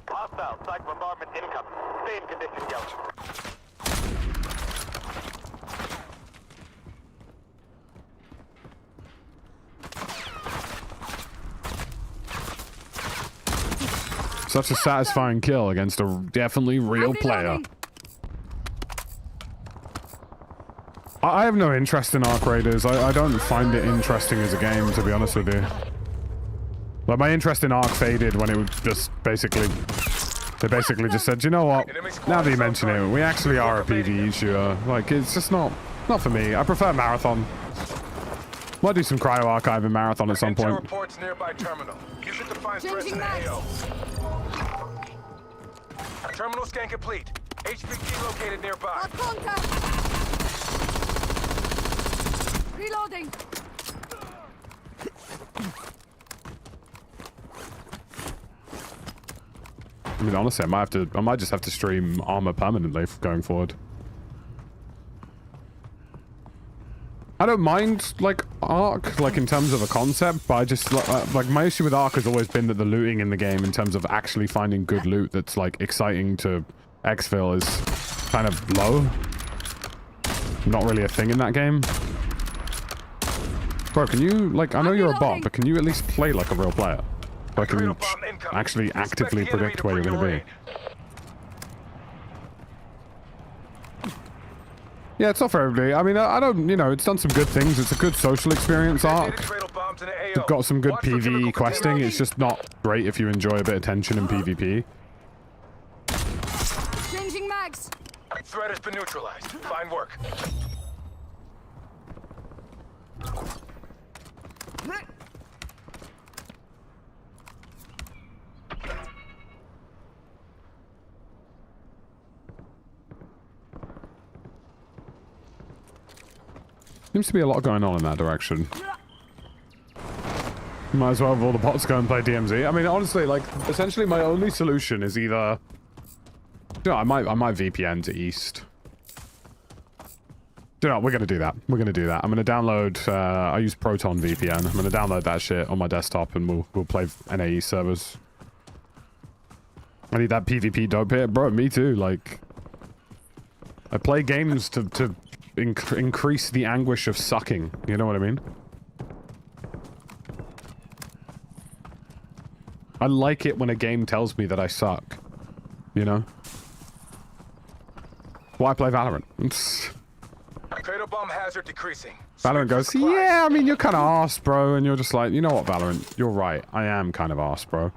Speaker 3: Hostile psych bombardment incoming. Stay in condition, Ghost.
Speaker 1: Such a satisfying kill against a definitely real
Speaker 4: I'm
Speaker 1: player.
Speaker 4: reloading.
Speaker 1: I have no interest in Arc Raiders. I don't find it interesting as a game, to be honest with you. Like, my interest in Arc faded when it was just basically... They basically just said, you know what? Now that you mention it, we actually are a PvE shooter. Like, it's just not for me. I prefer Marathon. Might do some cryo archive in Marathon at some
Speaker 2: Intel
Speaker 1: point.
Speaker 2: reports nearby terminal. Use it to find threats in
Speaker 4: Changing
Speaker 2: the
Speaker 4: mags.
Speaker 2: AO. Terminal scan complete. HPT located nearby.
Speaker 4: Got contact. Reloading.
Speaker 1: I mean, honestly, I might just have to stream armor permanently going forward. I don't mind, like, Arc, like, in terms of a concept, but I just, like, my issue with Arc has always been that the looting in the game, in terms of actually finding good loot that's, like, exciting to exfil is kind of low. Not really a thing in that game. Bro, can you, like, I know you're a bot, but can you at least play like a real player? So I can
Speaker 2: Cradle bomb incoming.
Speaker 1: actually
Speaker 2: Expect
Speaker 1: actively
Speaker 2: the enemy
Speaker 1: predict where you're
Speaker 2: bring
Speaker 1: going to
Speaker 2: your
Speaker 1: be.
Speaker 2: aid.
Speaker 1: Yeah, it's not for everybody. I mean, I don't, you know, it's done some good things. It's a good social experience
Speaker 2: Detonated
Speaker 1: arc.
Speaker 2: cradle bombs in the AO.
Speaker 1: It's got some good
Speaker 2: Watch for chemical
Speaker 1: PvE questing.
Speaker 2: contamination.
Speaker 1: It's just not great if you enjoy a bit of tension in PvP.
Speaker 4: Changing mags.
Speaker 2: Threat has been neutralized. Fine work.
Speaker 1: Seems to be a lot going on in that direction. Might as well have all the bots go and play DMZ. I mean, honestly, like, essentially my only solution is either... You know, I might VPN to East. You know, we're going to do that. We're going to do that. I'm going to download... I use Proton VPN. I'm going to download that shit on my desktop and we'll play NA East servers. I need that PvP dope here. Bro, me too. Like... I play games to increase the anguish of sucking. You know what I mean? I like it when a game tells me that I suck. You know? Why I play Valorant?
Speaker 2: Cradle bomb hazard decreasing.
Speaker 1: Valorant
Speaker 2: Sweep for
Speaker 1: goes,
Speaker 2: supplies.
Speaker 1: yeah, I mean, you're kind of arse, bro. And you're just like, you know what, Valorant? You're right. I am kind of arse, bro.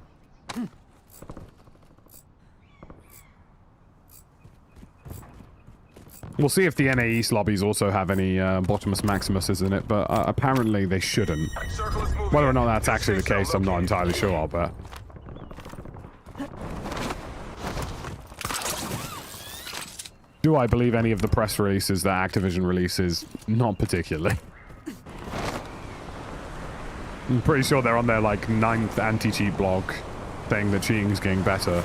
Speaker 1: We'll see if the NA East lobbies also have any Bottomus Maximuses in it, but apparently they shouldn't.
Speaker 2: Circle is moving.
Speaker 1: Whether or not that's actually the
Speaker 2: Safe
Speaker 1: case,
Speaker 2: zone
Speaker 1: I'm not
Speaker 2: located.
Speaker 1: entirely sure, but... Do I believe any of the press releases that Activision releases? Not particularly. I'm pretty sure they're on their, like, 9th anti-cheat blog saying that cheating's getting better.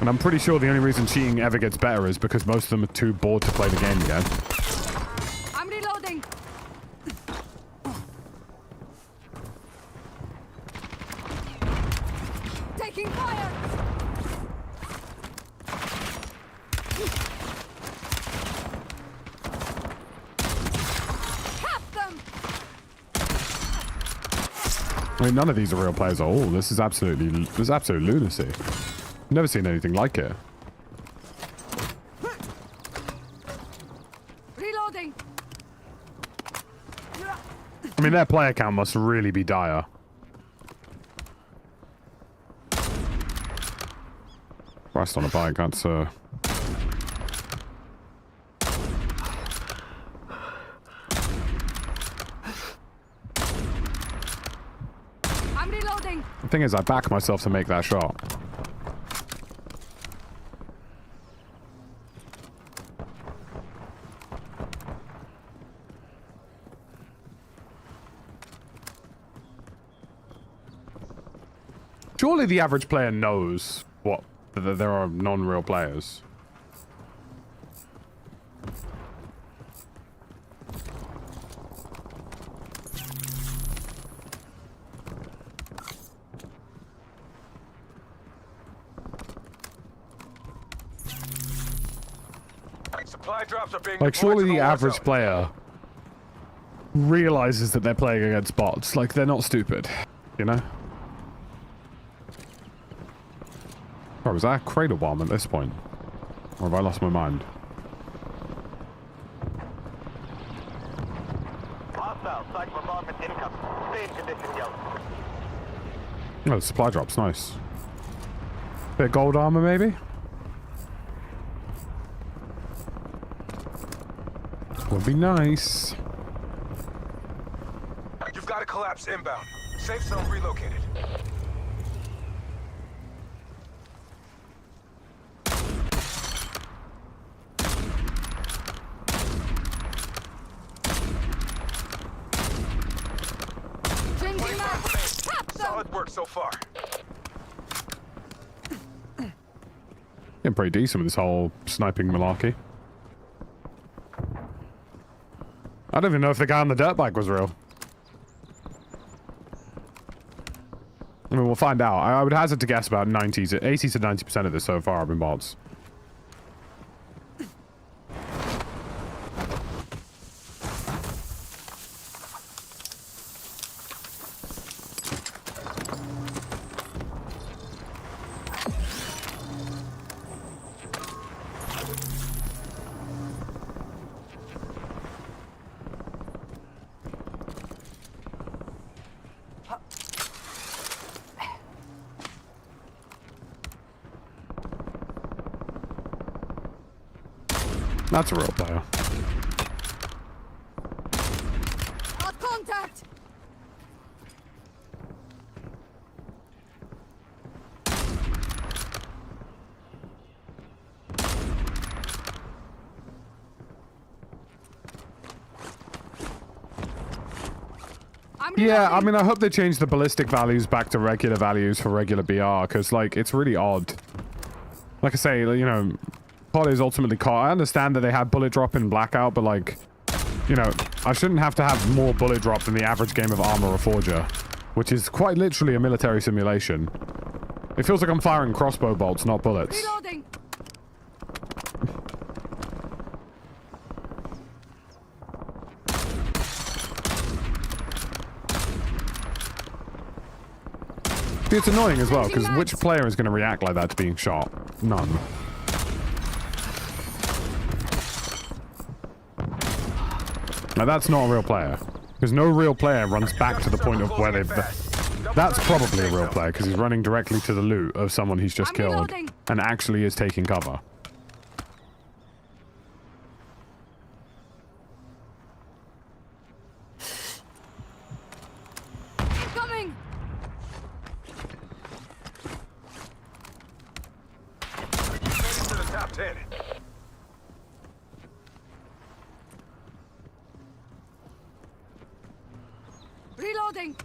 Speaker 1: And I'm pretty sure the only reason cheating ever gets better is because most of them are too bored to play the game again.
Speaker 4: I'm reloading. Taking fire. Cap them.
Speaker 1: I mean, none of these are real players at all. This is absolute lunacy. Never seen anything like it.
Speaker 4: Reloading.
Speaker 1: I mean, their player count must really be dire. Christ on a bike, that's
Speaker 4: I'm reloading.
Speaker 1: The thing is, I back myself to make that shot. Surely the average player knows that there are non-real players.
Speaker 2: Supply drops are being
Speaker 1: Like,
Speaker 2: deployed
Speaker 1: surely
Speaker 2: to
Speaker 1: the
Speaker 2: war
Speaker 1: average
Speaker 2: zone.
Speaker 1: player realizes that they're playing against bots. Like, they're not stupid, you know? Oh, was that a cradle bomb at this point? Or have I lost my mind?
Speaker 3: Hostile cycle bombardment incoming. Stay in condition, Ghost.
Speaker 1: Oh, the supply drop's nice. Bit of gold armor, maybe? Would be nice.
Speaker 2: You've got a collapse inbound. Safe zone relocated.
Speaker 4: Changing mags. Tap them.
Speaker 2: Solid work so far.
Speaker 1: Getting pretty decent with this whole sniping malarkey. I don't even know if the guy on the dirt bike was real. I mean, we'll find out. I would hazard to guess about 80 to 90% of this so far have been bots. That's a real player.
Speaker 4: Got contact.
Speaker 1: Yeah, I mean, I hope they change the ballistic values back to regular values for regular BR, because, like, it's really odd. Like I say, you know, COD is ultimately COD. I understand that they have bullet drop in Blackout, but, like, you know, I shouldn't have to have more bullet drop than the average game of Armor or Forger, which is quite literally a military simulation. It feels like I'm firing crossbow bolts, not bullets.
Speaker 4: Reloading.
Speaker 1: It's annoying as well, because which player is going to react like that to being shot? None. Now that's not a real player, because no real player runs back to the point of where they've... That's probably a real player, because he's running directly to the loot of someone he's just killed, and actually is taking cover.
Speaker 4: Coming.
Speaker 2: To the top 10.
Speaker 4: Reloading.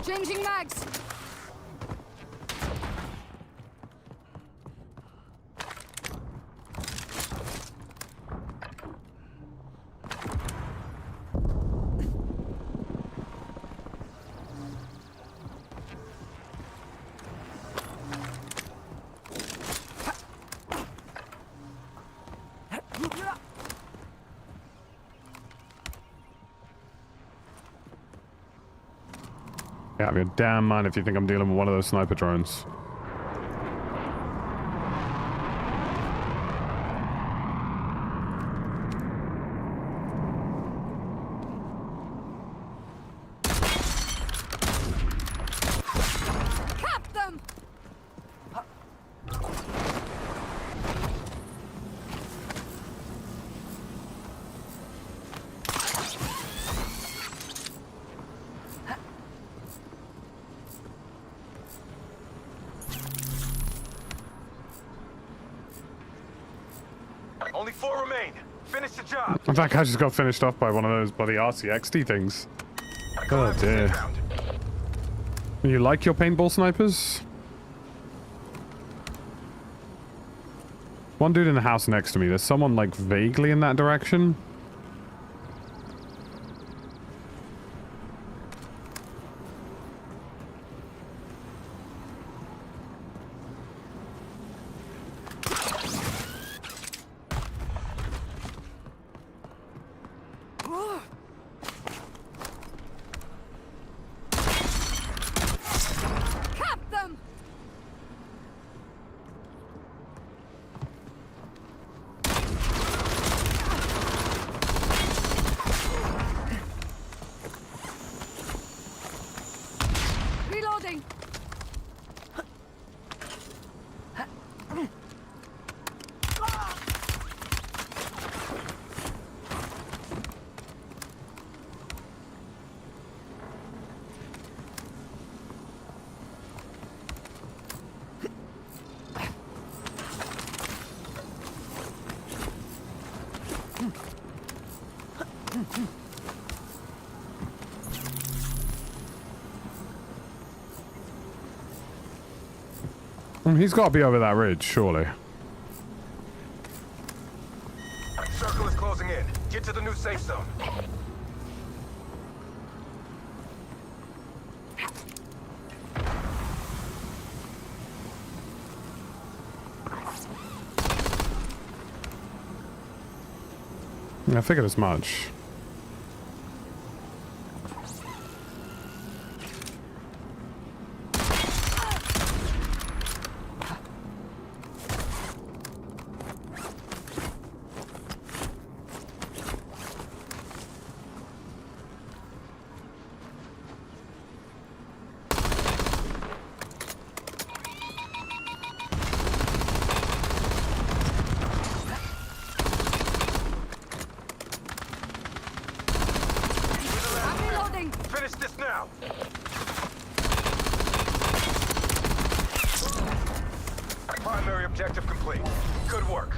Speaker 4: Changing mags.
Speaker 1: Yeah, I mean, damn mind if you think I'm dealing with one of those sniper drones.
Speaker 2: Only 4 remain. Finish the job.
Speaker 1: That guy just got finished off by one of those bloody RCXD things. Oh
Speaker 2: Collapse is
Speaker 1: dear.
Speaker 2: inbound.
Speaker 1: You like your paintball snipers? One dude in the house next to me. There's someone like vaguely in that direction.
Speaker 4: Cap them! Reloading!
Speaker 1: He's got to be over that ridge, surely.
Speaker 2: Circle is closing in. Get to the new safe zone.
Speaker 1: I figured as much.
Speaker 4: I'm reloading!
Speaker 2: Finish this now. Primary objective complete. Good work.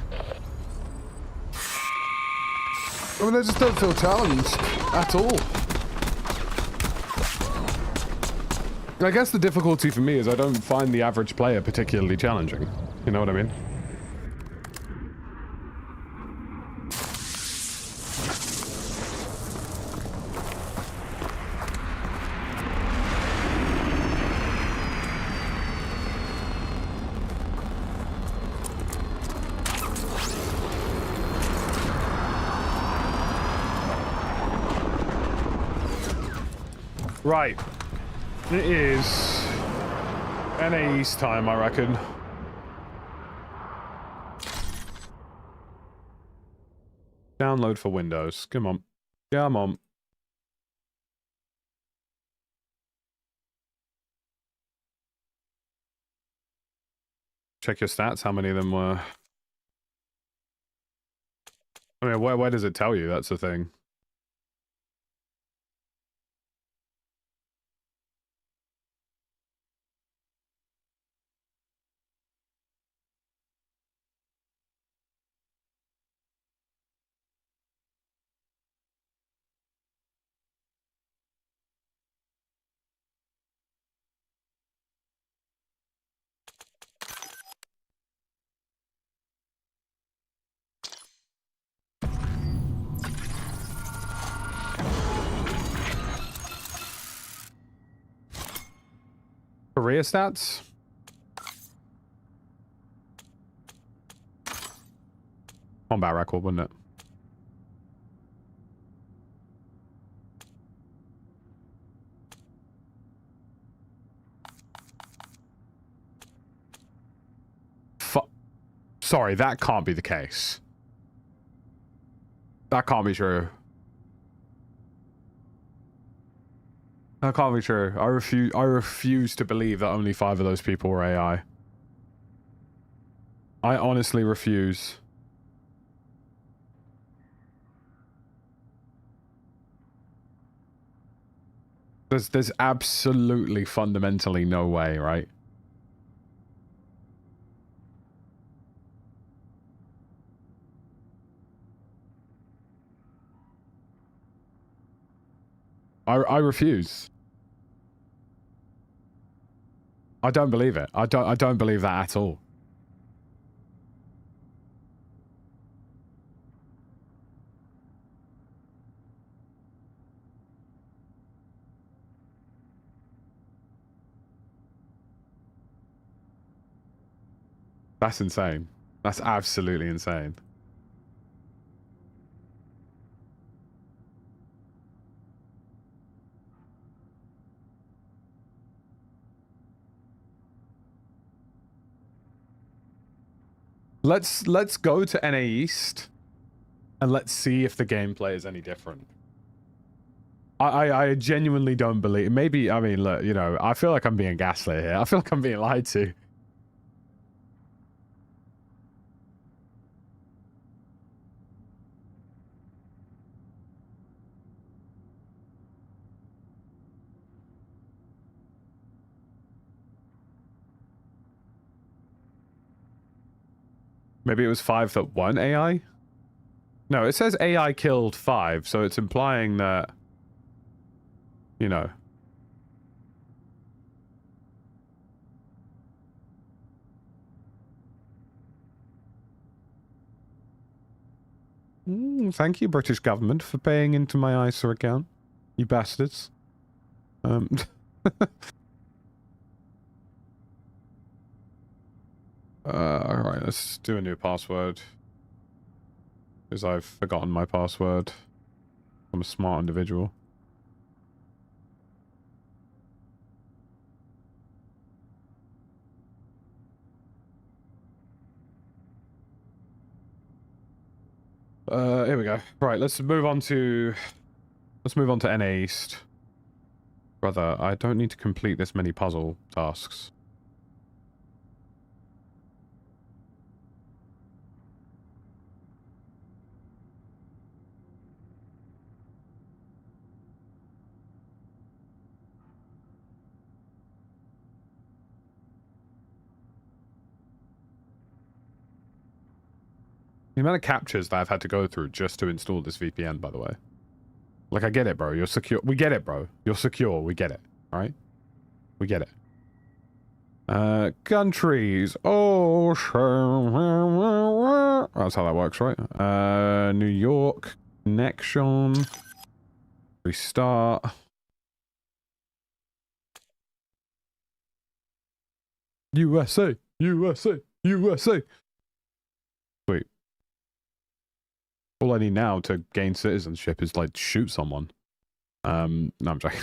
Speaker 1: I mean, I just don't feel challenged at all. I guess the difficulty for me is I don't find the average player particularly challenging. You know what I mean? Right. It is NA East time, I reckon. Download for Windows. Come on. Come on. Check your stats, how many of them were... I mean, where does it tell you? That's the thing. Career stats? Combat record, wouldn't it? Sorry, that can't be the case. That can't be true. That can't be true. I refuse to believe that only 5 of those people were AI. I honestly refuse. There's absolutely fundamentally no way, right? I refuse. I don't believe it. I don't believe that at all. That's insane. That's absolutely insane. Let's go to NA East and let's see if the gameplay is any different. I genuinely don't believe. Maybe, I mean, look, you know, I feel like I'm being gaslit here. I feel like I'm being lied to. Maybe it was 5 that won AI? No, it says AI killed 5, so it's implying that, you know. Thank you, British government, for paying into my ISA account. You bastards. Alright, let's do a new password. Because I've forgotten my password. I'm a smart individual. Here we go. Right, let's move on to NA East. Brother, I don't need to complete this many puzzle tasks. The amount of captures that I've had to go through just to install this VPN, by the way. Like, I get it, bro. You're secure. We get it, bro. You're secure. We get it. Alright? We get it. Countries. Oh, sure. That's how that works, right? New York. Connection. Restart. USA. USA. USA. Sweet. All I need now to gain citizenship is, like, shoot someone. No, I'm joking.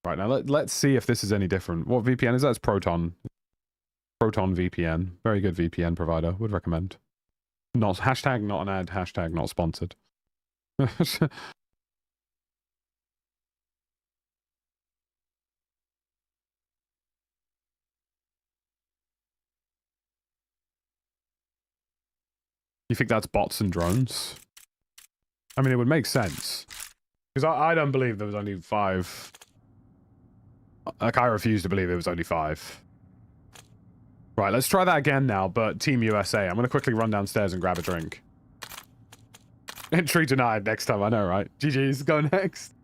Speaker 1: Right, now let's see if this is any different. What VPN is that? It's Proton. Proton VPN. Very good VPN provider. Would recommend. Not hashtag not an ad, hashtag not sponsored. You think that's bots and drones? I mean, it would make sense. Because I don't believe there was only 5. Like, I refuse to believe it was only 5. Right, let's try that again now, but Team USA. I'm going to quickly run downstairs and grab a drink. Entry denied next time, I know, right? GG's, go next.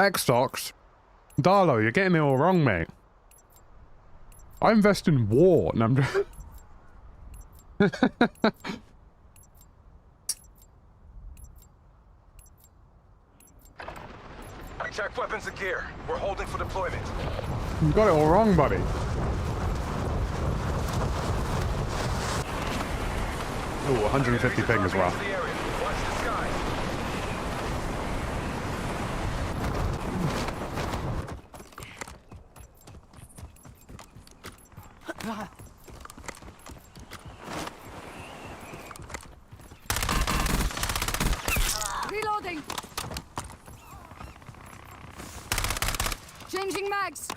Speaker 1: Tech stocks? Darlo, you're getting it all wrong, mate. I invest in war. No, I'm just...
Speaker 2: Check weapons and gear. We're holding for deployment.
Speaker 1: You got it all wrong, buddy. Ooh, 150 ping as well.
Speaker 2: Watch the sky.
Speaker 4: Reloading. Changing mags.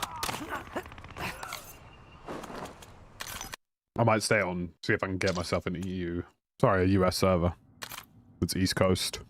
Speaker 1: I might stay on, see if I can get myself an EU. Sorry, a US server. It's East Coast.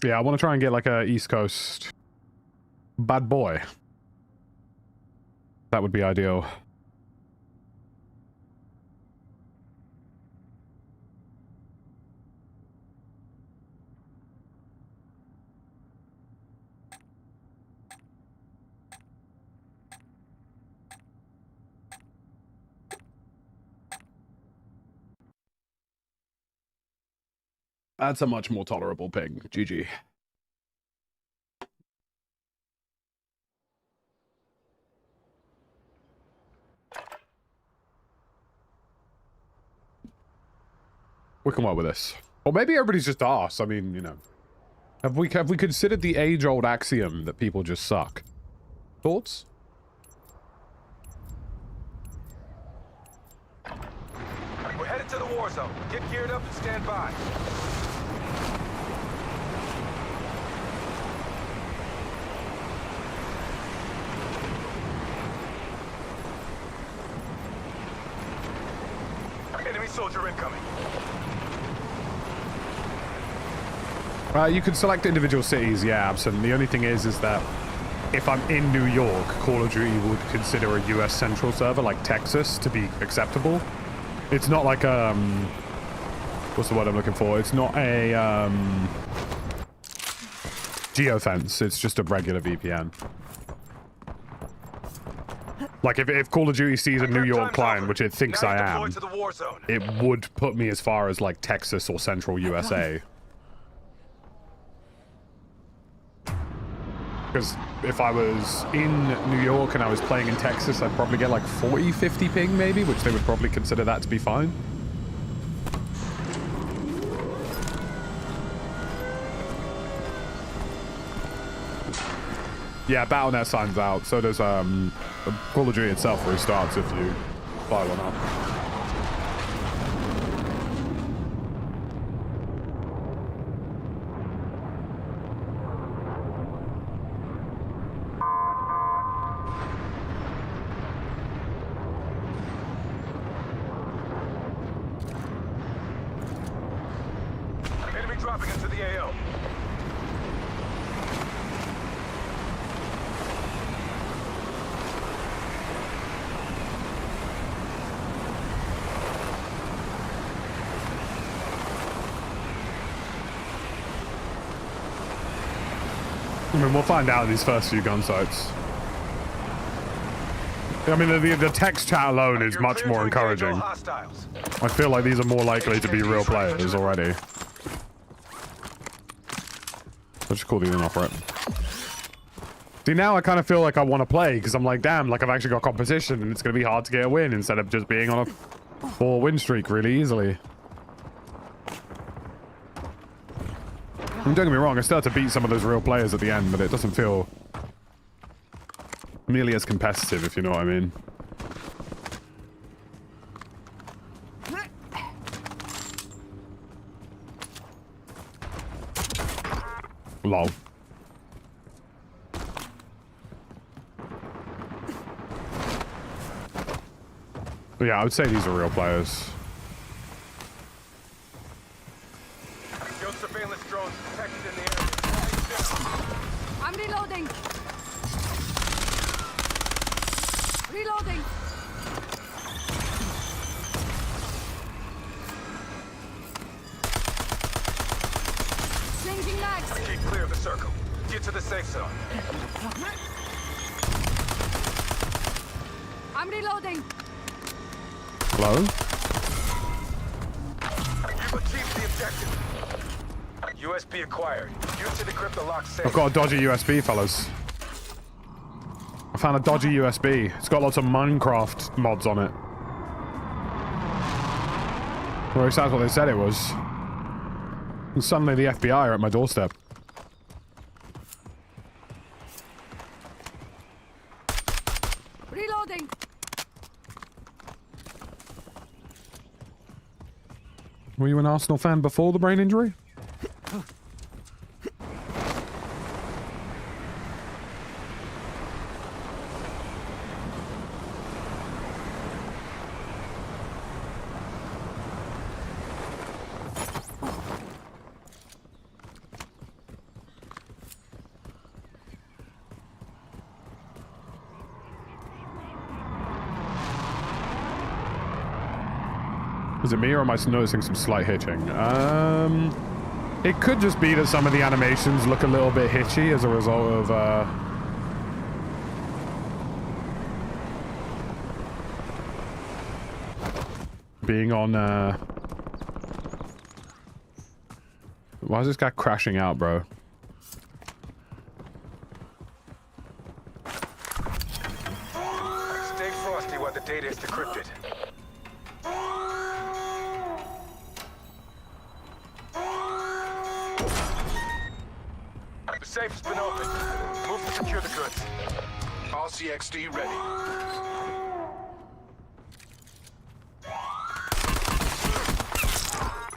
Speaker 1: Yeah, I want to try and get like a East Coast bad boy. That would be ideal. That's a much more tolerable ping. GG. We can work with this. Or maybe everybody's just arse. I mean, you know. Have we considered the age-old axiom that people just suck? Thoughts?
Speaker 2: We're headed to the war zone. Get geared up and stand by. Enemy soldier incoming.
Speaker 1: You can select individual cities, yeah, absolutely. The only thing is that if I'm in New York, Call of Duty would consider a US central server like Texas to be acceptable. It's not like what's the word I'm looking for? It's not a geofence. It's just a regular VPN. Like if Call of Duty sees a New York client, which it thinks I am, it would put me as far as like Texas or central USA. Because if I was in New York and I was playing in Texas, I'd probably get like 40, 50 ping maybe, which they would probably consider that to be fine. Yeah, Battle.net signs out. So does Call of Duty itself restarts if you buy one up.
Speaker 2: Dropping into the AO.
Speaker 1: I mean, we'll find out in these first few gun sites. I mean, the text chat alone is much more encouraging. I feel like these are more likely to be real players already. I'll just call these in off, right? See, now I kind of feel like I want to play, because I'm like, damn, like I've actually got competition, and it's going to be hard to get a win, instead of just being on a 4-win streak really easily. And don't get me wrong, I still had to beat some of those real players at the end, but it doesn't feel nearly as competitive, if you know what I mean. Lol. But yeah, I would say these are real players.
Speaker 2: Field surveillance drones detected in the area.
Speaker 4: I'm reloading. Reloading. Changing mags.
Speaker 2: Keep clear of the circle. Get to the safe zone.
Speaker 4: I'm reloading.
Speaker 1: Hello?
Speaker 2: You've achieved the objective. USB acquired. Use to decrypt the lock safe.
Speaker 1: I've got a dodgy USB, fellas. I found a dodgy USB. It's got lots of Minecraft mods on it. Or at least that's what they said it was. And suddenly the FBI are at my doorstep.
Speaker 4: Reloading.
Speaker 1: Were you an Arsenal fan before the brain injury? Is it me or am I noticing some slight hitching? It could just be that some of the animations look a little bit hitchy as a result of, being on, Why is this guy crashing out, bro?
Speaker 2: Stay frosty while the data is decrypted. The safe's been opened. Move to secure the goods.
Speaker 5: RCXD ready.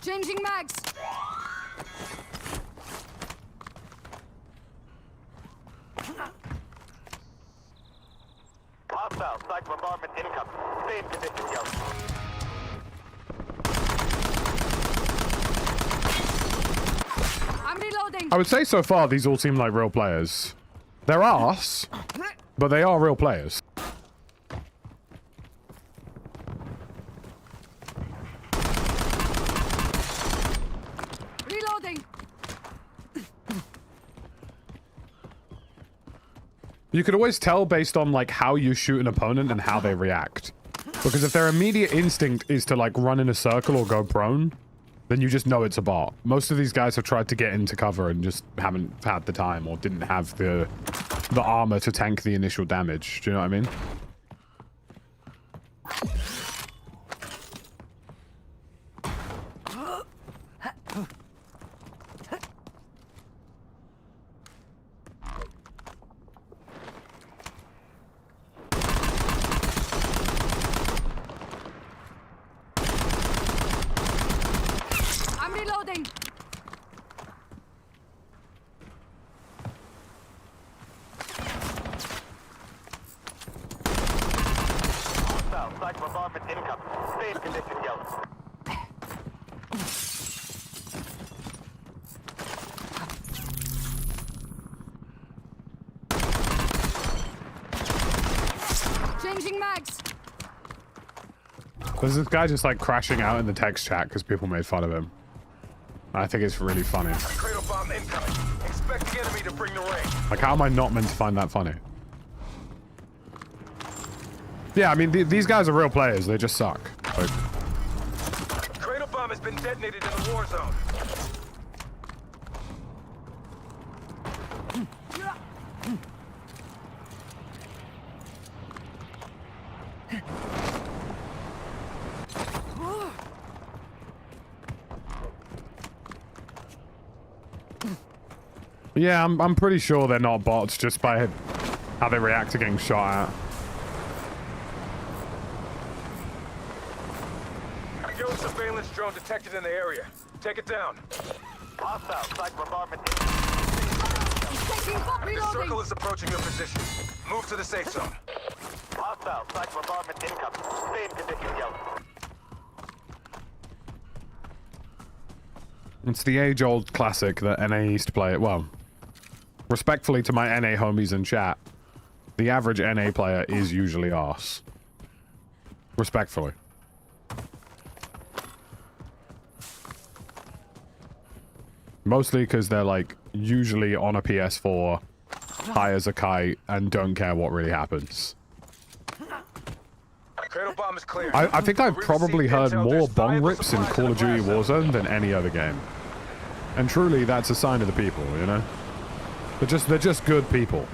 Speaker 4: Changing mags.
Speaker 3: Hostile site bombardment incoming. Stay in position, yo.
Speaker 4: I'm reloading.
Speaker 1: I would say so far these all seem like real players. They're arse, but they are real players.
Speaker 4: Reloading.
Speaker 1: You could always tell based on like how you shoot an opponent and how they react. Because if their immediate instinct is to like run in a circle or go prone, then you just know it's a bot. Most of these guys have tried to get into cover and just haven't had the time or didn't have the armor to tank the initial damage. Do you know what I mean?
Speaker 4: I'm reloading.
Speaker 3: Hostile site bombardment incoming. Stay in position, yo.
Speaker 4: Changing mags.
Speaker 1: There's this guy just like crashing out in the text chat because people made fun of him. I think it's really funny.
Speaker 2: Cradle bomb incoming. Expect the enemy to bring the rain.
Speaker 1: Like, how am I not meant to find that funny? Yeah, I mean, these guys are real players. They just suck. Like,
Speaker 2: Cradle bomb has been detonated in the war zone.
Speaker 1: Yeah, I'm pretty sure they're not bots just by how they react to getting shot at.
Speaker 2: Yo, surveillance drone detected in the area. Take it down.
Speaker 3: Hostile psych bombardment.
Speaker 4: Taking fire.
Speaker 2: The
Speaker 4: Reloading.
Speaker 2: circle is approaching your position. Move to the safe zone.
Speaker 3: Hostile psych bombardment incoming. Stay in condition, yo.
Speaker 1: It's the age-old classic that NA used to play it. Well, respectfully to my NA homies in chat, the average NA player is usually arse. Respectfully. Mostly because they're like usually on a PS4, high as a kite, and don't care what really happens.
Speaker 2: Cradle bomb is clear.
Speaker 1: I think I've
Speaker 2: We
Speaker 1: probably
Speaker 2: received
Speaker 1: heard
Speaker 2: intel
Speaker 1: more
Speaker 2: there's
Speaker 1: bong
Speaker 2: valuable
Speaker 1: rips in
Speaker 2: supplies
Speaker 1: Call
Speaker 2: in
Speaker 1: of
Speaker 2: the
Speaker 1: Duty
Speaker 2: blast zone.
Speaker 1: Warzone than any other game. And truly, that's a sign of the people, you know? They're just good people.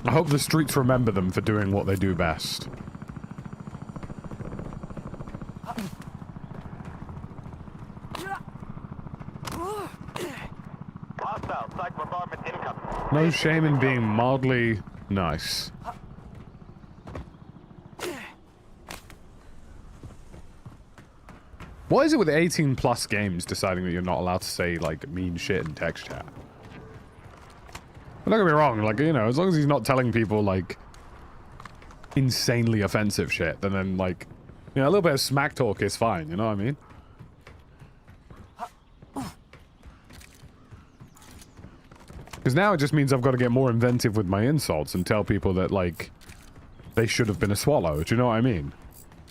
Speaker 1: I hope the streets remember them for doing what they do best.
Speaker 3: Hostile psych bombardment incoming.
Speaker 1: No shame in being mildly nice. What is it with 18 plus games deciding that you're not allowed to say like mean shit in text chat? But don't get me wrong, like, you know, as long as he's not telling people like insanely offensive shit, then like, you know, a little bit of smack talk is fine, you know what I mean? Because now it just means I've got to get more inventive with my insults and tell people that, like, they should have been a swallow. Do you know what I mean?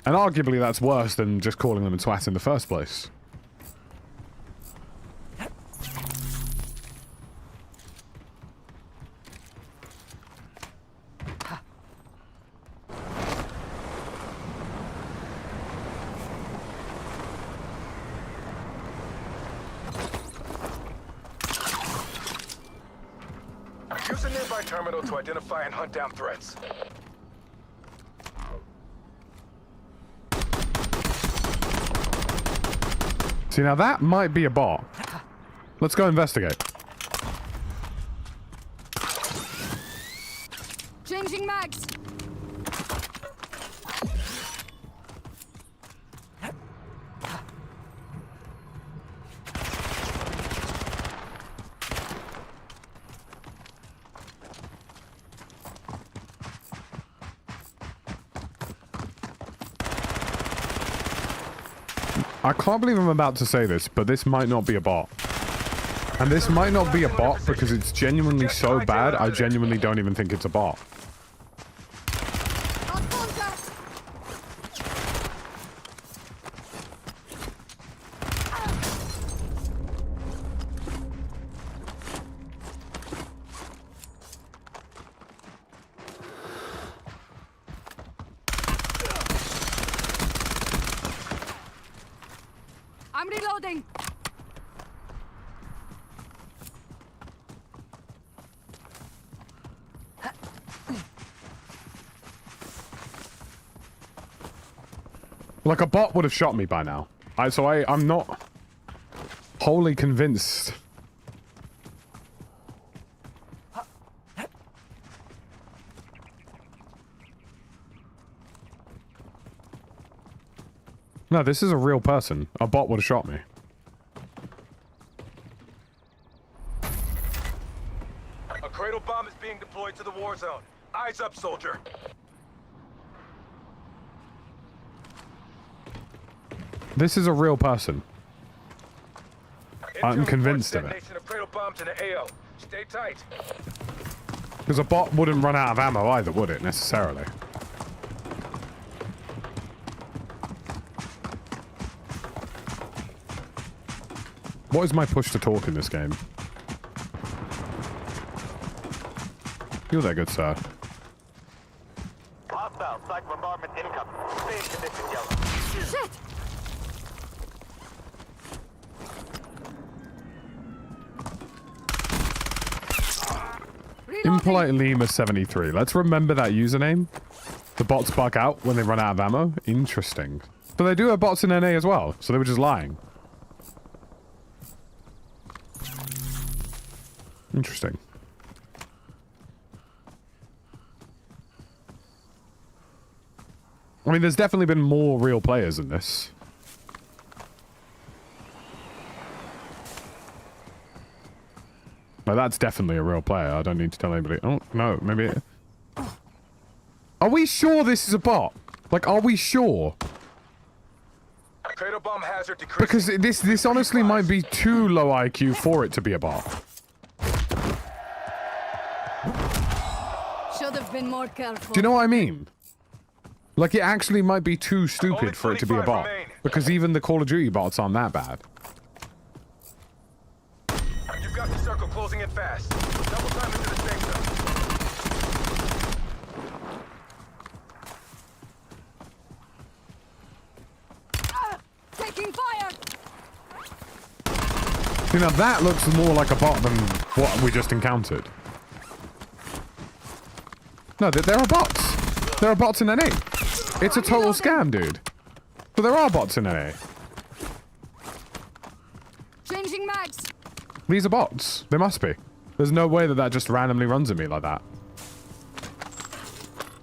Speaker 1: And arguably that's worse than just calling them a twat in the first place.
Speaker 2: Use a nearby terminal to identify and hunt down threats.
Speaker 1: See, now that might be a bot. Let's go investigate.
Speaker 4: Changing mags.
Speaker 1: I can't believe I'm about to say this, but this might not be a bot. And this might not be a bot because it's genuinely so bad, I genuinely don't even think it's a bot.
Speaker 4: On contact. I'm reloading.
Speaker 1: Like, a bot would have shot me by now. I'm not wholly convinced. No, this is a real person. A bot would have shot me.
Speaker 2: A cradle bomb is being deployed to the war zone. Eyes up, soldier.
Speaker 1: This is a real person. I'm
Speaker 2: Intel
Speaker 1: convinced of
Speaker 2: reports
Speaker 1: it.
Speaker 2: detonation of cradle bombs in the AO. Stay tight.
Speaker 1: Because a bot wouldn't run out of ammo either, would it, necessarily? What is my push to talk in this game? You're there, good sir.
Speaker 3: Hostile psych bombardment incoming. Stay in condition, yo.
Speaker 4: Shit.
Speaker 1: Impolite Lima 73. Let's remember that username. The bots bug out when they run out of ammo. Interesting. So they do have bots in NA as well. So they were just lying. Interesting. I mean, there's definitely been more real players in this. No, that's definitely a real player. I don't need to tell anybody. Oh, no, maybe... Are we sure this is a bot? Like, are we sure?
Speaker 2: Cradle bomb hazard decreasing.
Speaker 1: Because this honestly might be too low IQ for it to be a bot.
Speaker 4: Should have been more careful.
Speaker 1: Do you know what I mean? Like, it actually might be too stupid
Speaker 2: Only
Speaker 1: for it to be a
Speaker 2: 25
Speaker 1: bot.
Speaker 2: remain.
Speaker 1: Because even the Call of Duty bots aren't that bad.
Speaker 2: You've got the circle closing in fast. Double time into the safe zone.
Speaker 4: Taking fire!
Speaker 1: See, now that looks more like a bot than what we just encountered. No, there are bots. There are bots in NA. It's a total scam, dude. So there are bots in NA.
Speaker 4: Changing mags.
Speaker 1: These are bots. They must be. There's no way that that just randomly runs at me like that.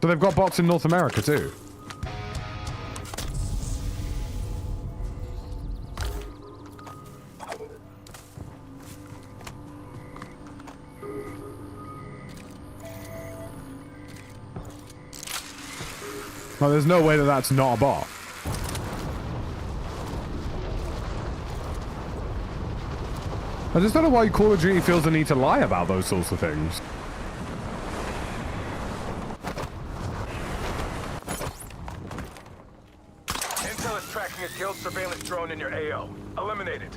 Speaker 1: So they've got bots in North America too. Well, there's no way that that's not a bot. I just don't know why Call of Duty feels the need to lie about those sorts of things.
Speaker 2: Intel is tracking a killed surveillance drone in your AO. Eliminate it.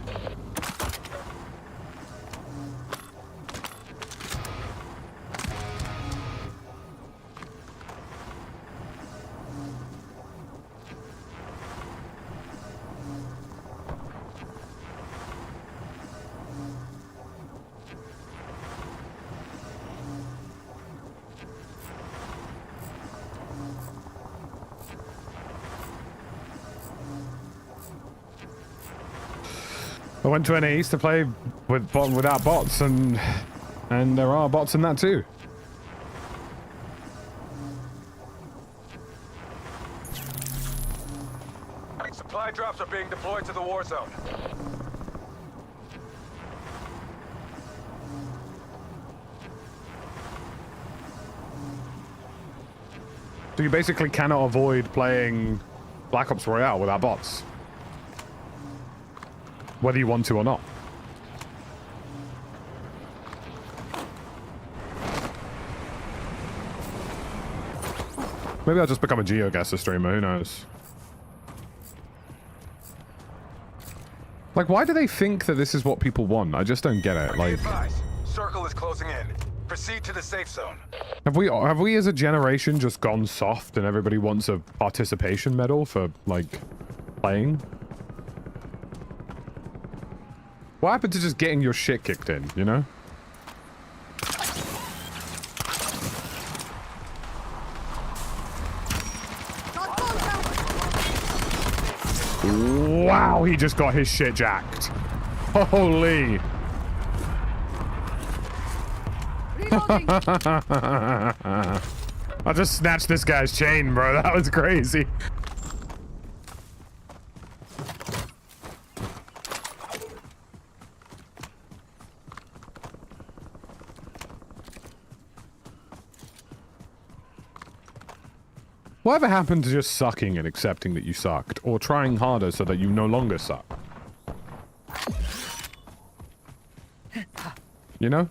Speaker 1: I went to NA East to play without bots, and there are bots in that too.
Speaker 2: Supply drops are being deployed to the war zone.
Speaker 1: So you basically cannot avoid playing Black Ops Royale without bots. Whether you want to or not. Maybe I'll just become a GeoGuessr streamer, who knows? Like, why do they think that this is what people want? I just don't get it.
Speaker 2: Be
Speaker 1: Like,
Speaker 2: advised, circle is closing in. Proceed to the safe zone.
Speaker 1: have we as a generation just gone soft and everybody wants a participation medal for, like, playing? What happened to just getting your shit kicked in, you know? Wow, he just got his shit jacked. Holy.
Speaker 4: Reloading.
Speaker 1: I just snatched this guy's chain, bro. That was crazy. Whatever happened to just sucking and accepting that you sucked, or trying harder so that you no longer suck? You know?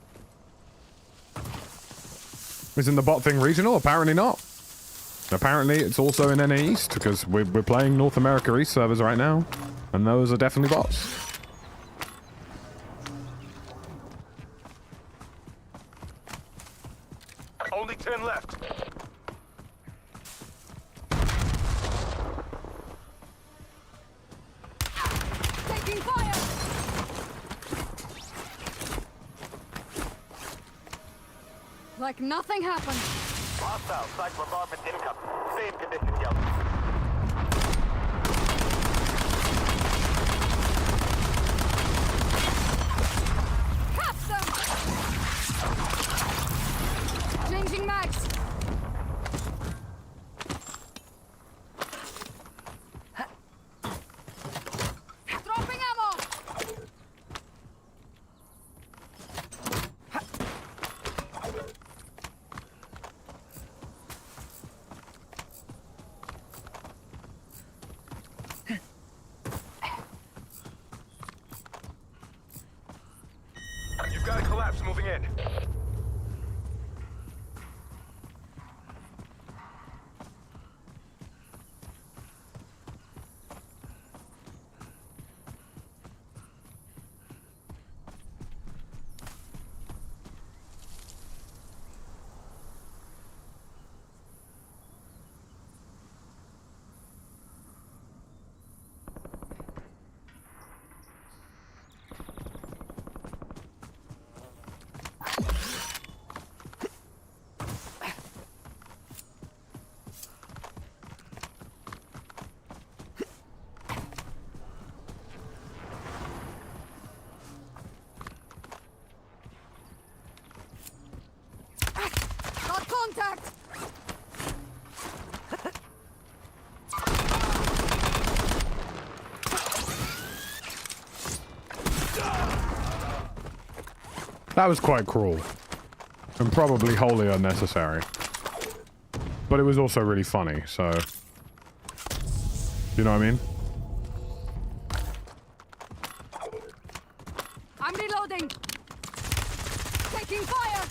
Speaker 1: Isn't the bot thing regional? Apparently not. Apparently it's also in NA East, because we're playing North America East servers right now, and those are definitely bots.
Speaker 2: Only 10 left.
Speaker 4: Taking fire. Like nothing happened.
Speaker 3: Hostile psych bombardment incoming. Stay in condition, yo.
Speaker 4: Catch them! Changing mags. Dropping ammo!
Speaker 2: You've got a collapse moving in.
Speaker 4: Got contact!
Speaker 1: That was quite cruel. And probably wholly unnecessary. But it was also really funny, so... You know what I mean?
Speaker 4: I'm reloading! Taking fire!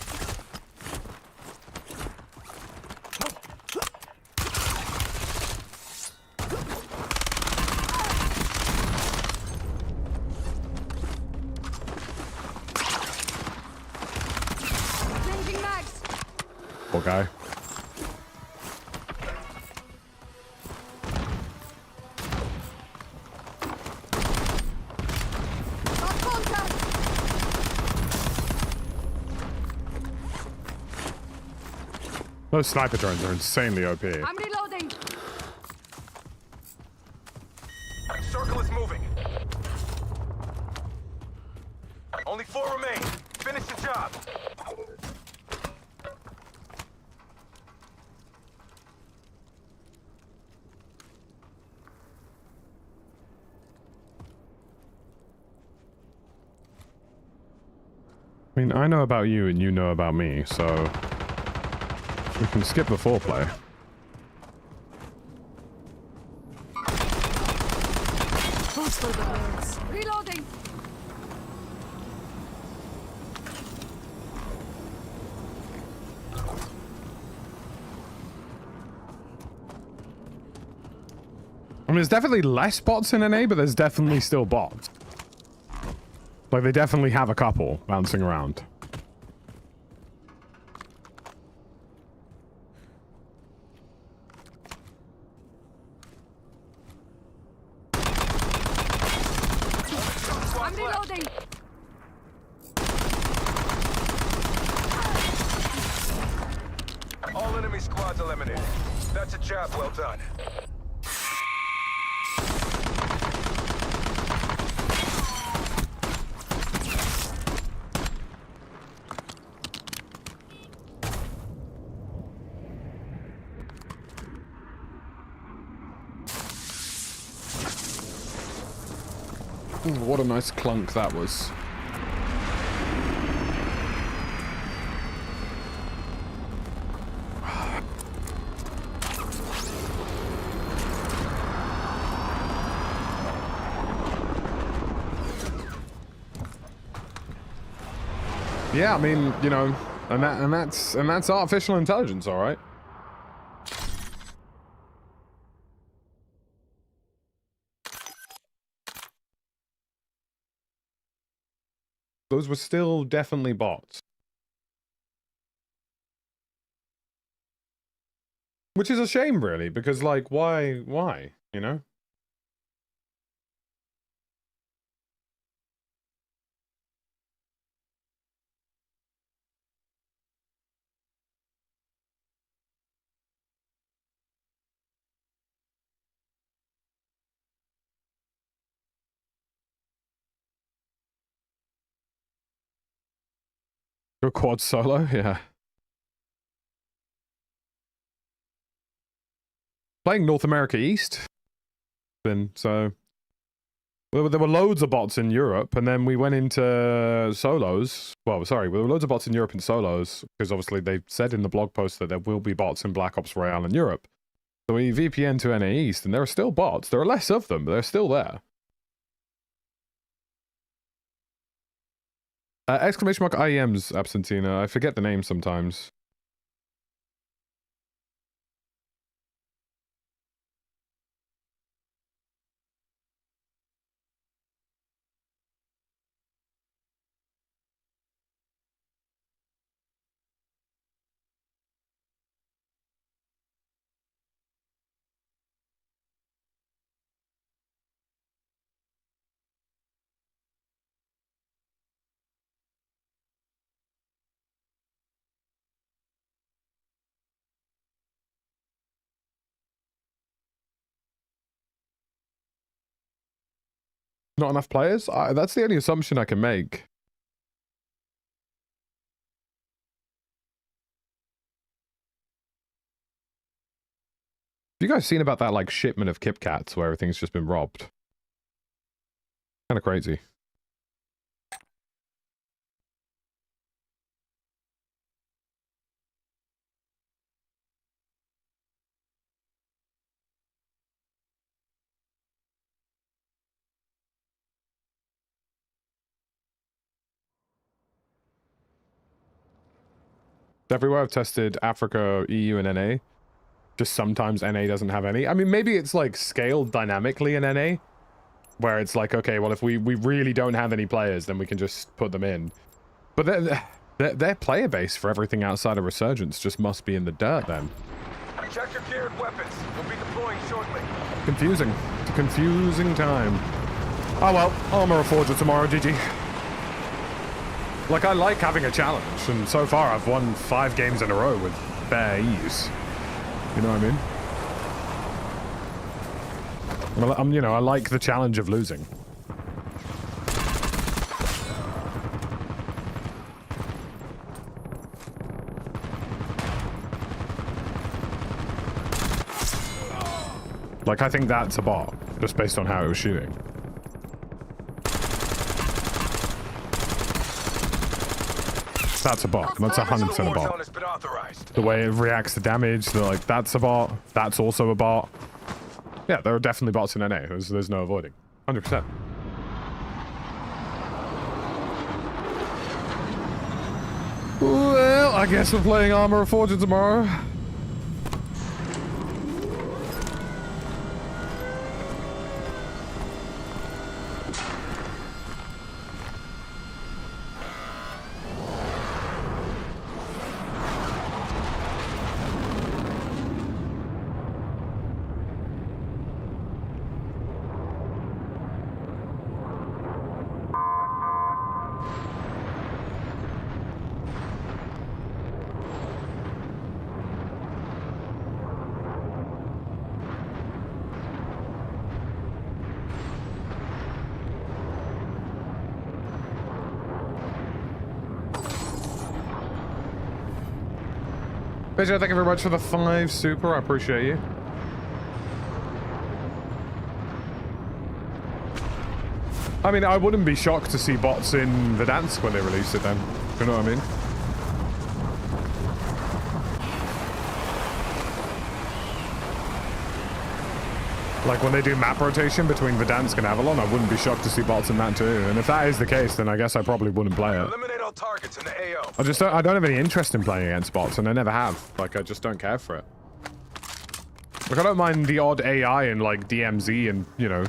Speaker 4: Changing mags!
Speaker 1: Poor guy.
Speaker 4: Got contact!
Speaker 1: Those sniper drones are insanely OP.
Speaker 4: I'm reloading!
Speaker 2: Circle is moving. Only 4 remain. Finish the job.
Speaker 1: I mean, I know about you and you know about me, so... We can skip the foreplay.
Speaker 4: Who's for the birds? Reloading!
Speaker 1: I mean, there's definitely less bots in NA, but there's definitely still bots. Like, they definitely have a couple bouncing around.
Speaker 4: I'm reloading!
Speaker 2: All enemy squads eliminated. That's a job well done.
Speaker 1: Ooh, what a nice clunk that was. Yeah, I mean, you know, and that's artificial intelligence, all right. Those were still definitely bots. Which is a shame, really, because, like, why, you know? Go quad solo, yeah. Playing North America East. Then so there were loads of bots in Europe, and then we went into solos. Well, sorry, there were loads of bots in Europe in solos, because obviously they said in the blog post that there will be bots in Black Ops Royale in Europe. So we VPN to NA East, and there are still bots. There are less of them, but they're still there. Exclamation mark IEM's Absentina. I forget the name sometimes. Not enough players? That's the only assumption I can make. Have you guys seen about that, like, shipment of Kit Kats where everything's just been robbed? Kind of crazy. Everywhere I've tested Africa, EU, and NA, just sometimes NA doesn't have any. I mean, maybe it's like scaled dynamically in NA, where it's like, okay, well, if we really don't have any players, then we can just put them in. But their player base for everything outside of Resurgence just must be in the dirt then.
Speaker 2: Check your gear and weapons. We'll be deploying shortly.
Speaker 1: Confusing. It's a confusing time. Oh well, Armor Forger tomorrow, GG. Like, I like having a challenge, and so far I've won 5 games in a row with bare ease. You know what I mean? You know, I like the challenge of losing. Like, I think that's a bot, just based on how it was shooting. That's a bot. That's 100% a bot. The way it reacts to damage, like, that's a bot. That's also a bot. Yeah, there are definitely bots in NA. There's no avoiding. 100%. Well, I guess we're playing Armor of Fortune tomorrow. Bejo, thank you very much for the 5 super. I appreciate you. I mean, I wouldn't be shocked to see bots in Verdansk when they release it then. You know what I mean? Like, when they do map rotation between Verdansk and Avalon, I wouldn't be shocked to see bots in that too. And if that is the case, then I guess I probably wouldn't play it.
Speaker 2: Eliminate all targets in the AO.
Speaker 1: I don't have any interest in playing against bots, and I never have. Like, I just don't care for it. Like, I don't mind the odd AI in, like, DMZ and, you know,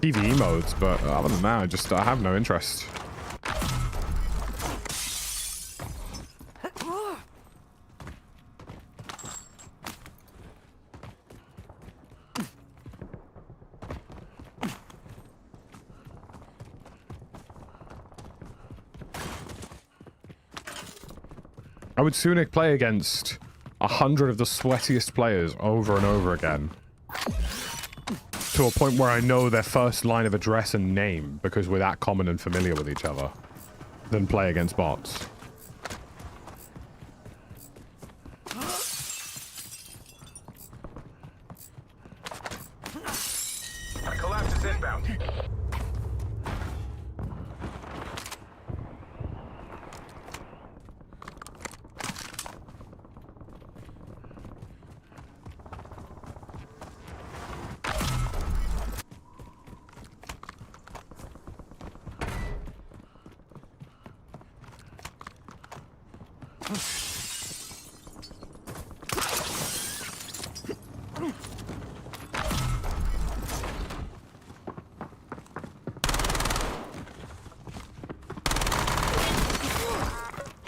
Speaker 1: PvE modes, but other than that, I have no interest. I would sooner play against 100 of the sweatiest players over and over again, to a point where I know their first line of address and name because we're that common and familiar with each other, than play against bots.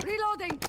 Speaker 4: Reloading.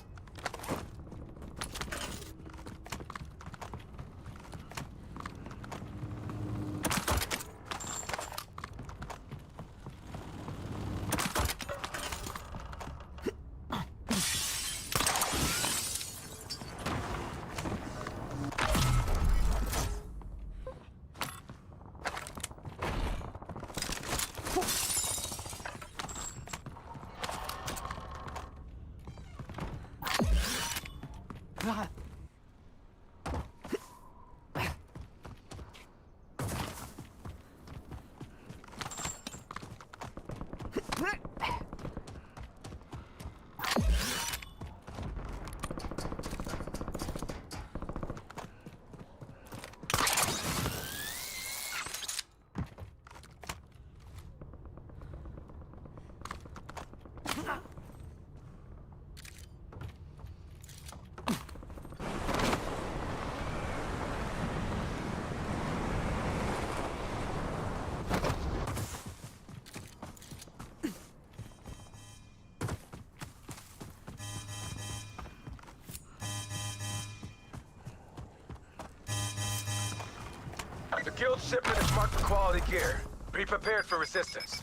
Speaker 2: The guild shipment is marked for quality gear. Be prepared for resistance.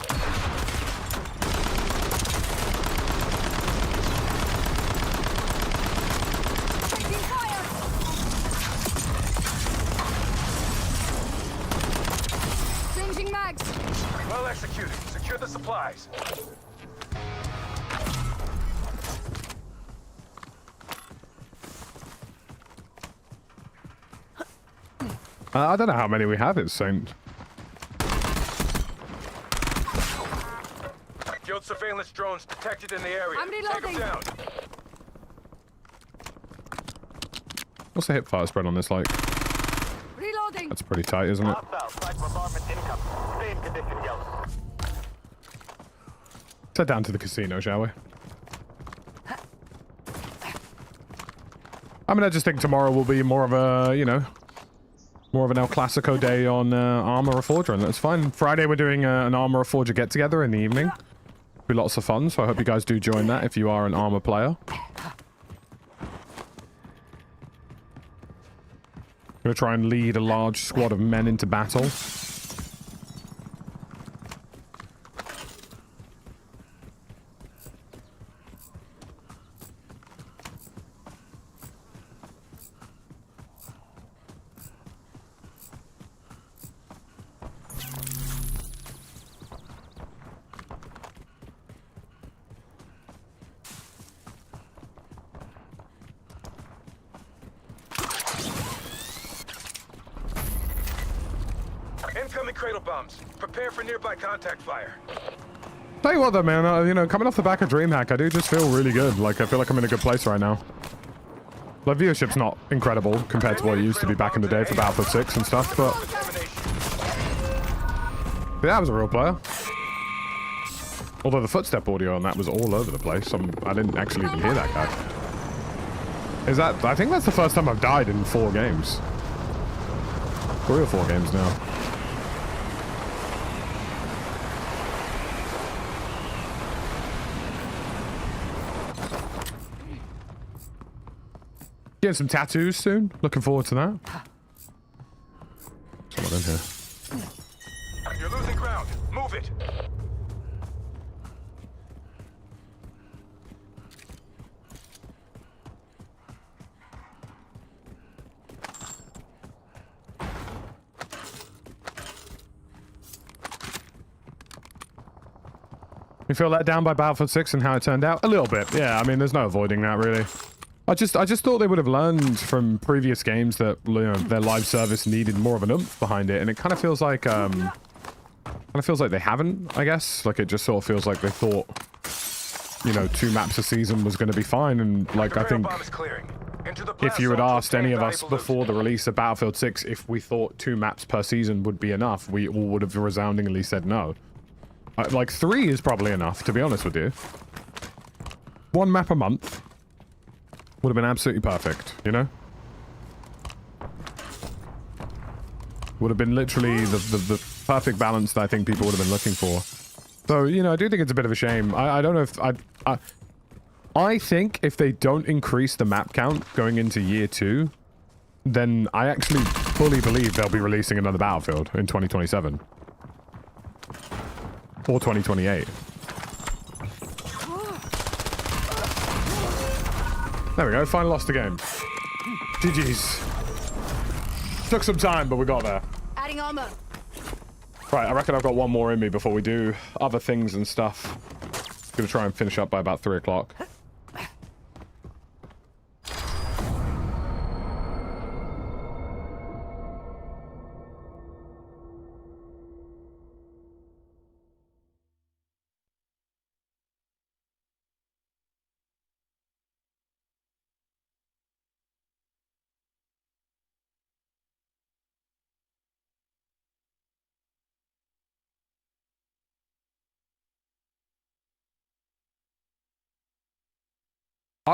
Speaker 4: Taking fire. Changing mags.
Speaker 2: Well executed. Secure the supplies.
Speaker 1: I don't know how many we have, it's Saint.
Speaker 2: Guild surveillance drones detected in the area.
Speaker 4: I'm
Speaker 2: Take them
Speaker 4: reloading.
Speaker 2: down.
Speaker 1: What's the hip fire spread on this like?
Speaker 4: Reloading.
Speaker 1: That's pretty tight, isn't it?
Speaker 3: Hostile strike bombardment incoming. Stay in condition, Guild.
Speaker 1: Let's head down to the casino, shall we? I mean, I just think tomorrow will be more of a, you know, more of an El Clasico day on Armor Reforger, and that's fine. Friday we're doing an Armor Reforger get-together in the evening. Be lots of fun, so I hope you guys do join that if you are an Armor player. Gonna try and lead a large squad of men into battle.
Speaker 2: Incoming cradle bombs. Prepare for nearby contact fire.
Speaker 1: Tell you what though, man, you know, coming off the back of DreamHack, I do just feel really good. Like, I feel like I'm in a good place right now. Like, viewership's not incredible compared to what it used to be back in the day for Battlefield 6 and stuff, but... yeah, I was a real player. Although the footstep audio on that was all over the place. I didn't actually even hear that guy. Is that... I think that's the first time I've died in 4 games. 3 or 4 games now. Getting some tattoos soon. Looking forward to that. Someone in here.
Speaker 2: You're losing ground. Move it.
Speaker 1: You feel let down by Battlefield 6 and how it turned out? A little bit, yeah. I mean, there's no avoiding that, really. I just thought they would have learned from previous games that, you know, their live service needed more of an oomph behind it, and it kind of feels like of feels like they haven't, I guess. Like, it just sort of feels like they thought, you know, 2 maps a season was going to be fine. And, like, I think if you had asked any of us before the release of Battlefield 6 if we thought 2 maps per season would be enough, we all would have resoundingly said no. Like, 3 is probably enough, to be honest with you. 1 map a month would have been absolutely perfect, you know? Would have been literally the perfect balance that I think people would have been looking for. So, you know, I do think it's a bit of a shame. I don't know if... I think if they don't increase the map count going into year 2, then I actually fully believe they'll be releasing another Battlefield in 2027. Or 2028. There we go, finally lost the game. GG's. Took some time, but we got there.
Speaker 4: Adding armor.
Speaker 1: Right, I reckon I've got one more in me before we do other things and stuff. Gonna try and finish up by about 3 o'clock.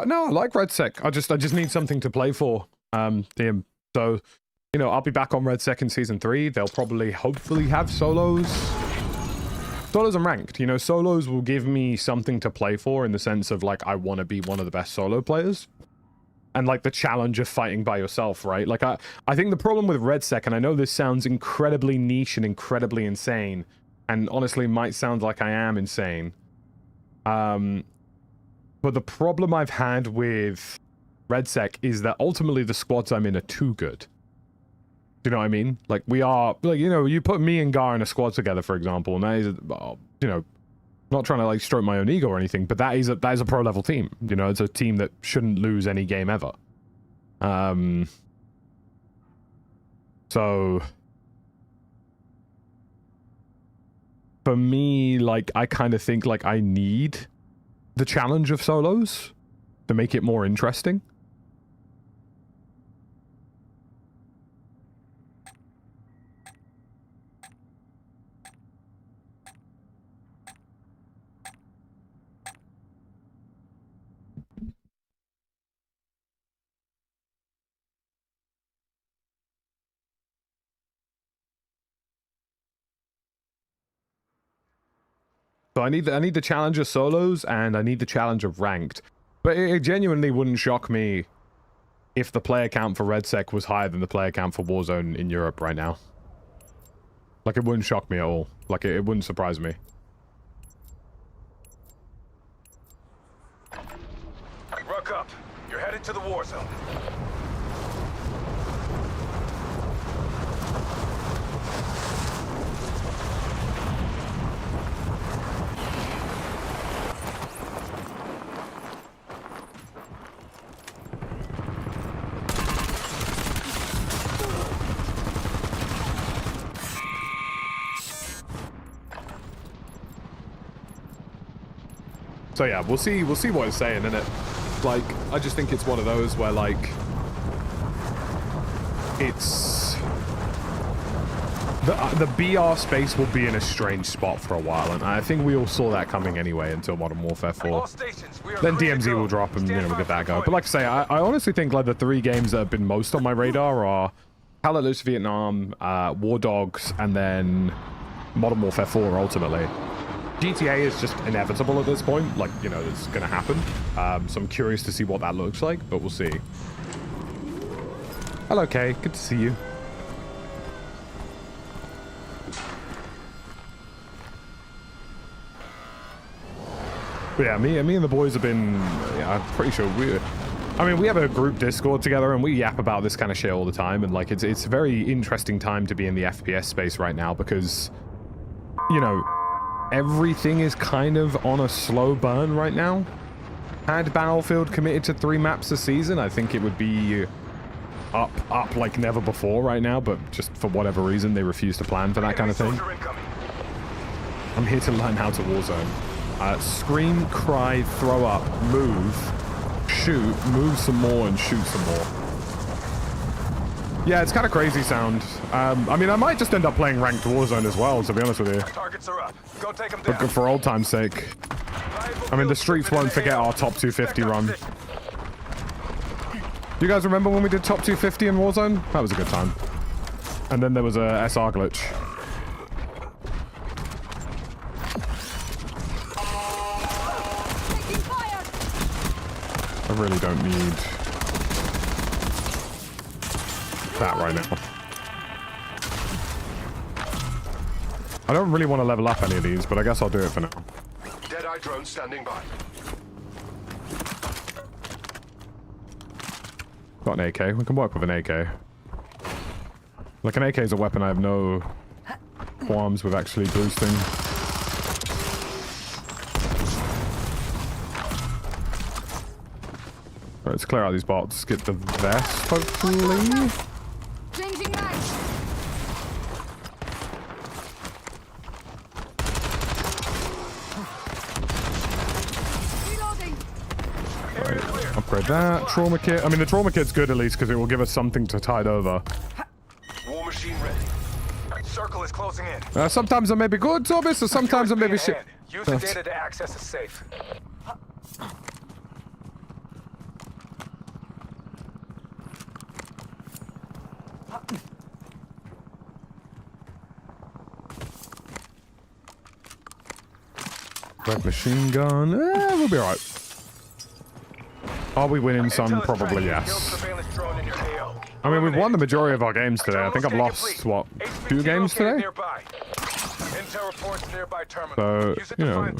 Speaker 1: No, I like RedSec. I just need something to play for. DM. So, you know, I'll be back on RedSec in Season 3. They'll probably, hopefully, have solos. Solos and ranked. You know, solos will give me something to play for in the sense of, like, I want to be one of the best solo players. And, like, the challenge of fighting by yourself, right? Like, I think the problem with RedSec, and I know this sounds incredibly niche and incredibly insane, and honestly might sound like I am insane. But the problem I've had with RedSec is that ultimately the squads I'm in are too good. Do you know what I mean? Like, we are, like, you know, you put me and Gar in a squad together, for example, and that is, you know, not trying to, like, stroke my own ego or anything, but that is a pro-level team. You know, it's a team that shouldn't lose any game ever. So, for me, like, I kind of think, like, I need the challenge of solos to make it more interesting. So I need the challenge of solos and I need the challenge of ranked. But it genuinely wouldn't shock me if the player count for RedSec was higher than the player count for Warzone in Europe right now. Like, it wouldn't shock me at all. Like, it wouldn't surprise me.
Speaker 2: Ruck up. You're headed to the war zone.
Speaker 1: So yeah, we'll see what it's saying, innit? Like, I just think it's one of those where, like, it's the BR space will be in a strange spot for a while, and I think we all saw that coming anyway until Modern Warfare 4. Then DMZ will drop and, you know, we'll get that going. But like I say, I honestly think, like, the 3 games that have been most on my radar are Call of Duty Vietnam, War Dogs, and then Modern Warfare 4 ultimately. GTA is just inevitable at this point. Like, you know, it's going to happen. So I'm curious to see what that looks like, but we'll see. Hello, Kay. Good to see you. But yeah, me and the boys have been, I'm pretty sure we have a group Discord together and we yap about this kind of shit all the time. And like, it's a very interesting time to be in the FPS space right now because, you know, everything is kind of on a slow burn right now. Had Battlefield committed to 3 maps a season, I think it would be up like never before right now, but just for whatever reason, they refuse to plan for that kind of thing. I'm here to learn how to Warzone. Scream, cry, throw up, move, shoot, move some more, and shoot some more. Yeah, it's kind of crazy sound. I mean, I might just end up playing ranked Warzone as well, to be honest with you.
Speaker 2: Targets are up. Go take them down.
Speaker 1: For old time's sake. I mean, the streets won't forget our top 250 run. You guys remember when we did top 250 in Warzone? That was a good time. And then there was a SR glitch.
Speaker 4: Taking fire.
Speaker 1: I really don't need that right now. I don't really want to level up any of these, but I guess I'll do it for now.
Speaker 5: Deadeye drone standing by.
Speaker 1: Got an AK. We can work with an AK. Like, an AK is a weapon I have no qualms with actually boosting. Right, let's clear out these bots. Get the vest, hopefully.
Speaker 4: Changing mags. Reloading.
Speaker 1: Right, upgrade that. Trauma kit. I mean, the trauma kit's good at least because it will give us something to tide over.
Speaker 5: War machine ready.
Speaker 2: Circle is closing in.
Speaker 1: Sometimes I may be good, Thomas, or sometimes I may be shit.
Speaker 2: Use the data to access the safe.
Speaker 1: Red machine gun. We'll be alright. Are we winning some? Probably yes. I mean, we've won the majority of our games today. I think I've lost, what, 2 games today? So, you know, I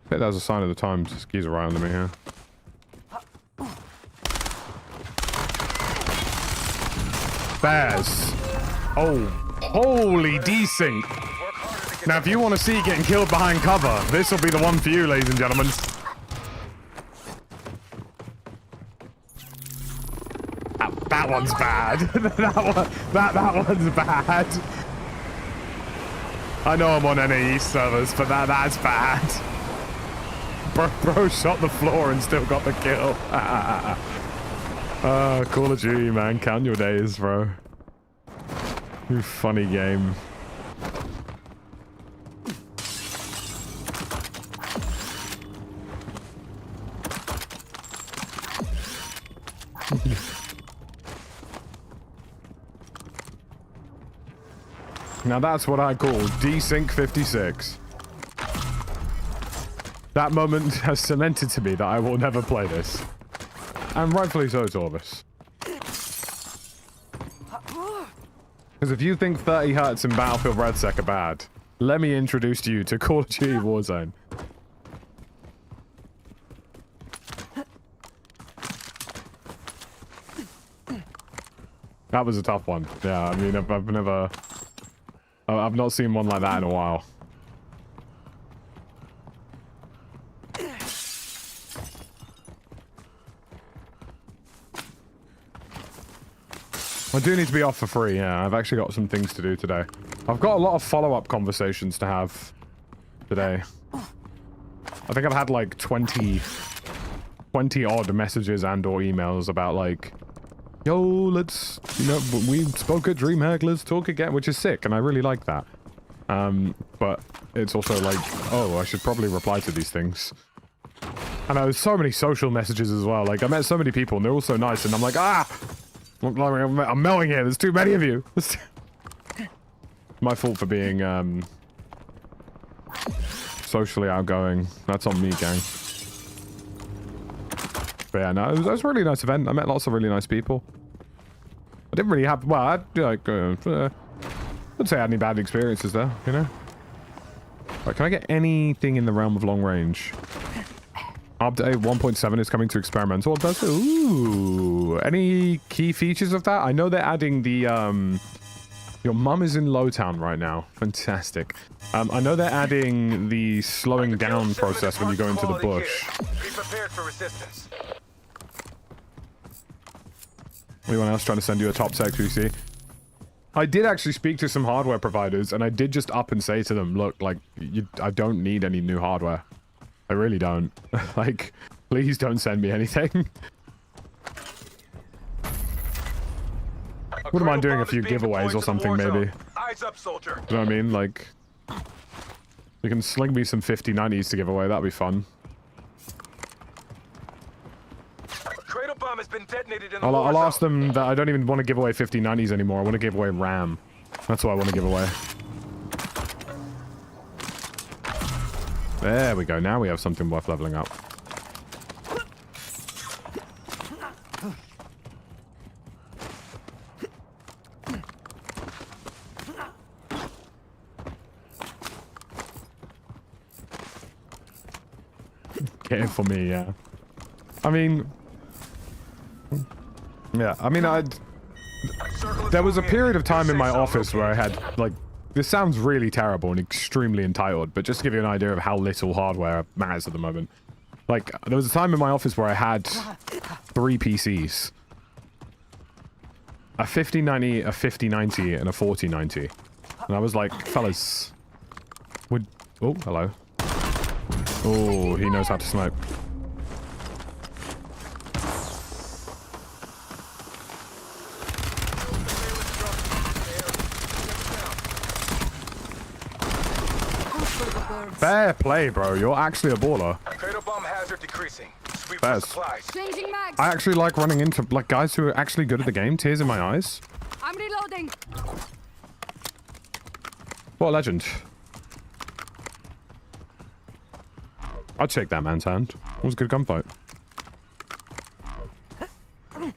Speaker 1: think that's a sign of the times. Skis are right under me here. Bears. Oh, holy desync. Now, if you want to see getting killed behind cover, this will be the one for you, ladies and gentlemen. That one's bad. that one's bad. I know I'm on NAE servers, but that's bad. Bro shot the floor and still got the kill. Call of Duty, man. Count your days, bro. You funny game. Now that's what I call desync 56. That moment has cemented to me that I will never play this. And rightfully so, Torvis. Because if you think 30 Hertz and Battlefield RedSec are bad, let me introduce you to Call of Duty Warzone. That was a tough one. Yeah, I mean, I've not seen one like that in a while. I do need to be off for free, yeah. I've actually got some things to do today. I've got a lot of follow-up conversations to have today. I think I've had like 20 odd messages and or emails about like, yo, let's, you know, we spoke at DreamHack, let's talk again, which is sick, and I really like that. But it's also like, oh, I should probably reply to these things. And there's so many social messages as well. Like, I met so many people, and they're all so nice, and I'm like, I'm melting here, there's too many of you. My fault for being, socially outgoing. That's on me, gang. But yeah, no, it was a really nice event. I met lots of really nice people. I didn't really have, well, I wouldn't say I had any bad experiences there, you know? Right, can I get anything in the realm of long range? Update 1.7 is coming to experimental. Does it? Ooh, any key features of that? I know they're adding the, your mum is in Lowtown right now. Fantastic. I know they're adding the slowing down process when you go into the bush.
Speaker 2: Be prepared for resistance.
Speaker 1: Anyone else trying to send you a top sec, QC? I did actually speak to some hardware providers, and I did just up and say to them, look, like, I don't need any new hardware. I really don't. Like, please don't send me anything. Wouldn't mind doing a few giveaways or something, maybe.
Speaker 2: Eyes up, soldier.
Speaker 1: You know what I mean? Like, you can sling me some 5090s to give away. That'd be fun.
Speaker 2: Cradle bomb has been detonated in the
Speaker 1: I'll ask them that I don't even want to give away 5090s anymore. I want to give away RAM. That's what I want to give away. There we go. Now we have something worth leveling up. Get it for me, yeah. I mean... Yeah, I mean, there was a period of time in my office where I had, like... This sounds really terrible and extremely entitled, but just to give you an idea of how little hardware matters at the moment. Like, there was a time in my office where I had 3 PCs. A 5090, a 5090, and a 4090. And I was like, fellas... Oh, hello. Oh, he knows how to snipe. Fair play, bro. You're actually a baller.
Speaker 2: Cradle bomb hazard decreasing. Sweep
Speaker 1: Fairs.
Speaker 2: for supplies.
Speaker 4: Changing mags.
Speaker 1: I actually like running into like guys who are actually good at the game. Tears in my eyes.
Speaker 4: I'm reloading.
Speaker 1: What a legend. I'd shake that man's hand. It was a good gunfight.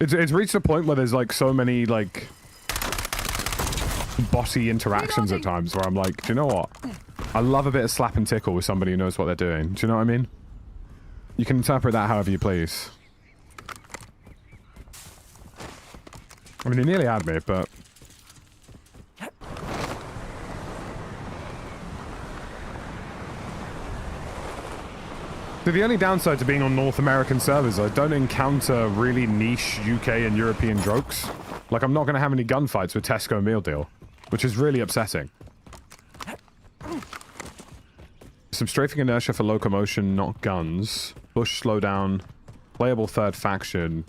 Speaker 1: It's reached a point where there's like so many like bossy interactions at times where I'm like, do you know what? I love a bit of slap and tickle with somebody who knows what they're doing. Do you know what I mean? You can interpret that however you please. I mean, he nearly had me, but... So the only downside to being on North American servers, I don't encounter really niche UK and European jokes. Like, I'm not going to have any gunfights with Tesco Meal Deal, which is really upsetting. Some strafing inertia for locomotion, not guns. Bush slowdown, playable third faction,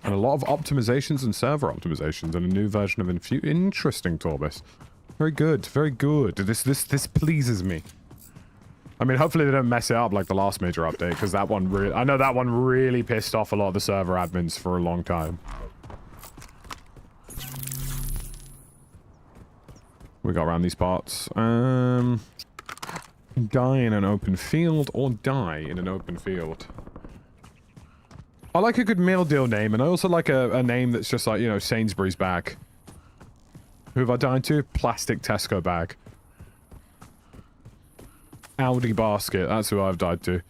Speaker 1: and a lot of optimizations and server optimizations, and a new version of interesting Torbis. Very good, very good. This pleases me. I mean, hopefully they don't mess it up like the last major update, because that one really... I know that one really pissed off a lot of the server admins for a long time. We got around these parts. Die in an open field or die in an open field. I like a good meal deal name, and I also like a name that's just like, you know, Sainsbury's bag. Who have I died to? Plastic Tesco bag. Audi basket, that's who I've died to.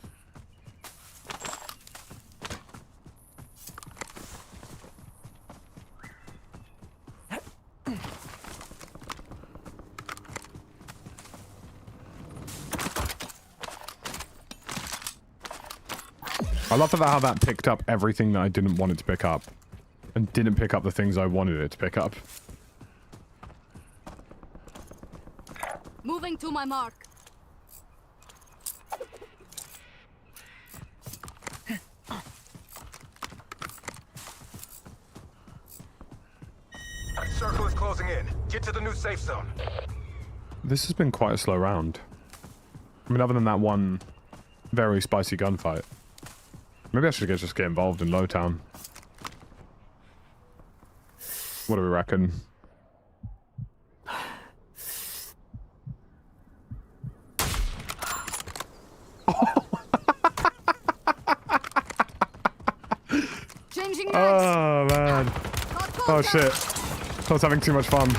Speaker 1: I love how that picked up everything that I didn't want it to pick up. And didn't pick up the things I wanted it to pick up.
Speaker 4: Moving to my mark.
Speaker 2: Circle is closing in. Get to the new safe zone.
Speaker 1: This has been quite a slow round. I mean, other than that one very spicy gunfight. Maybe I should just get involved in Lowtown. What do we reckon?
Speaker 4: Changing mags.
Speaker 1: Oh, man. Oh, shit. I was having too much fun.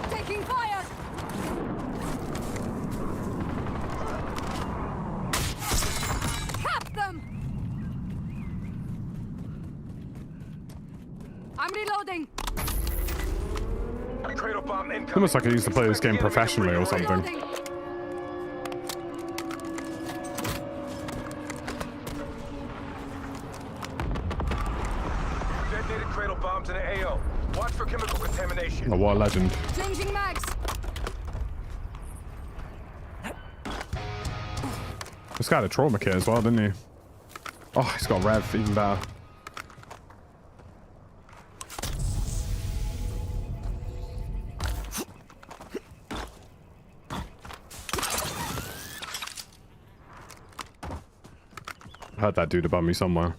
Speaker 4: Taking fire. Cap them. I'm reloading.
Speaker 2: Cradle bomb incoming.
Speaker 1: Almost like I used to play this game professionally or something.
Speaker 4: Reloading.
Speaker 2: Detonated cradle bombs in the AO. Watch for chemical contamination.
Speaker 1: Oh, what a legend.
Speaker 4: Changing mags.
Speaker 1: This guy had a trauma kit as well, didn't he? Oh, he's got rev, even better. I heard that dude above me somewhere.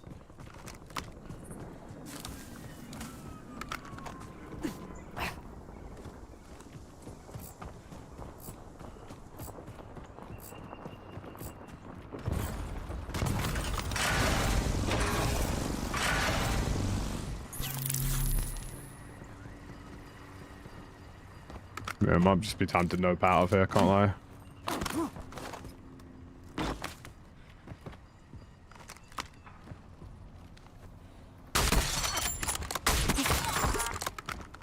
Speaker 1: Yeah, it might just be time to nope out of here, can't lie.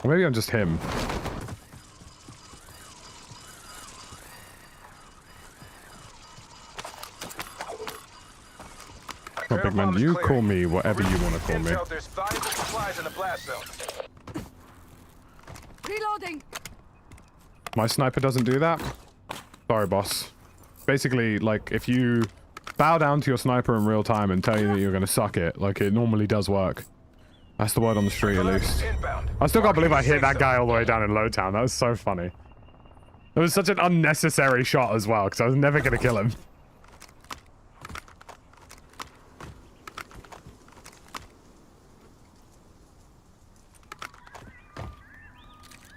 Speaker 1: Or maybe I'm just him. Oh, big man, you call me whatever you want to call me.
Speaker 2: Intel, there's valuable supplies in the blast zone.
Speaker 4: Reloading.
Speaker 1: My sniper doesn't do that. Sorry, boss. Basically, like, if you bow down to your sniper in real time and tell you that you're going to suck it, like, it normally does work. That's the word on the street, at least. I still can't believe I hit that guy all the way down in Lowtown. That was so funny. It was such an unnecessary shot as well, because I was never going to kill him.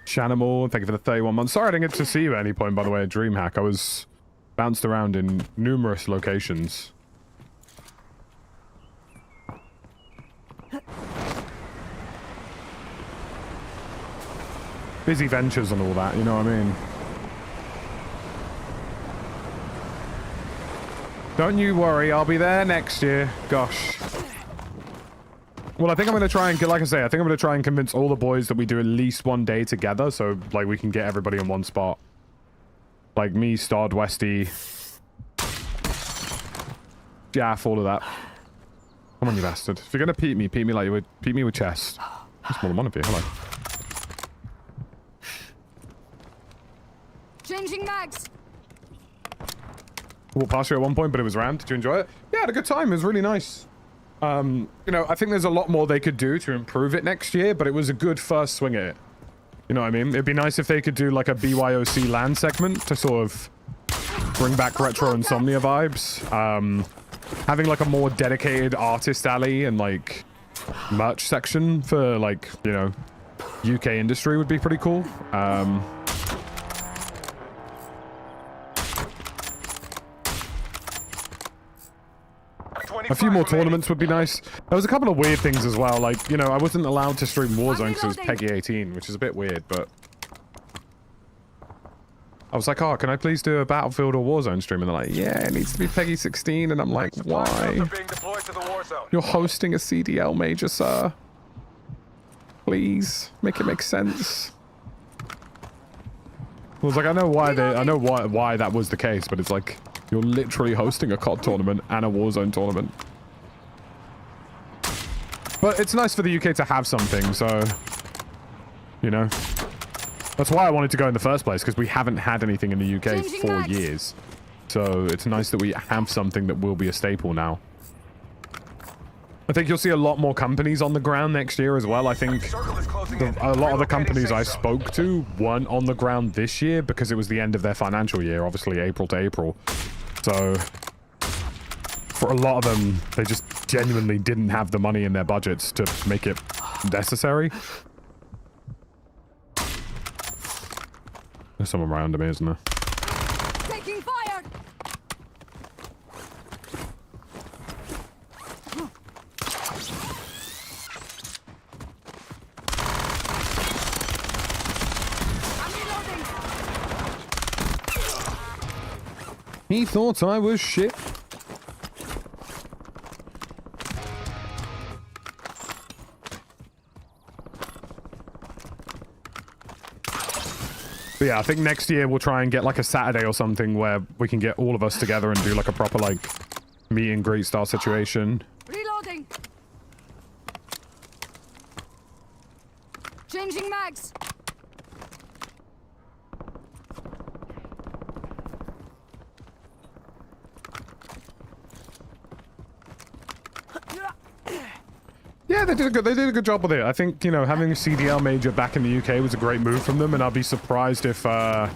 Speaker 1: Shanimal, thank you for the 31 months. Sorry I didn't get to see you at any point, by the way, at DreamHack. I was bounced around in numerous locations. Busy ventures and all that, you know what I mean? Don't you worry, I'll be there next year. Gosh. Well, I think I'm going to try and, like I say, I think I'm going to try and convince all the boys that we do at least one day together, so, like, we can get everybody in one spot. Like me, Stod, Westy, Jaff, all of that. Come on, you bastard. If you're going to peep me like you would peep me with chest. That's more than one of you, hello.
Speaker 4: Changing mags.
Speaker 1: Walked past you at one point, but it was round. Did you enjoy it? Yeah, I had a good time. It was really nice. You know, I think there's a lot more they could do to improve it next year, but it was a good first swing at it. You know what I mean? It'd be nice if they could do like a BYOC LAN segment to sort of bring back retro insomnia vibes. Having like a more dedicated artist alley and like merch section for like, you know, UK industry would be pretty cool. A few more tournaments would be nice. There was a couple of weird things as well. Like, you know, I wasn't allowed to stream Warzone because it was Peggy 18, which is a bit weird, but... I was like, oh, can I please do a Battlefield or Warzone stream? And they're like, yeah, it needs to be Peggy 16. And I'm like, why? You're hosting a CDL major, sir. Please, make it make sense. I was like, I know why why that was the case, but it's like... You're literally hosting a COD tournament and a Warzone tournament. But it's nice for the UK to have something, so... You know. That's why I wanted to go in the first place, because we haven't had anything in the UK for years. So it's nice that we have something that will be a staple now. I think you'll see a lot more companies on the ground next year as well. I think a lot of the companies I spoke to weren't on the ground this year because it was the end of their financial year, obviously April to April. So for a lot of them, they just genuinely didn't have the money in their budgets to make it necessary. There's someone around me, isn't there?
Speaker 4: Taking fire.
Speaker 1: He thought I was shit. But yeah, I think next year we'll try and get like a Saturday or something where we can get all of us together and do like a proper like meet and greet style situation.
Speaker 4: Reloading. Changing mags.
Speaker 1: Yeah, they did a good job with it. I think, you know, having a CDL major back in the UK was a great move from them, and I'll be surprised if COD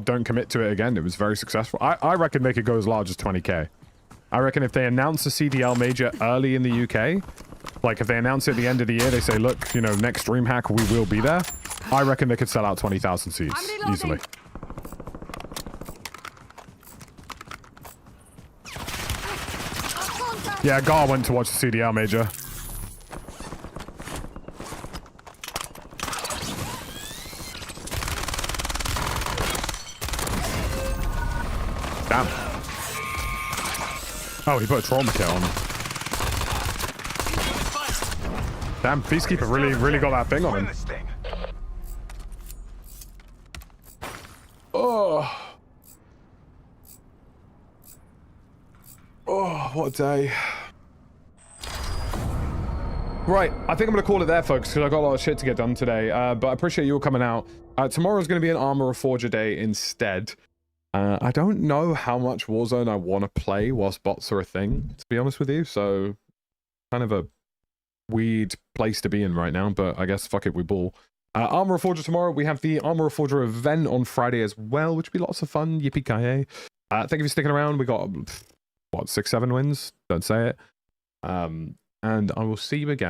Speaker 1: don't commit to it again. It was very successful. I reckon they could go as large as 20k. I reckon if they announce a CDL major early in the UK, like if they announce it at the end of the year, they say, look, you know, next DreamHack we will be there. I reckon they could sell out 20,000 seats easily. Yeah, Gar went to watch the CDL major. Damn. Oh, he put a trauma kit on. Damn, Peacekeeper really got that thing on him. Oh. Oh, what a day. Right, I think I'm going to call it there, folks, because I've got a lot of shit to get done today. But I appreciate you all coming out. Tomorrow's going to be an Armor Reforger day instead. I don't know how much Warzone I want to play whilst bots are a thing, to be honest with you. So, kind of a weird place to be in right now, but I guess fuck it, we ball. Armor Reforger tomorrow. We have the Armor Reforger event on Friday as well, which will be lots of fun. Yippee-ki-yay. Thank you for sticking around. We got, what, 6-7 wins? Don't say it. And I will see you again.